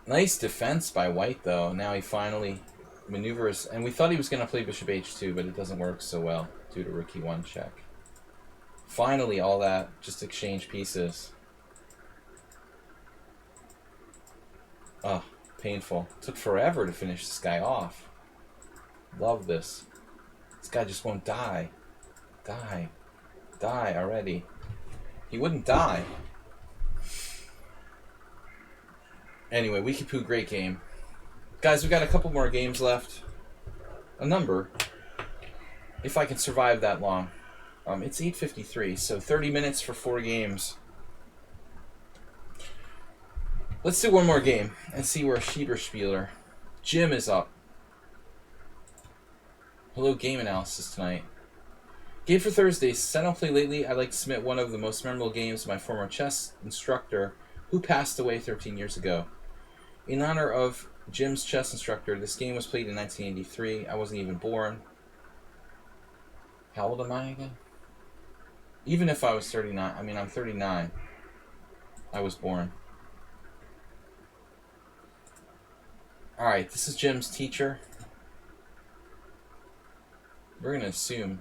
Nice defense by white, though. Now he finally maneuvers. And we thought he was going to play bishop h2, but it doesn't work so well due to rook e1 check. Finally, all that. Just exchange pieces. Oh, painful. Took forever to finish this guy off. Love this. This guy just won't die. Die. Die already. He wouldn't die. Anyway, Wikipoo, great game. Guys, we've got a couple more games left. A number. If I can survive that long. It's 8:53, so 30 minutes for 4 games. Let's do one more game and see where Schieberspieler. Jim is up. Hello, game analysis tonight. Game for Thursday. Since I don't play lately, I'd like to submit one of the most memorable games of my former chess instructor who passed away 13 years ago. In honor of Jim's chess instructor, this game was played in 1983. I wasn't even born. How old am I again? Even if I was 39, I mean, I'm 39. I was born. Alright, this is Jim's teacher. We're going to assume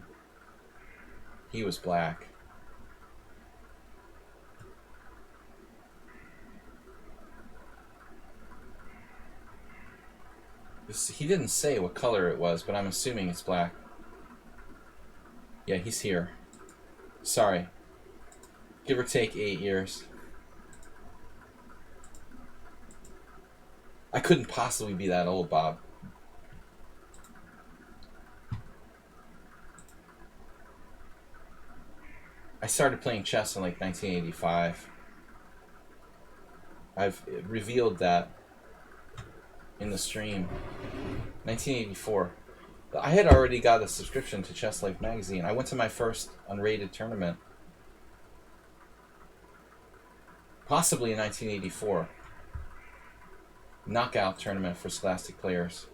he was black. He didn't say what color it was, but I'm assuming it's black. Yeah, he's here. Sorry. Give or take 8 years. I couldn't possibly be that old, Bob. I started playing chess in like 1985. I've revealed that in the stream. 1984. I had already got a subscription to Chess Life magazine. I went to my first unrated tournament. Possibly in 1984. Knockout tournament for Scholastic players.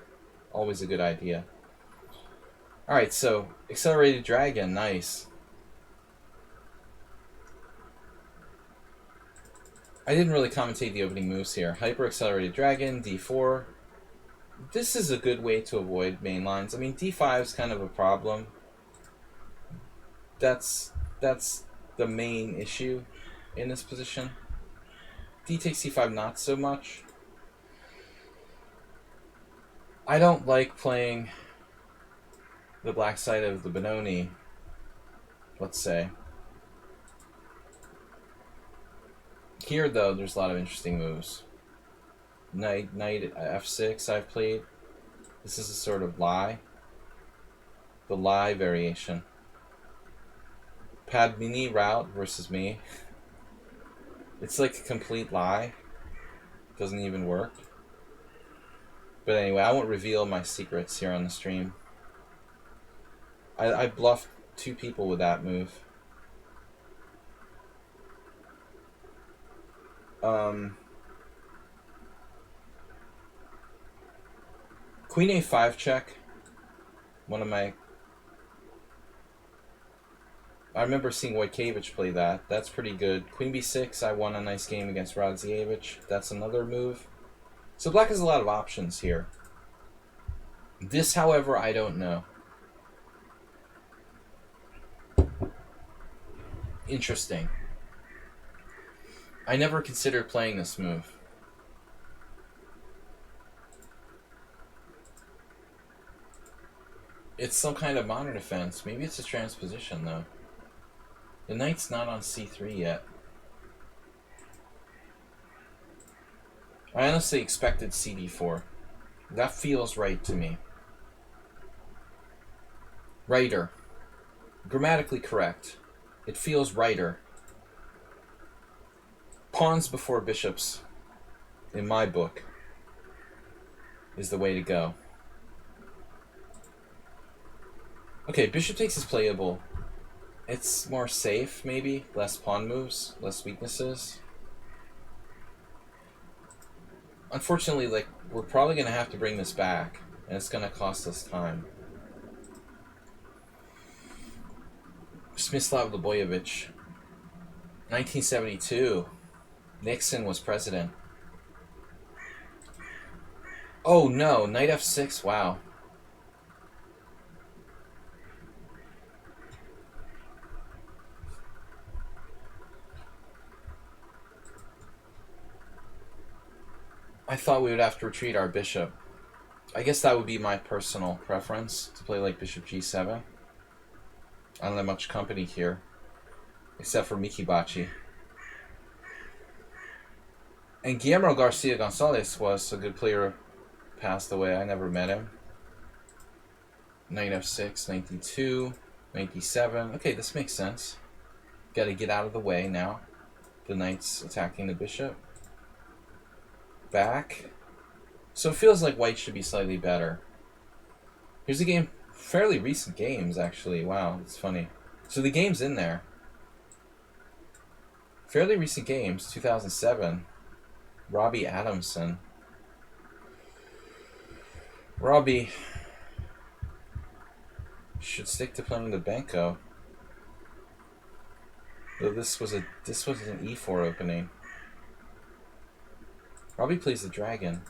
Always a good idea. Alright, so Accelerated Dragon, nice. I didn't really commentate the opening moves here. Hyper Accelerated Dragon, d4. This is a good way to avoid main lines. I mean, d5 is kind of a problem. That's the main issue in this position. D takes c5, not so much. I don't like playing the black side of the Benoni, let's say. Here, though, there's a lot of interesting moves. Knight f6 I've played. This is a sort of lie. The lie variation. Padmini route versus me. It's like a complete lie. Doesn't even work. But anyway, I won't reveal my secrets here on the stream. I bluffed 2 people with that move. Queen a5 check. One of my... I remember seeing Wojciech play that. That's pretty good. Queen b6, I won a nice game against Radzievich. That's another move. So black has a lot of options here. This, however, I don't know. Interesting. I never considered playing this move. It's some kind of modern defense. Maybe it's a transposition, though. The knight's not on c3 yet. I honestly expected cd4. That feels right to me. Righter. Grammatically correct. It feels righter. Pawns before bishops, in my book, is the way to go. Okay, bishop takes is playable. It's more safe, maybe. Less pawn moves, less weaknesses. Unfortunately, like, we're probably going to have to bring this back, and it's going to cost us time. Smislav Leboyevich, 1972. Nixon was president. Oh no, knight f6, wow. I thought we would have to retreat our bishop. I guess that would be my personal preference, to play like bishop g7. I don't have much company here, except for Mikibachi. And Guillermo Garcia Gonzalez was a good player, passed away. I never met him. Knight f6, knight d2, knight d7. Okay, this makes sense. Got to get out of the way now. The knight's attacking the bishop. Back. So it feels like white should be slightly better. Here's a game. Fairly recent games, actually. Wow, it's funny. So the game's in there. Fairly recent games, 2007. Robbie Adamson. Robbie should stick to playing the Benko. Though this was an e4 opening. Robbie plays the dragon.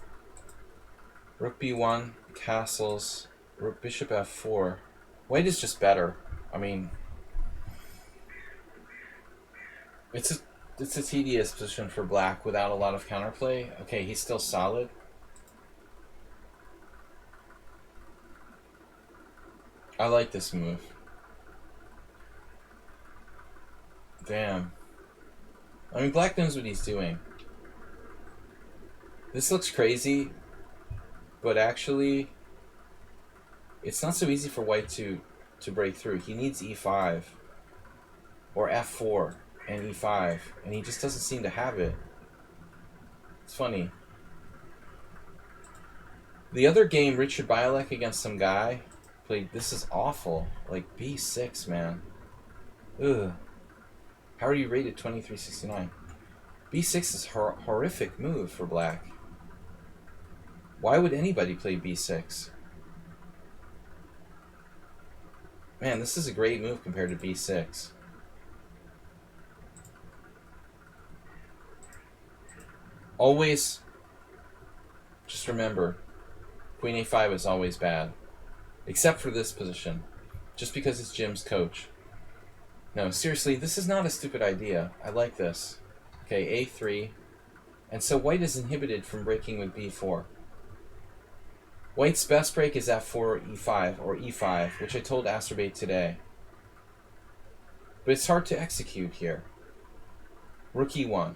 Rook b1, castles, rook bishop f4. White is just better. I mean, it's a tedious position for black without a lot of counterplay. Okay, he's still solid. I like this move. Damn. I mean, black knows what he's doing. This looks crazy, but actually, it's not so easy for white to break through. He needs e5 or f4 and e5, and he just doesn't seem to have it. It's funny. The other game, Richard Bialek against some guy played. This is awful. Like b6, man. Ugh. How are you rated 2369? b6 is a horrific move for black. Why would anybody play b6? Man, this is a great move compared to b6. Always, just remember, queen a5 is always bad. Except for this position. Just because it's Jim's coach. No, seriously, this is not a stupid idea. I like this. Okay, a3. And so white is inhibited from breaking with b4. White's best break is f4 e5 or e5, which I told Asterbate today. But it's hard to execute here. Rook e1.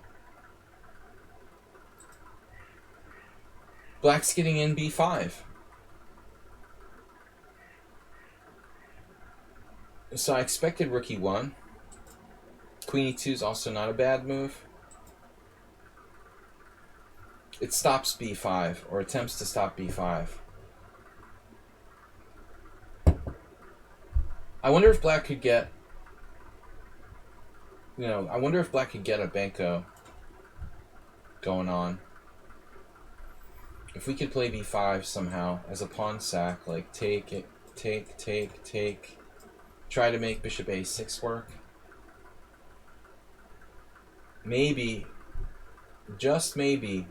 Black's getting in b5. So I expected rook e1. Queen e2 is also not a bad move. It stops b5, or attempts to stop b5. I wonder if black could get, I wonder if black could get a Benko going on. If we could play b5 somehow as a pawn sack, like take it, take. Try to make bishop a6 work. Maybe, just maybe,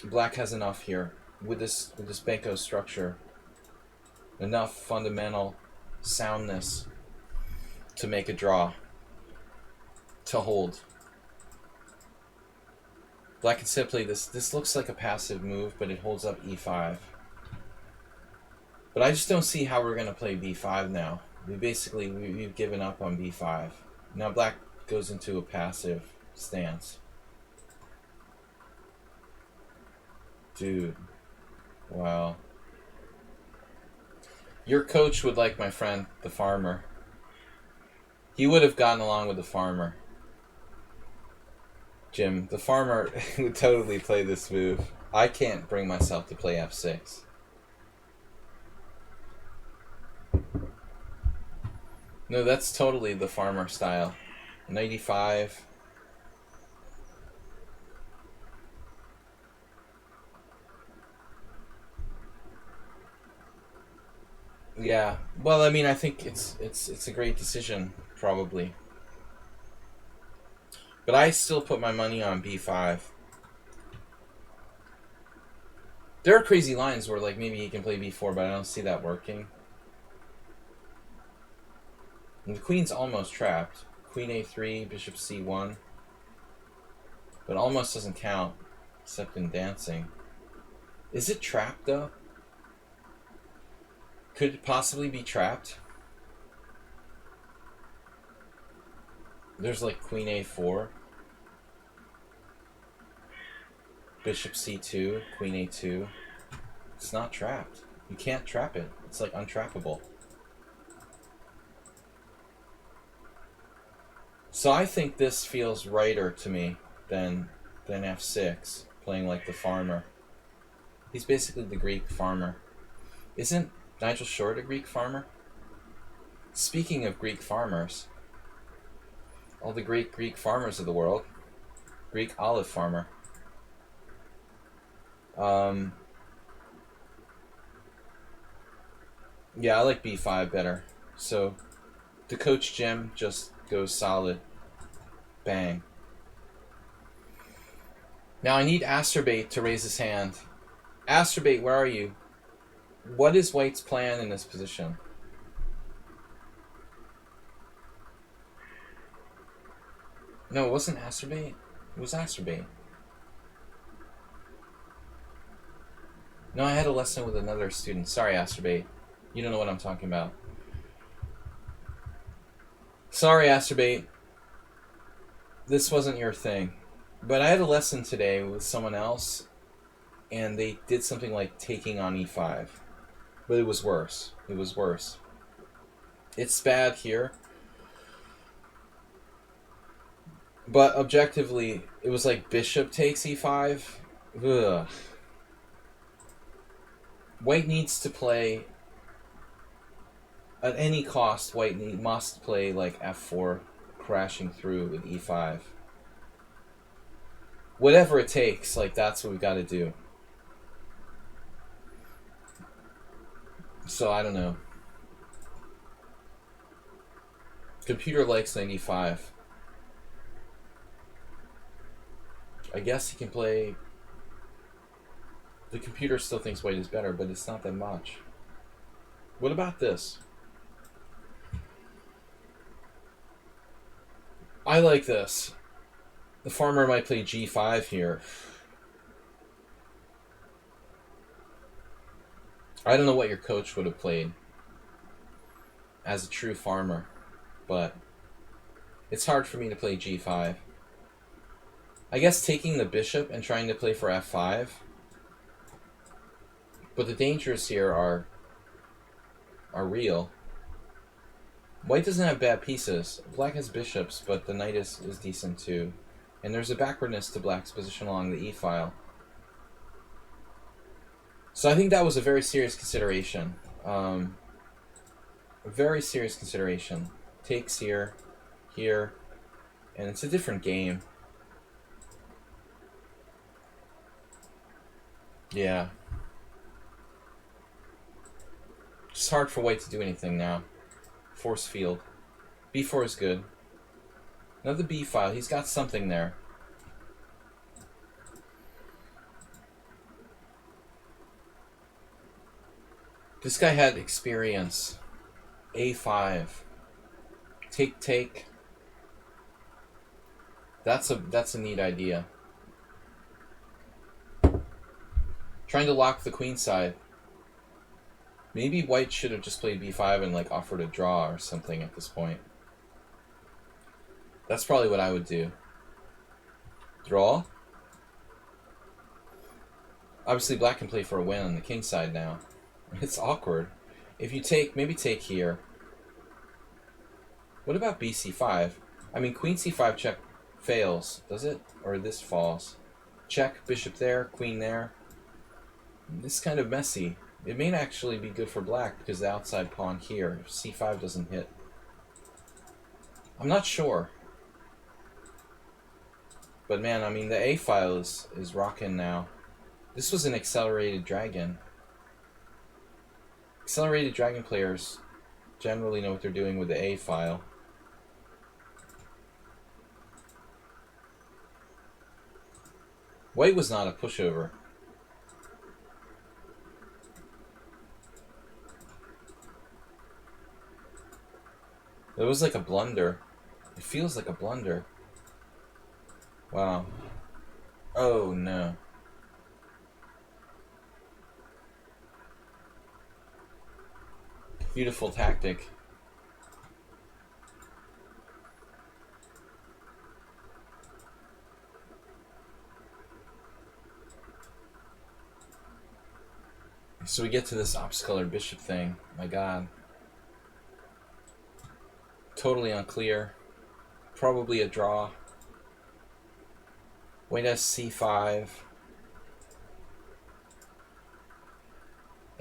black has enough here with this Benko structure. Enough fundamental soundness to make a draw, to hold. Black can still play this. This looks like a passive move, but it holds up e5. But I just don't see how we're going to play b5 now. We've given up on b5. Now black goes into a passive stance. Dude. Wow. Your coach would like my friend, the farmer. He would have gotten along with the farmer. Jim, the farmer would totally play this move. I can't bring myself to play f6. No, that's totally the farmer style. 95. Yeah. Well, I mean, I think it's a great decision, probably. But I still put my money on b5. There are crazy lines where, like, maybe he can play b4, but I don't see that working. And the queen's almost trapped. Queen a3, bishop c1. But almost doesn't count, except in dancing. Is it trapped, though? Could it possibly be trapped? There's, like, queen a4. Bishop c2, queen a2. It's not trapped. You can't trap it. It's, like, untrappable. So I think this feels righter to me than f6, playing like the farmer. He's basically the Greek farmer. Isn't Nigel Short a Greek farmer? Speaking of Greek farmers, all the great Greek farmers of the world, Greek olive farmer. Yeah, I like b5 better. So the coach Jim just goes solid. Bang. Now I need Asterbait to raise his hand. Asterbait, where are you? What is White's plan in this position? No, it wasn't Asterbait. It was Asterbait. No, I had a lesson with another student. Sorry, Asterbait. You don't know what I'm talking about. Sorry, Asterbait. This wasn't your thing. But I had a lesson today with someone else, and they did something like taking on e5. But it was worse. It was worse. It's bad here. But objectively, it was like bishop takes e5. Ugh. White needs to play... At any cost, White must play like f4, crashing through with e5. Whatever it takes, like, that's what we've got to do. So, I don't know. Computer likes 95. I guess he can play... The computer still thinks White is better, but it's not that much. What about this? I like this. The farmer might play g5 here. I don't know what your coach would have played as a true farmer, but it's hard for me to play g5. I guess taking the bishop and trying to play for f5. But the dangers here are real. White doesn't have bad pieces. Black has bishops, but the knight is decent too. And there's a backwardness to Black's position along the e-file. So I think that was a very serious consideration. A very serious consideration. Takes here, here, and it's a different game. Yeah. It's hard for White to do anything now. Force field. b4 is good. Another b file. He's got something there. This guy had experience. a5. Take, take. That's a neat idea. Trying to lock the queen side. Maybe White should have just played b5 and, like, offered a draw or something at this point. That's probably what I would do. Draw. Obviously, Black can play for a win on the king side now. It's awkward. If you take, maybe take here. What about bc5? I mean, queen c5 check fails, does it? Or this falls. Check, bishop there, queen there. This is kind of messy. It may actually be good for black because the outside pawn here, if c5 doesn't hit. I'm not sure. But man, I mean, the A file is rocking now. This was an accelerated dragon. Accelerated dragon players generally know what they're doing with the A file. White was not a pushover. It was like a blunder. It feels like a blunder. Wow. Oh no. Beautiful tactic. So we get to this ops-colored bishop thing. My god. Totally unclear. Probably a draw. White has c5.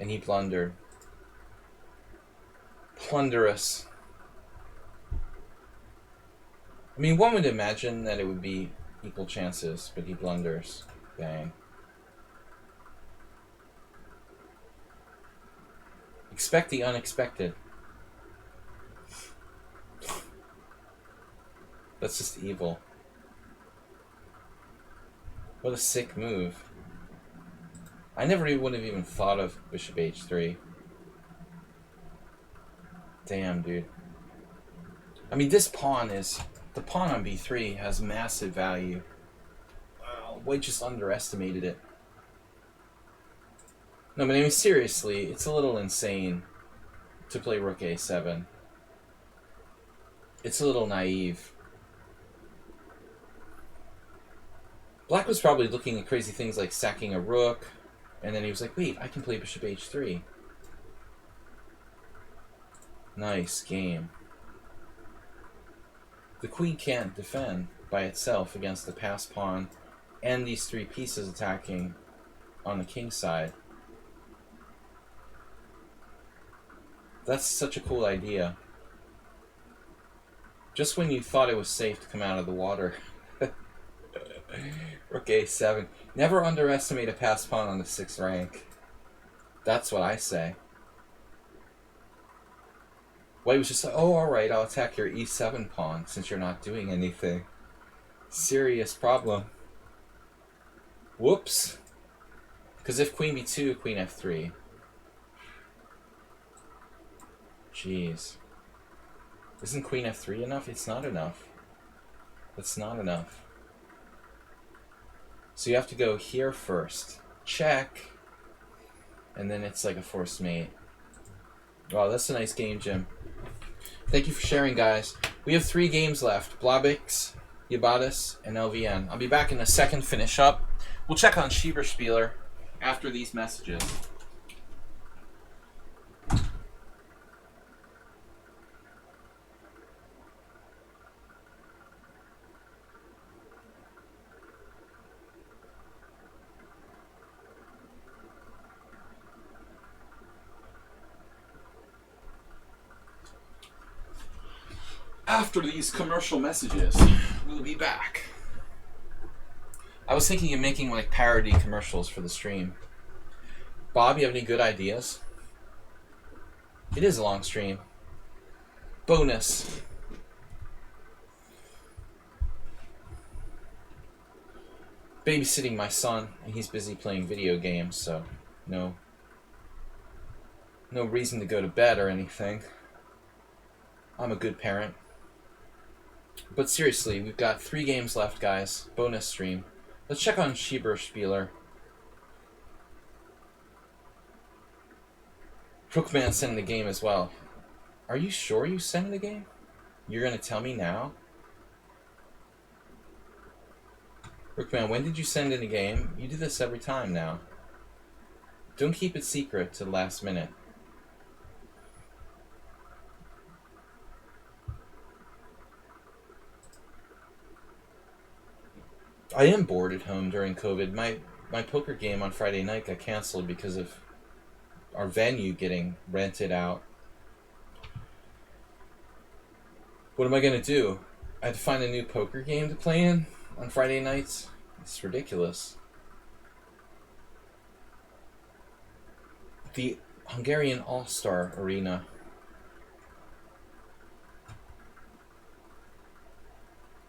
And he blundered. Plunderous. I mean, one would imagine that it would be equal chances, but he blunders. Bang. Expect the unexpected. That's just evil. What a sick move. I never would have even thought of bishop h3. Damn, dude. I mean, this pawn is... The pawn on b3 has massive value. Wow, White just underestimated it. No, but I mean, seriously, it's a little insane to play rook a7. It's a little naive. Black was probably looking at crazy things like sacking a rook, and then he was like, wait, I can play bishop h3. Nice game. The queen can't defend by itself against the passed pawn and these three pieces attacking on the king side. That's such a cool idea. Just when you thought it was safe to come out of the water. Rook a7. Never underestimate a passed pawn on the 6th rank. That's what I say. White was just like, oh, alright, I'll attack your e7 pawn since you're not doing anything. Serious problem. Whoops. Because if queen b2, queen f3. Jeez. Isn't queen f3 enough? It's not enough. It's not enough. So you have to go here first. Check. And then it's like a forced mate. Wow, that's a nice game, Jim. Thank you for sharing, guys. We have 3 games left. Blobix, Yabatis, and LVN. I'll be back in a second, finish up. We'll check on Schieberspieler after these messages. After these commercial messages, we'll be back. I was thinking of making like parody commercials for the stream. Bob, you have any good ideas? It is a long stream. Bonus. Babysitting my son, and he's busy playing video games, so no reason to go to bed or anything. I'm a good parent. But seriously, we've got 3 games left, guys. Bonus stream. Let's check on Schieberspieler. Crookman sent in the game as well. Are you sure you sent in the game? You're going to tell me now? Crookman, when did you send in the game? You do this every time now. Don't keep it secret to the last minute. I am bored at home during COVID. My poker game on Friday night got canceled because of our venue getting rented out. What am I going to do? I had to find a new poker game to play in on Friday nights. It's ridiculous. The Hungarian All-Star Arena.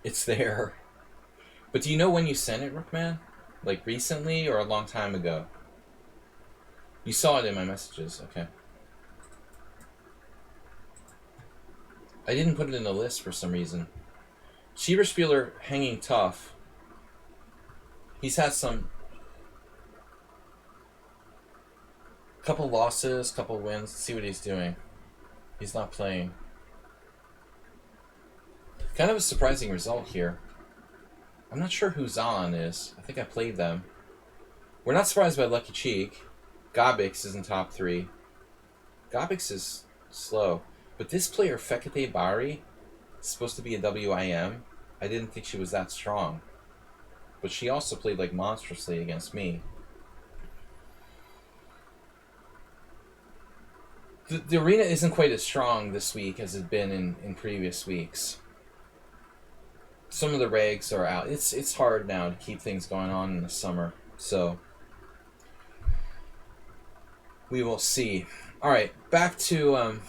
It's there. But do you know when you sent it, Rookman? Like recently or a long time ago? You saw it in my messages, okay. I didn't put it in the list for some reason. Schieberspieler hanging tough. He's had some... couple losses, couple wins. Let's see what he's doing. He's not playing. Kind of a surprising result here. I'm not sure who Zan is. I think I played them. We're not surprised by Lucky Cheek. Gobix is in top 3. Gobix is slow. But this player, Fekete Bari, is supposed to be a WIM. I didn't think she was that strong. But she also played like monstrously against me. The arena isn't quite as strong this week as it's been in previous weeks. Some of the regs are out. It's hard now to keep things going on in the summer. So we will see. All right, back to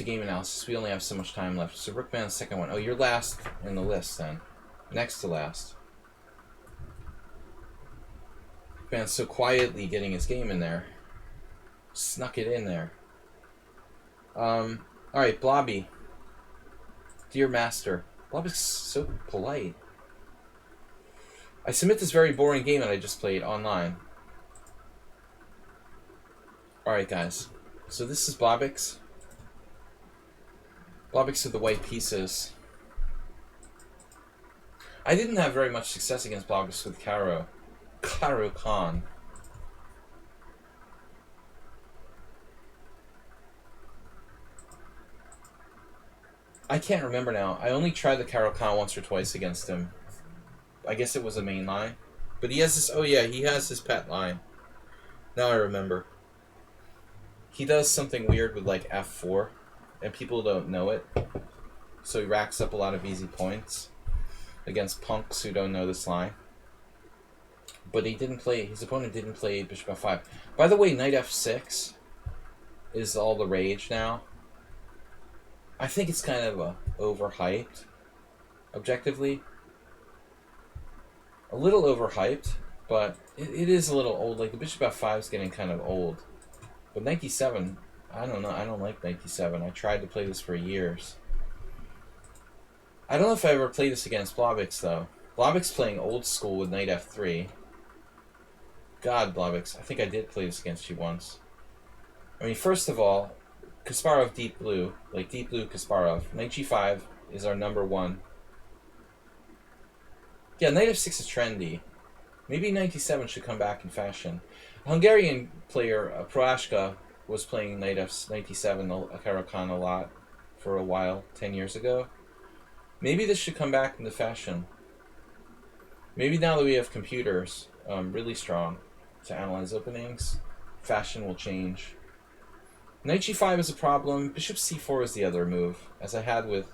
game analysis. We only have so much time left. So Rookman's second one. Oh, you're last in the list then. Next to last. Rookman's so quietly getting his game in there. Snuck it in there. All right, Blobby. Dear Master. Blobby's so polite. I submit this very boring game that I just played online. Alright, guys. So this is Blobix. Blobix with the white pieces. I didn't have very much success against Blobix with Caro. Caro Khan. I can't remember now. I only tried the Caro Khan once or twice against him. I guess it was a main line. But he has this... Oh yeah, he has his pet line. Now I remember. He does something weird with like F4. And people don't know it. So he racks up a lot of easy points. Against punks who don't know this line. But he didn't play... His opponent didn't play Bishop F5. By the way, Knight F6 is all the rage now. I think it's kind of overhyped, objectively. A little overhyped, but it is a little old. Like, the Bishop F5 is getting kind of old. But Knight D7, I don't know. I don't like Knight D7. I tried to play this for years. I don't know if I ever played this against Blobix, though. Blobix playing old school with Knight F3. God, Blobix. I think I did play this against you once. I mean, first of all... Kasparov deep blue, like deep blue Kasparov. Knight G5 is our number 1. Yeah, Knight F6 is trendy. Maybe Knight D7 should come back in fashion. A Hungarian player, Proashka, was playing Knight D7 Caro Khan a lot for a while, 10 years ago. Maybe this should come back into fashion. Maybe now that we have computers really strong to analyze openings, fashion will change. Knight G5 is a problem. Bishop C4 is the other move, as I had with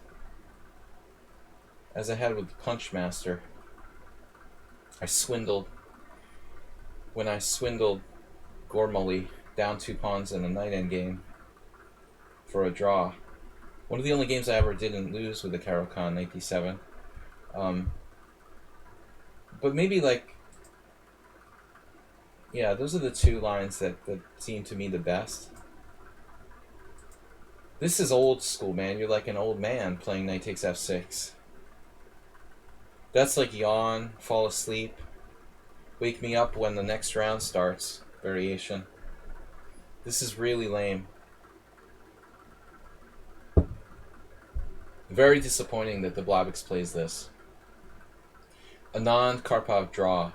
Punchmaster. I swindled Gormley down 2 pawns in a knight endgame for a draw. One of the only games I ever didn't lose with the Caro Khan, Knight D7. But maybe like, yeah, those are the 2 lines that seem to me the best. This is old school, man. You're like an old man playing Knight takes F6. That's like yawn, fall asleep, wake me up when the next round starts variation. This is really lame. Very disappointing that the Blobix plays this. Anand Karpov draw.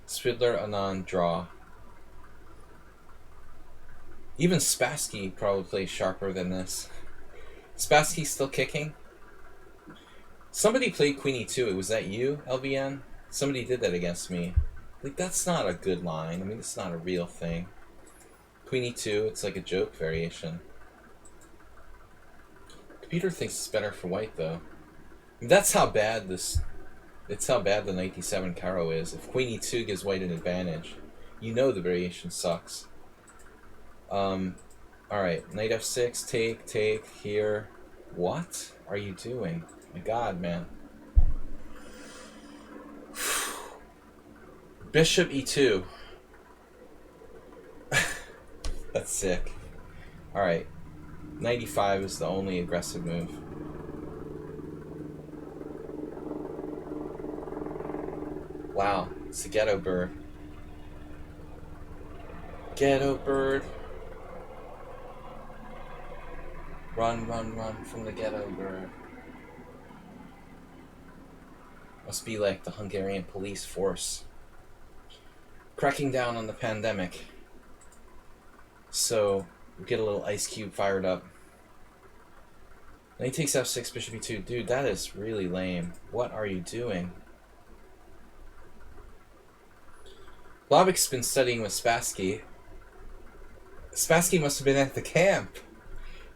Spidler Anand draw. Even Spassky probably plays sharper than this. Spassky's still kicking. Somebody played queen e2. Was that you, LVN? Somebody did that against me. Like, that's not a good line. I mean, it's not a real thing. Queen e2, it's like a joke variation. Computer thinks it's better for white, though. I mean, that's how bad this... It's how bad the knight d7 caro is. If queen e2 gives white an advantage, you know the variation sucks. Alright, knight f6, take, here. What are you doing? My god, man. Bishop e2. That's sick. Alright. Knight e5 is the only aggressive move. Wow, it's a ghetto bird. Ghetto bird. Run, run, run from the ghetto bird. Must be like the Hungarian police force cracking down on the pandemic. So, we get a little ice cube fired up. Then he takes f6, bishop e2. Dude, that is really lame. What are you doing? Blavic's been studying with Spassky. Spassky must have been at the camp.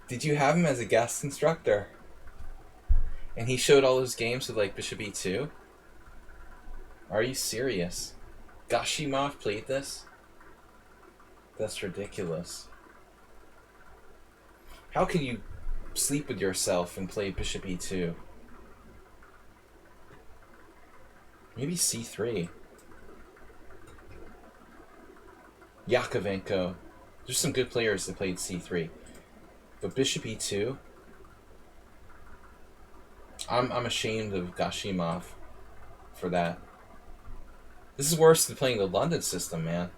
Did you have him as a guest instructor? And he showed all those games with like bishop e2? Are you serious? Gashimov played this? That's ridiculous. How can you sleep with yourself and play bishop e2? Maybe c3. Yakovenko. There's some good players that played c3. But bishop e2? I'm ashamed of Gashimov for that. This is worse than playing the London system, man.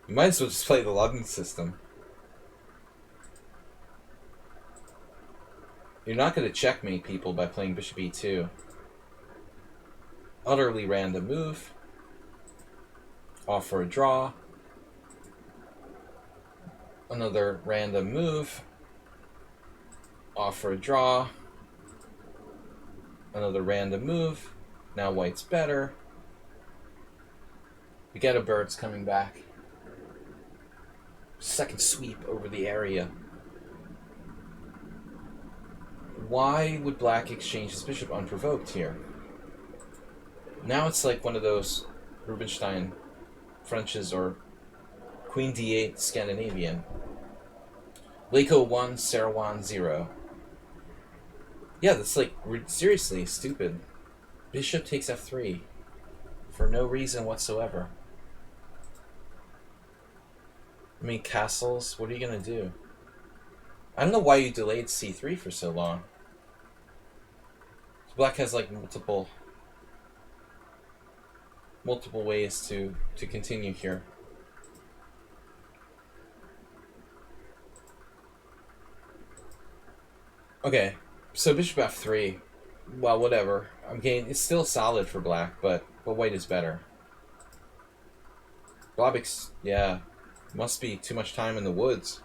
You might as well just play the London system. You're not going to checkmate people by playing bishop e2. Utterly random move. Offer a draw. Another random move. Offer a draw. Another random move. Now white's better. The ghetto bird's coming back. Second sweep over the area. Why would black exchange his bishop unprovoked here? Now it's like one of those Rubinstein Frenches or Queen d8 Scandinavian. Leko 1, Sarawon 0. Yeah, that's like seriously stupid. Bishop takes f3 for no reason whatsoever. I mean, castles, what are you going to do? I don't know why you delayed c3 for so long. Black has like multiple ways to continue here. Okay, so bishop f3. Well, whatever. It's still solid for black, but white is better. Blavic's, yeah, must be too much time in the woods.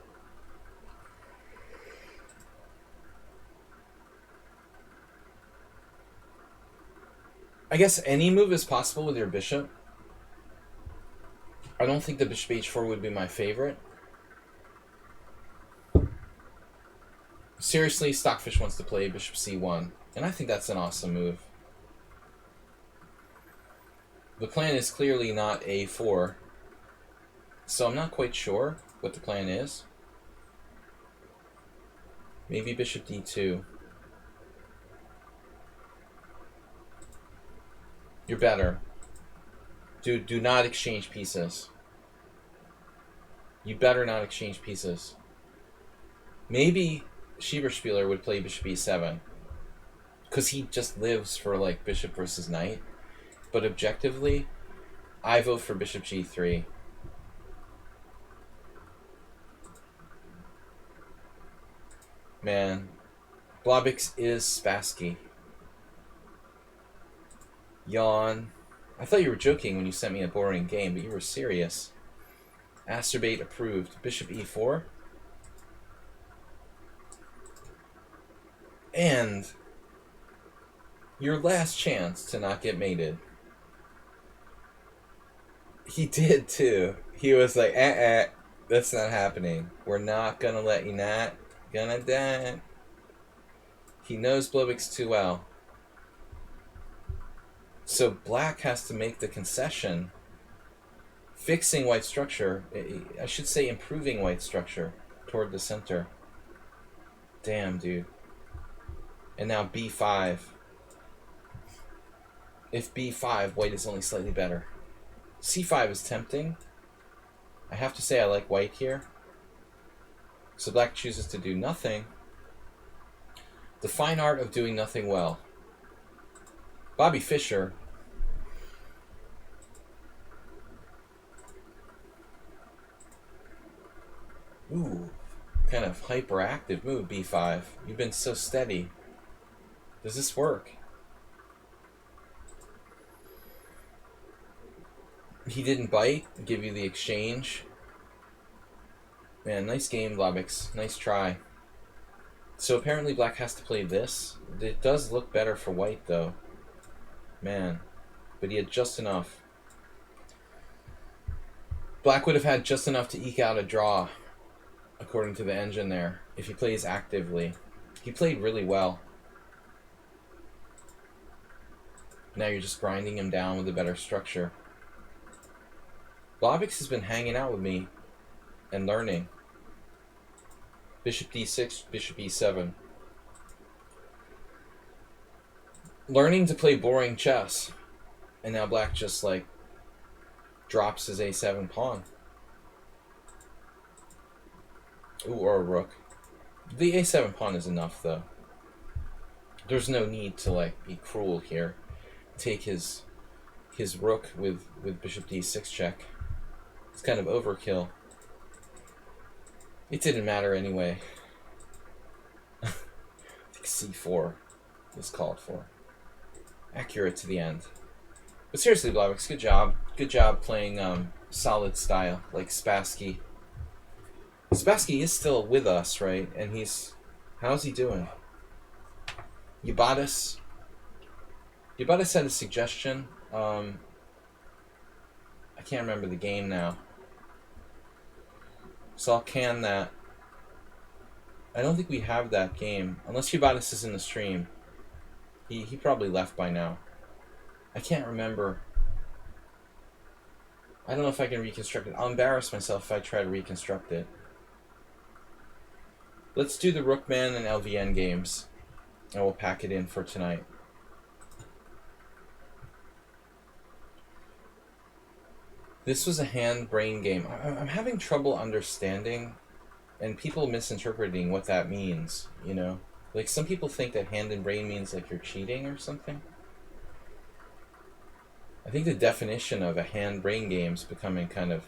I guess any move is possible with your bishop. I don't think the bishop h4 would be my favorite. Seriously, Stockfish wants to play bishop c1, and I think that's an awesome move. The plan is clearly not a4, so I'm not quite sure what the plan is. Maybe bishop d2. You're better. Dude, do not exchange pieces. You better not exchange pieces. Maybe Schieberspieler would play bishop e7, because he just lives for like bishop versus knight. But objectively, I vote for bishop g3. Man, Blobix is Spassky. Yawn. I thought you were joking when you sent me a boring game, but you were serious. Acerbate approved. Bishop e4. And your last chance to not get mated. He did too. He was like, that's not happening. We're not gonna let you not. Gonna die. He knows Blobix too well. So black has to make the concession. Fixing white structure. I should say improving white structure toward the center. Damn, dude. And now b5. If b5, white is only slightly better. c5 is tempting. I have to say I like white here. So black chooses to do nothing. The fine art of doing nothing well. Bobby Fischer. Ooh, kind of hyperactive move, b5. You've been so steady. Does this work? He didn't bite, give you the exchange. Man, nice game, Blobix. Nice try. So apparently black has to play this. It does look better for white, though. Man. But he had just enough. Black would have had just enough to eke out a draw, according to the engine there, if he plays actively. He played really well. Now you're just grinding him down with a better structure. Blobix has been hanging out with me and learning. Bishop d6, bishop e7. Learning to play boring chess. And now black just, like, drops his a7 pawn. Ooh, or a rook. The a7 pawn is enough, though. There's no need to, like, be cruel here. Take his rook with bishop d6 check. It's kind of overkill. It didn't matter anyway. I think c4 was called for. Accurate to the end. But seriously, Blobix, good job. Good job playing solid style, like Spassky. Spassky is still with us, right? And he's... How's he doing? Yubatis had a suggestion. I can't remember the game now. So I'll can that. I don't think we have that game. Unless Yubatis is in the stream. He probably left by now. I can't remember. I don't know if I can reconstruct it. I'll embarrass myself if I try to reconstruct it. Let's do the Rookman and LVN games. And we'll pack it in for tonight. This was a hand-brain game. I'm having trouble understanding and people misinterpreting what that means, you know? Like, some people think that hand and brain means like you're cheating or something. I think the definition of a hand-brain game is becoming kind of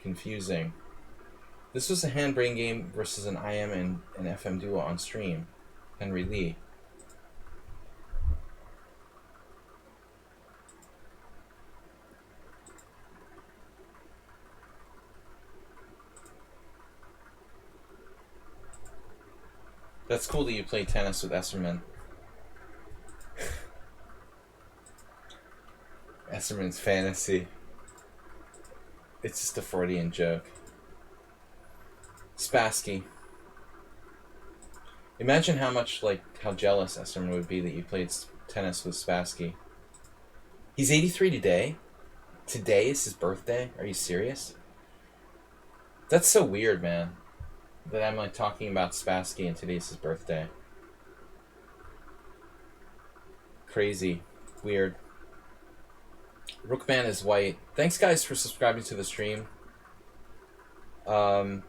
confusing. This was a hand-brain game versus an IM and an FM duo on stream. Henry Lee. That's cool that you play tennis with Esserman. Esserman's fantasy. It's just a Freudian joke. Spassky. Imagine how much, like, how jealous Esserman would be that you played tennis with Spassky. He's 83 today? Today is his birthday? Are you serious? That's so weird, man. That I'm, like, talking about Spassky and today's his birthday. Crazy. Weird. Rookman is white. Thanks, guys, for subscribing to the stream.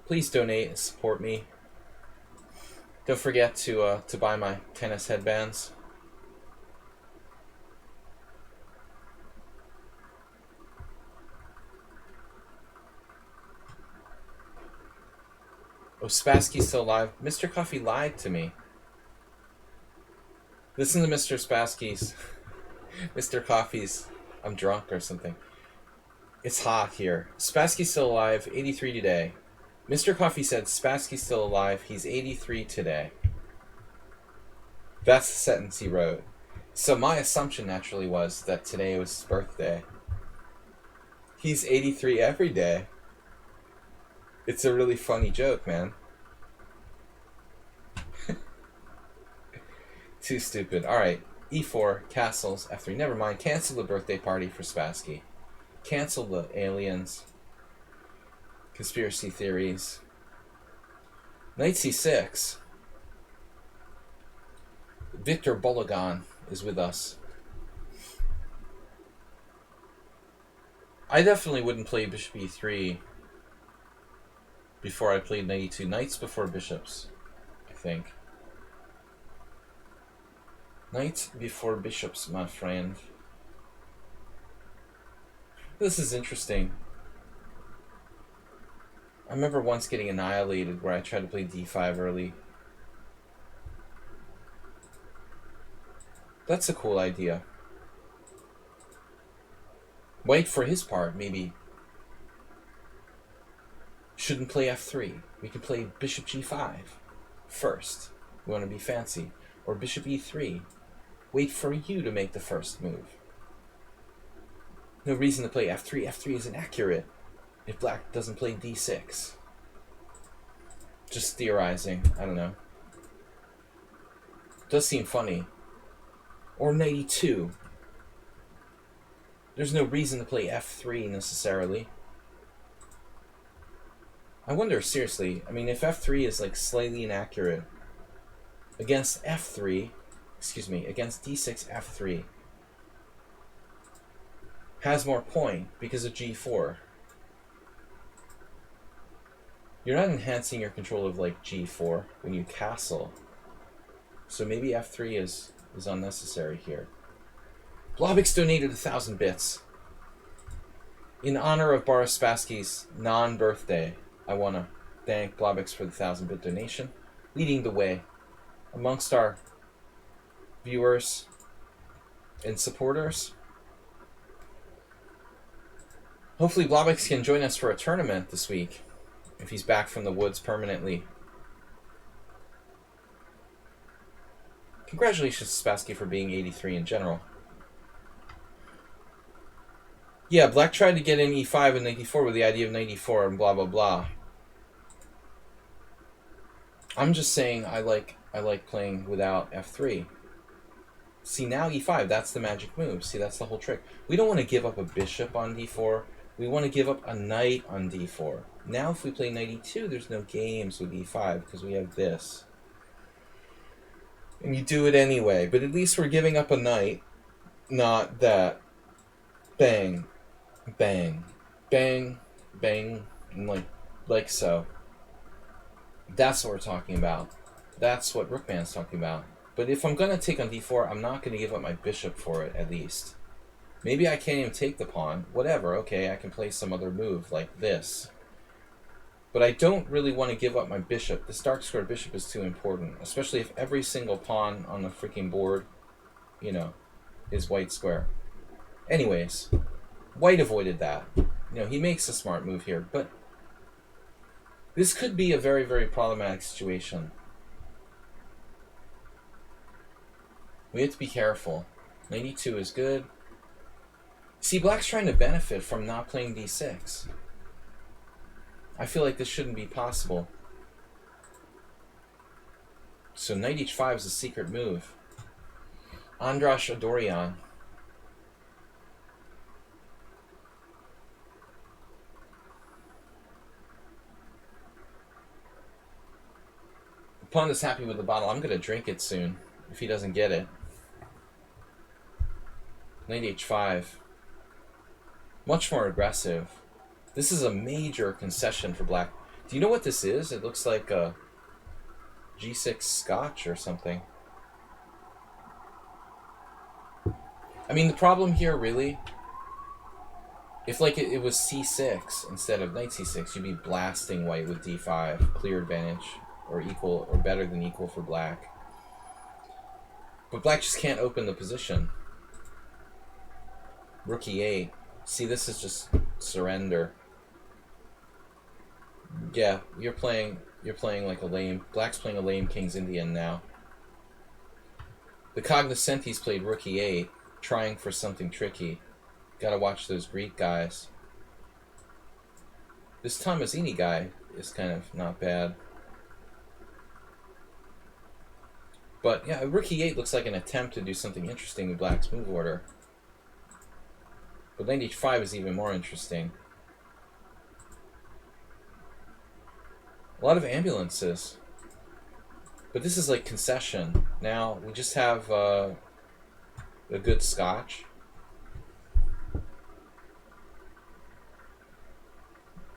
Please donate and support me. Don't forget to buy my tennis headbands. Oh, Spassky's still alive. Mr. Coffee lied to me. Listen to Mr. Spassky's. Mr. Coffee's. I'm drunk or something. It's hot here. Spassky's still alive. 83 today. Mr. Coffee said Spassky's still alive. He's 83 today. That's the sentence he wrote. So my assumption naturally was that today was his birthday. He's 83 every day. It's a really funny joke, man. Too stupid. Alright, e4, castles, f3. Never mind. Cancel the birthday party for Spassky. Cancel the aliens. Conspiracy theories. Knight c6. Victor Bologan is with us. I definitely wouldn't play bishop e3 before I played knight e2. Knights before bishops, I think. Knights before bishops, my friend. This is interesting. I remember once getting annihilated where I tried to play d5 early. That's a cool idea. White, for his part, maybe shouldn't play f3. We could play bishop g5 first. We want to be fancy. Or bishop e3. Wait for you to make the first move. No reason to play f3. f3 is inaccurate if black doesn't play d6. Just theorizing. I don't know. Does seem funny. Or knight e2. There's no reason to play f3 necessarily. I wonder, seriously, I mean, if f3 is like slightly inaccurate against f3, against d6 f3, has more point because of g4. You're not enhancing your control of like g4 when you castle. So maybe f3 is unnecessary here. Blobix donated 1,000 bits. In honor of Boris Spassky's non-birthday, I want to thank Blobix for the 1,000-bit donation, leading the way amongst our viewers and supporters. Hopefully Blobix can join us for a tournament this week, if he's back from the woods permanently. Congratulations to Spassky for being 83 in general. Yeah, black tried to get in e5 and knight e4 with the idea of knight e4 and blah blah blah. I'm just saying I like playing without f3. See, now e5, that's the magic move. See, that's the whole trick. We don't want to give up a bishop on d4. We want to give up a knight on d4. Now if we play knight e2, there's no games with e5 because we have this. And you do it anyway, but at least we're giving up a knight, not that. Bang, bang, bang, bang, and like so. That's what we're talking about. That's what Rookman's talking about. But if I'm going to take on d4, I'm not going to give up my bishop for it, at least. Maybe I can't even take the pawn. Whatever, okay, I can play some other move, like this. But I don't really want to give up my bishop. This dark square bishop is too important, especially if every single pawn on the freaking board, you know, is white square. Anyways, white avoided that. You know, he makes a smart move here, but this could be a very, very problematic situation. We have to be careful. Knight e2 is good. See, black's trying to benefit from not playing d6. I feel like this shouldn't be possible. So knight h5 is a secret move. Andras Adorian. The pawn is happy with the bottle. I'm going to drink it soon if he doesn't get it. Knight h5. Much more aggressive. This is a major concession for black. Do you know what this is? It looks like a g6 scotch or something. I mean, the problem here, really, if like it was c6 instead of knight c6, you'd be blasting white with d5. Clear advantage, or equal, or better than equal for black. But black just can't open the position. Rook e8. See, this is just surrender. Yeah, you're playing like a lame. Black's playing a lame King's Indian now. The Cognoscentes played rook e8, trying for something tricky. Gotta watch those Greek guys. This Tommasini guy is kind of not bad. But yeah, rook e8 looks like an attempt to do something interesting with black's move order. But knight h5 is even more interesting. A lot of ambulances. But this is like concession. Now we just have a good scotch.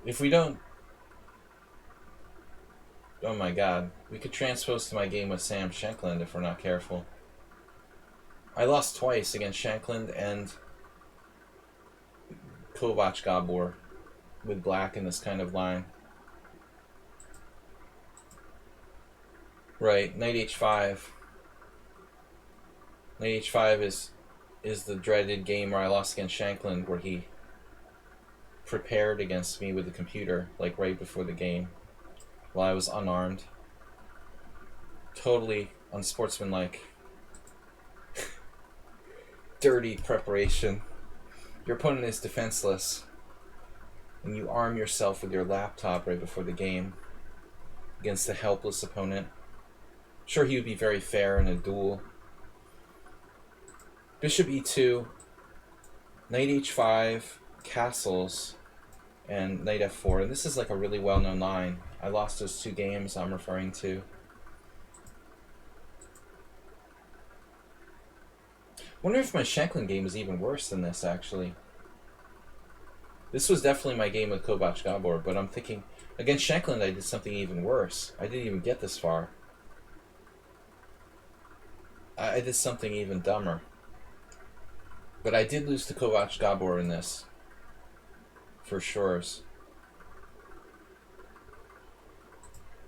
If we don't... Oh my god. We could transpose to my game with Sam Shankland if we're not careful. I lost twice against Shankland and Kovac Gabor with black in this kind of line. Right, knight h5. Knight h5 is the dreaded game where I lost against Shankland, where he prepared against me with the computer, like right before the game, while I was unarmed. Totally unsportsmanlike. Dirty preparation. Your opponent is defenseless, and you arm yourself with your laptop right before the game against a helpless opponent. Sure, he would be very fair in a duel. Bishop e2, knight h5, castles, and knight f4. And this is like a really well-known line. I lost those 2 games I'm referring to. Wonder if my Shankland game is even worse than this, actually. This was definitely my game with Kovac Gabor, but I'm thinking, against Shankland I did something even worse. I didn't even get this far. I did something even dumber. But I did lose to Kovac Gabor in this. For sure.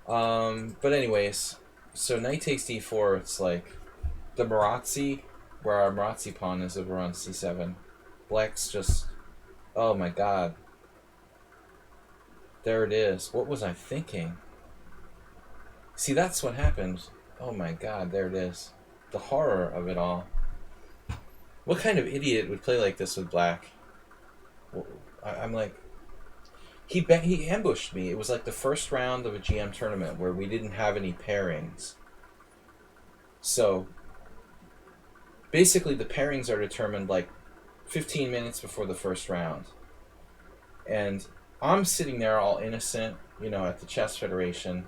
But anyways, so knight takes d4, it's like the Marazzi, where our Marazzi pawn is over on c7. Black's just... Oh my god. There it is. What was I thinking? See, that's what happened. Oh my god, there it is. The horror of it all. What kind of idiot would play like this with black? I'm like... He ambushed me. It was like the first round of a GM tournament where we didn't have any pairings. So, basically the pairings are determined like 15 minutes before the first round. And I'm sitting there all innocent, you know, at the Chess Federation,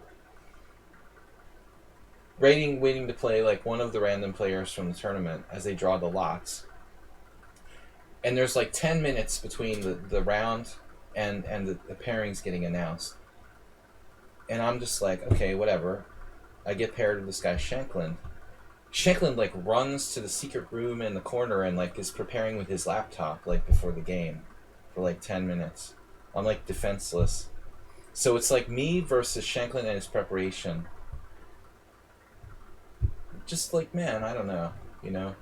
waiting to play like one of the random players from the tournament as they draw the lots. And there's like 10 minutes between the round and the pairings getting announced. And I'm just like, okay, whatever. I get paired with this guy Shankland. Shankland like runs to the secret room in the corner and like is preparing with his laptop like before the game for like 10 minutes. I'm like defenseless. So it's like me versus Shankland and his preparation. Just like, man, I don't know, you know.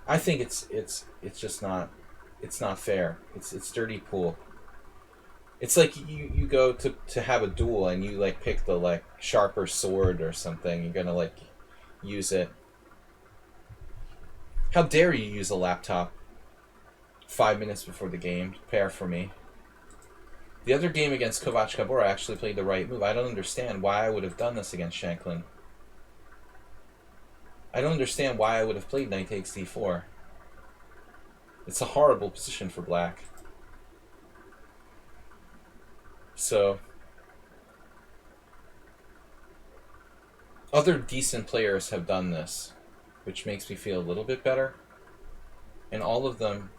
I think it's just not, it's not fair. It's dirty pool. It's like you go to have a duel and you like pick the like sharper sword or something. You're gonna like use it. How dare you use a laptop 5 minutes before the game to pair for me? The other game against Kovac Gabor, I actually played the right move. I don't understand why I would have done this against Shankland. I don't understand why I would have played knight takes d4. It's a horrible position for black. So, other decent players have done this, which makes me feel a little bit better. And all of them,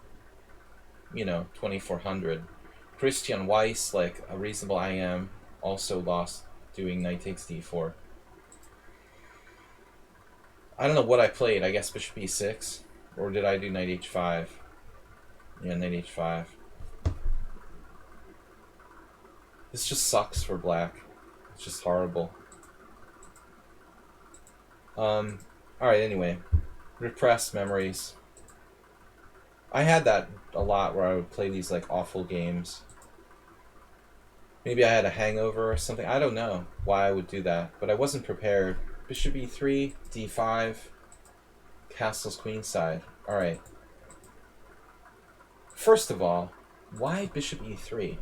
you know, 2400. Christian Weiss, like a reasonable IM, also lost doing knight takes d4. I don't know what I played. I guess bishop e6. Or did I do knight h5? Yeah, knight h5. This just sucks for black. It's just horrible. Alright, anyway. Repressed memories. I had that a lot where I would play these like awful games. Maybe I had a hangover or something. I don't know why I would do that. But I wasn't prepared. Bishop e3, d5. Castles queenside. Alright. First of all, why bishop e3?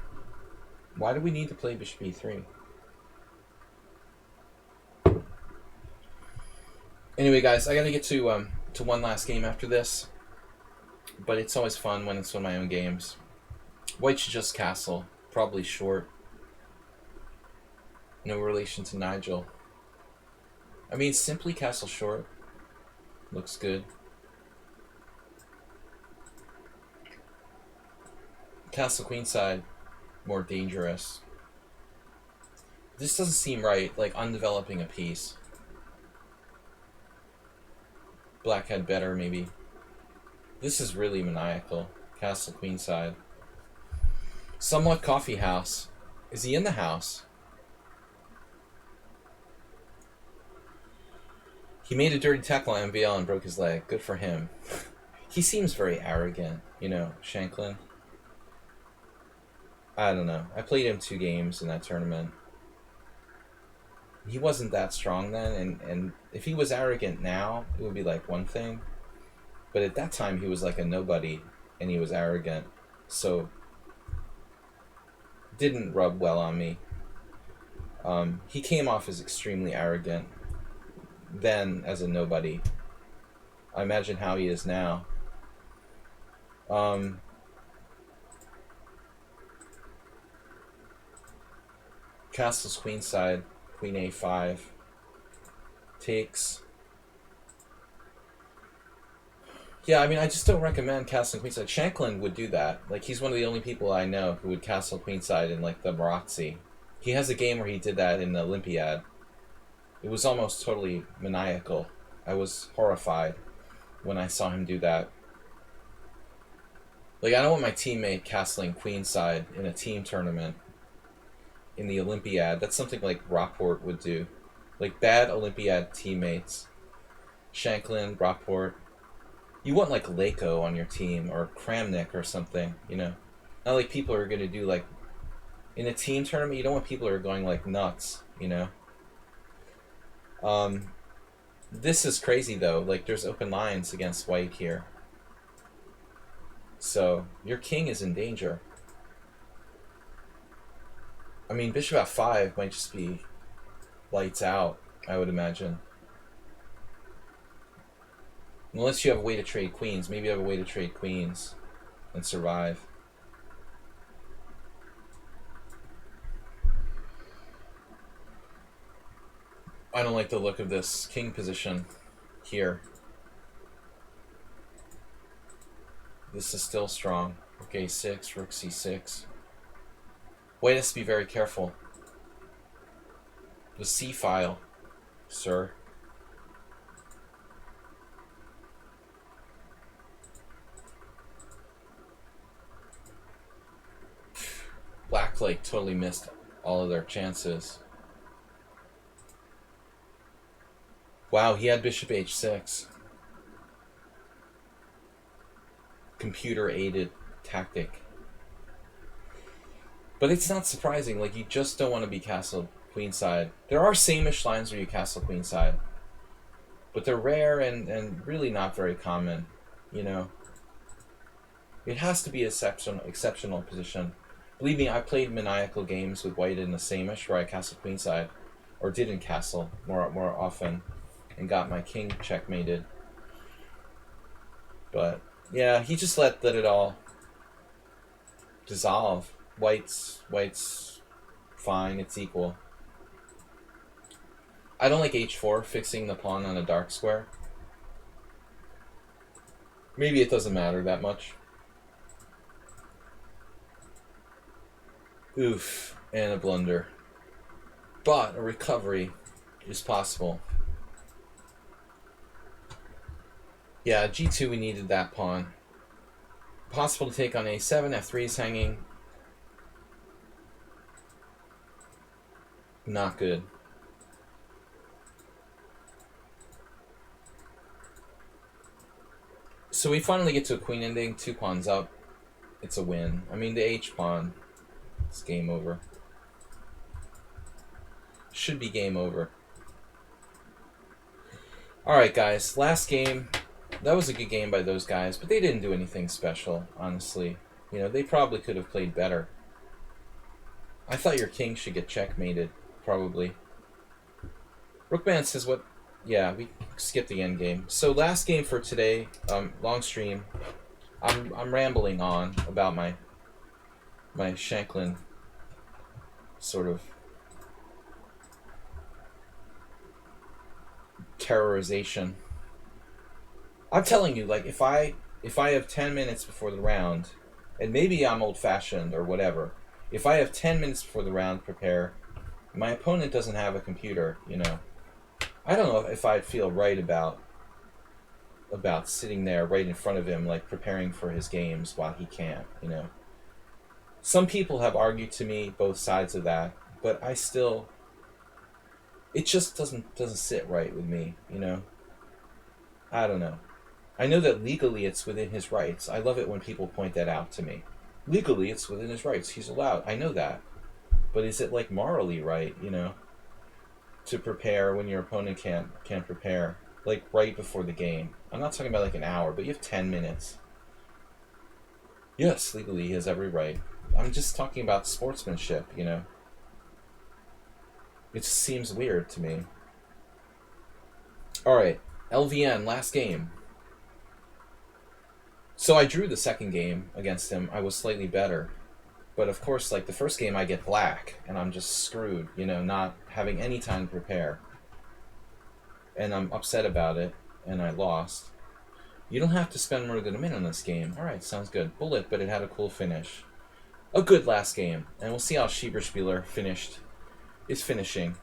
Why do we need to play bishop e3? Anyway, guys, I gotta get to one last game after this. But it's always fun when it's one of my own games. White should just castle. Probably short. No relation to Nigel. I mean, simply castle short. Looks good. Castle queenside. More dangerous. This doesn't seem right, like undeveloping a piece. Black had better, maybe. This is really maniacal. Castle queenside. Somewhat coffee house. Is he in the house? He made a dirty tackle on MVL and broke his leg. Good for him. He seems very arrogant, you know, Shanklin. I don't know. I played him 2 games in that tournament. He wasn't that strong then, and if he was arrogant now, it would be like one thing. But at that time, he was like a nobody, and he was arrogant. So, didn't rub well on me. He came off as extremely arrogant then as a nobody. I imagine how he is now. Castle's queenside, queen a5, takes. Yeah, I mean, I just don't recommend castling queenside. Shanklin would do that. Like, he's one of the only people I know who would castle queenside in, like, the Marazzi. He has a game where he did that in the Olympiad. It was almost totally maniacal. I was horrified when I saw him do that. Like, I don't want my teammate castling queenside in a team tournament in the Olympiad. That's something like Rockport would do. Like, bad Olympiad teammates. Shanklin, Rockport. You want, like, Lako on your team, or Kramnik or something, you know? Not like people are going to do, like... In a team tournament, you don't want people who are going, like, nuts, you know? This is crazy, though. Like, there's open lines against white here. So, your king is in danger. I mean, bishop f5 might just be lights out, I would imagine. Unless you have a way to trade queens. Maybe you have a way to trade queens and survive. I don't like the look of this king position here. This is still strong. Rook a6, rook c6. White has to be very careful. The c file, sir. Black, like, totally missed all of their chances. Wow, he had bishop h6. Computer-aided tactic. But it's not surprising. Like, you just don't want to be castled queenside. There are same-ish lines where you castle queenside. But they're rare and really not very common, you know. It has to be an exceptional position. Believe me, I played maniacal games with white in the same-ish where I castled queenside. Or didn't castle more often. And got my king checkmated. But, yeah, he just let it all dissolve. White's fine, it's equal. I don't like h4, fixing the pawn on a dark square. Maybe it doesn't matter that much. Oof, and a blunder. But a recovery is possible. Yeah, g2 we needed that pawn. Possible to take on a7, f3 is hanging. Not good. So we finally get to a queen ending, 2 pawns up. It's a win. I mean, the h pawn, it's game over. Should be game over. Alright, guys, last game. That was a good game by those guys, but they didn't do anything special, honestly. You know, they probably could have played better. I thought your king should get checkmated, probably. Rookman says what... Yeah, we skipped the end game. So last game for today, long stream. I'm rambling on about my Shanklin sort of terrorization. I'm telling you, like, if I have 10 minutes before the round, and maybe I'm old-fashioned or whatever, if I have 10 minutes before the round to prepare, my opponent doesn't have a computer, you know. I don't know if I'd feel right about sitting there right in front of him, like, preparing for his games while he can't, you know. Some people have argued to me both sides of that, but I still... It just doesn't sit right with me, you know. I don't know. I know that legally it's within his rights. I love it when people point that out to me. Legally it's within his rights. He's allowed. I know that. But is it, like, morally right, you know, to prepare when your opponent can't prepare, like, right before the game? I'm not talking about, like, an hour, but you have 10 minutes. Yes, legally he has every right. I'm just talking about sportsmanship, you know. It just seems weird to me. Alright, LVN, last game. So I drew the second game against him. I was slightly better. But of course, like, the first game I get black, and I'm just screwed, you know, not having any time to prepare. And I'm upset about it, and I lost. You don't have to spend more than a minute on this game. Alright, sounds good. Bullet, but it had a cool finish. A good last game. And we'll see how Schieberspieler is finishing.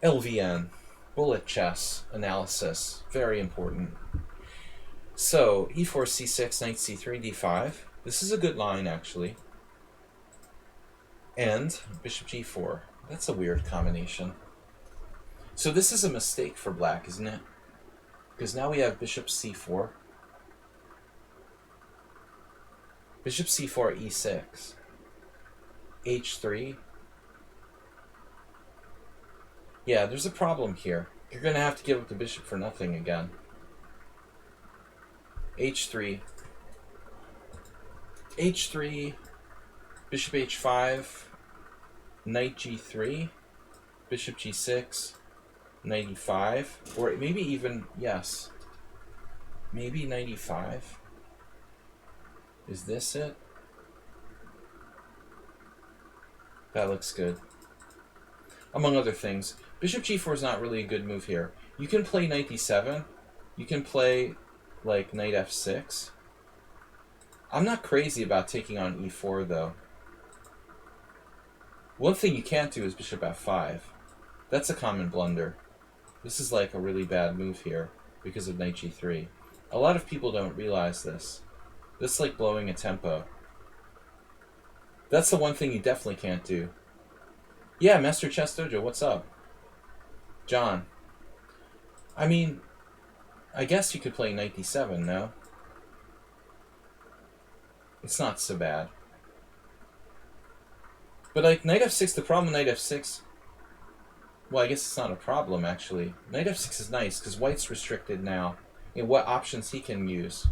LVN. Bullet chess analysis. Very important. So, e4, c6, knight c3, d5. This is a good line, actually. And bishop g4. That's a weird combination. So this is a mistake for black, isn't it? Because now we have bishop c4. Bishop c4, e6. h3. Yeah, there's a problem here. You're going to have to give up the bishop for nothing again. h3. h3. Bishop h5. Knight g3. Bishop g6. Knight e5. Or maybe even, yes. Maybe knight e5. Is this it? That looks good. Among other things, bishop g4 is not really a good move here. You can play knight d7. You can play, like, knight f6. I'm not crazy about taking on e4, though. One thing you can't do is bishop f5. That's a common blunder. This is, like, a really bad move here because of knight g3. A lot of people don't realize this. This is like blowing a tempo. That's the one thing you definitely can't do. Yeah, Master Chess Dojo, what's up? John. I mean, I guess you could play knight d7, no? It's not so bad. But, like, knight f6, the problem with knight f6... Well, I guess it's not a problem, actually. Knight f6 is nice, because white's restricted now in what options he can use.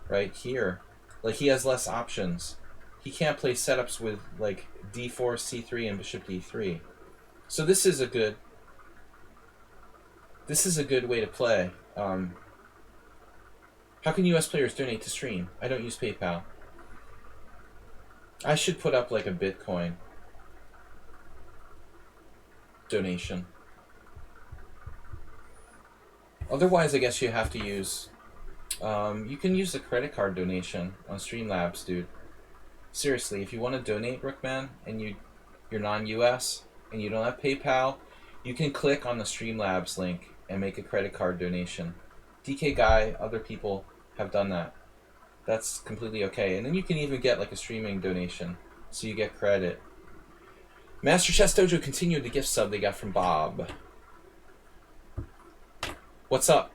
Right here. Like, he has less options. He can't play setups with, like, d4, c3, and bishop d3. So this is a good... This is a good way to play. How can US players donate to stream? I don't use PayPal. I should put up, like, a Bitcoin donation. Otherwise, I guess you have to use... you can use a credit card donation on Streamlabs, dude. Seriously, if you want to donate, Rookman, and you're non-US, and you don't have PayPal, you can click on the Streamlabs link and make a credit card donation. DK Guy, other people have done that. That's completely okay. And then you can even get, like, a streaming donation, so you get credit. Master Chess Dojo continued the gift sub they got from Bob. What's up?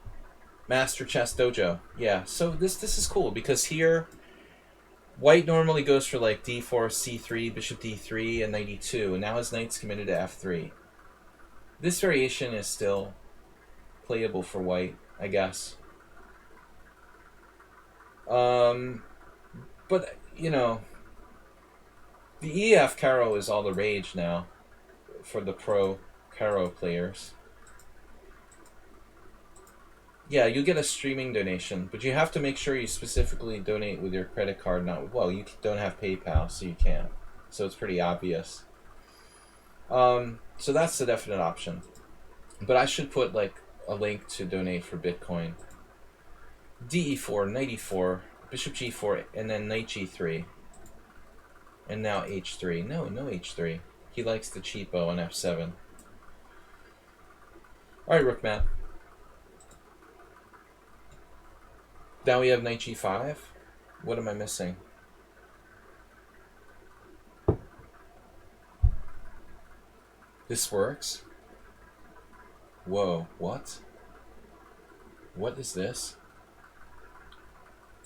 Master Chess Dojo. Yeah, so this is cool, because here, white normally goes for, like, d4, c3, bishop d3, and knight e2, and now his knight's committed to f3. This variation is still playable for white, I guess. But, you know, the EF Caro is all the rage now for the pro Caro players. Yeah, you get a streaming donation, but you have to make sure you specifically donate with your credit card, not, well, you don't have PayPal, so you can't. So it's pretty obvious. So that's the definite option. But I should put, like, a link to donate for Bitcoin. DE4, knight e4, bishop g4, and then knight g3. And now h3. No h3. He likes the cheapo on f7. Alright, rook mat. Now we have knight g5. What am I missing? This works? Whoa, what? What is this?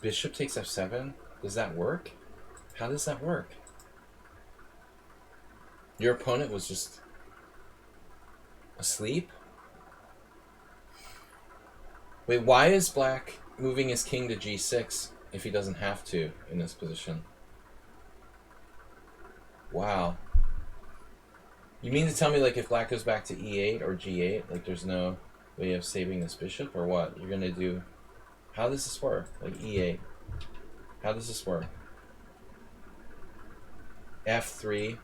Bishop takes f7? Does that work? How does that work? Your opponent was just asleep? Wait, why is black moving his king to g6 if he doesn't have to in this position? Wow. You mean to tell me, like, if black goes back to e8 or g8, like, there's no way of saving this bishop, or what? You're gonna do... How does this work? Like, e8. How does this work? f3.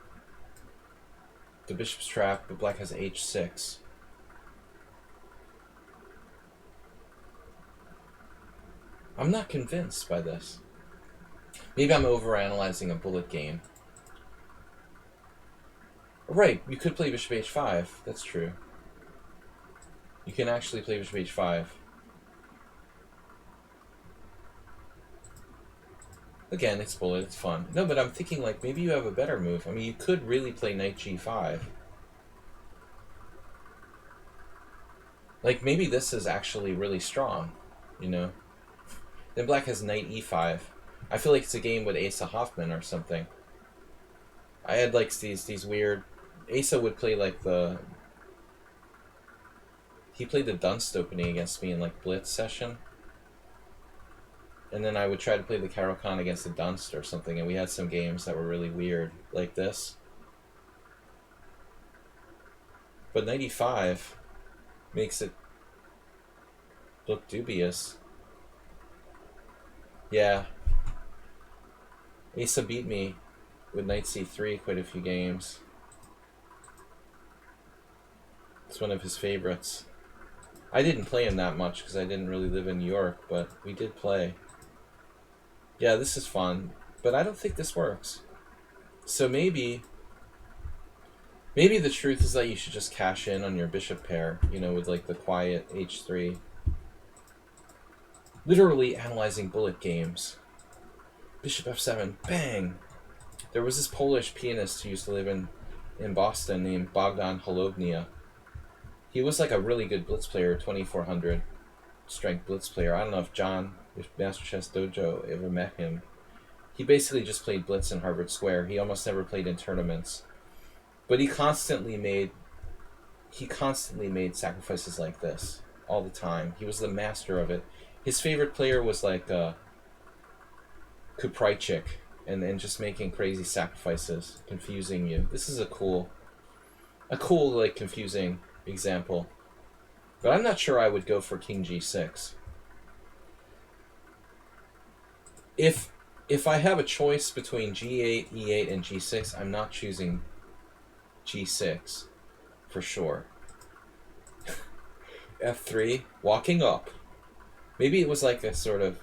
The bishop's trapped, but black has h6. I'm not convinced by this. Maybe I'm overanalyzing a bullet game. Right, you could play bishop h5. That's true. You can actually play bishop h5. Again, it's bullet, it's fun. No, but I'm thinking, like, maybe you have a better move. I mean, you could really play knight g5. Like, maybe this is actually really strong, you know? Then black has knight e5. I feel like it's a game with Asa Hoffman or something. I had, like, these weird... Asa would play, like, the... He played the Dunst opening against me in, like, Blitz session. And then I would try to play the Caro-Kann against the Dunst or something, and we had some games that were really weird, like this. But knight e5 makes it look dubious. Yeah. Asa beat me with knight c3 quite a few games. It's one of his favorites. I didn't play him that much because I didn't really live in New York, but we did play. Yeah, this is fun, but I don't think this works. So maybe the truth is that you should just cash in on your bishop pair, you know, with, like, the quiet h3. Literally analyzing bullet games. Bishop f7, bang! There was this Polish pianist who used to live in Boston named Bogdan Holownia. He was, like, a really good blitz player, 2400 strength blitz player. I don't know if John, if Master Chess Dojo ever met him. He basically just played blitz in Harvard Square. He almost never played in tournaments. But he constantly made sacrifices like this all the time. He was the master of it. His favorite player was, like, Kuprajcik, and just making crazy sacrifices, confusing you. This is a cool, like, confusing example. But I'm not sure I would go for king g6. If I have a choice between g8, e8, and g6, I'm not choosing g6 for sure. f3, walking up. Maybe it was like a sort of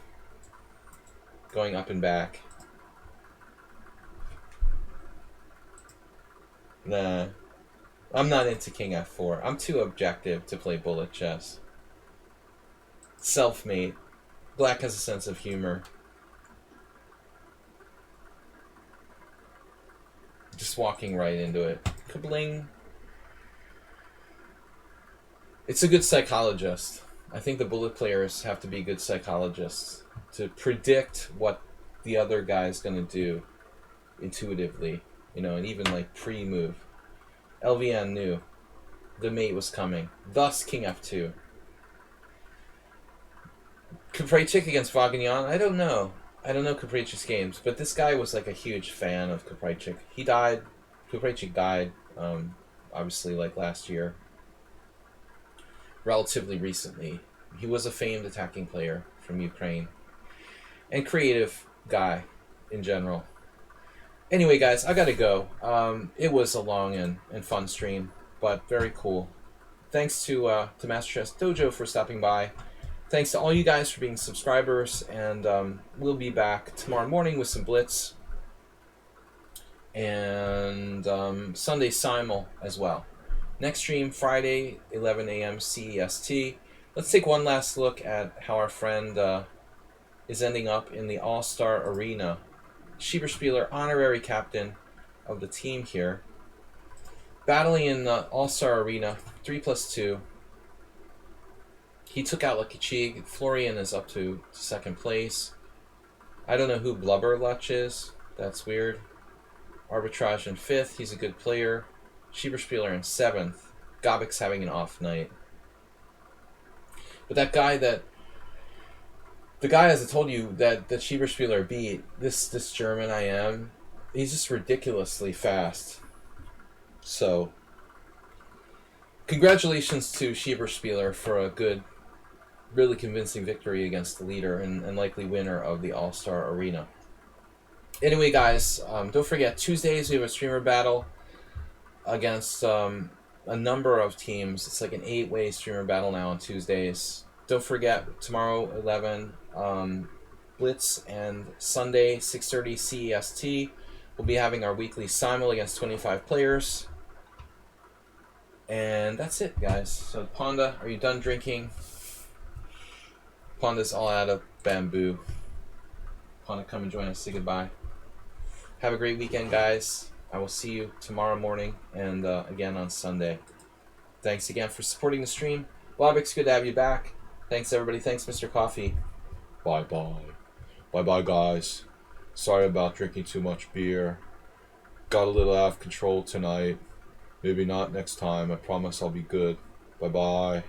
going up and back. Nah. I'm not into king f4. I'm too objective to play bullet chess. Self-made. Black has a sense of humor. Just walking right into it. Kabling. It's a good psychologist. I think the bullet players have to be good psychologists to predict what the other guy's going to do intuitively, you know, and even, like, pre-move. LVN knew the mate was coming. Thus, king f2. Capricic against Vagignan? I don't know. I don't know Capricic's games, but this guy was like a huge fan of Capricic. He died. Capricic died, obviously, like last year. Relatively recently. He was a famed attacking player from Ukraine. And creative guy in general. Anyway, guys, I gotta go. It was a long and fun stream, but very cool. Thanks to Master Chess Dojo for stopping by. Thanks to all you guys for being subscribers, and we'll be back tomorrow morning with some Blitz and Sunday Simul as well. Next stream, Friday, 11 a.m. CEST. Let's take one last look at how our friend is ending up in the All-Star Arena. Schieberspieler, honorary captain of the team here. Battling in the All-Star Arena, 3+2. He took out Lucky Cheek. Florian is up to second place. I don't know who Blubberlutch is. That's weird. Arbitrage in 5th. He's a good player. Schieberspieler in 7th. Gobik's having an off night. But that guy that... The guy, as I told you, that Schieberspieler beat, this German I am, he's just ridiculously fast. So, congratulations to Schieberspieler for a good, really convincing victory against the leader and likely winner of the All-Star Arena. Anyway, guys, don't forget, Tuesdays we have a streamer battle against a number of teams. It's like an 8-way streamer battle now on Tuesdays. Don't forget, tomorrow, 11, Blitz, and Sunday, 6:30 CEST. We'll be having our weekly Simul against 25 players. And that's it, guys. So, Ponda, are you done drinking? Ponda's all out of bamboo. Ponda, come and join us. Say goodbye. Have a great weekend, guys. I will see you tomorrow morning and again on Sunday. Thanks again for supporting the stream. Bobix, good to have you back. Thanks, everybody. Thanks, Mr. Coffee. Bye-bye. Bye-bye, guys. Sorry about drinking too much beer. Got a little out of control tonight. Maybe not next time. I promise I'll be good. Bye-bye.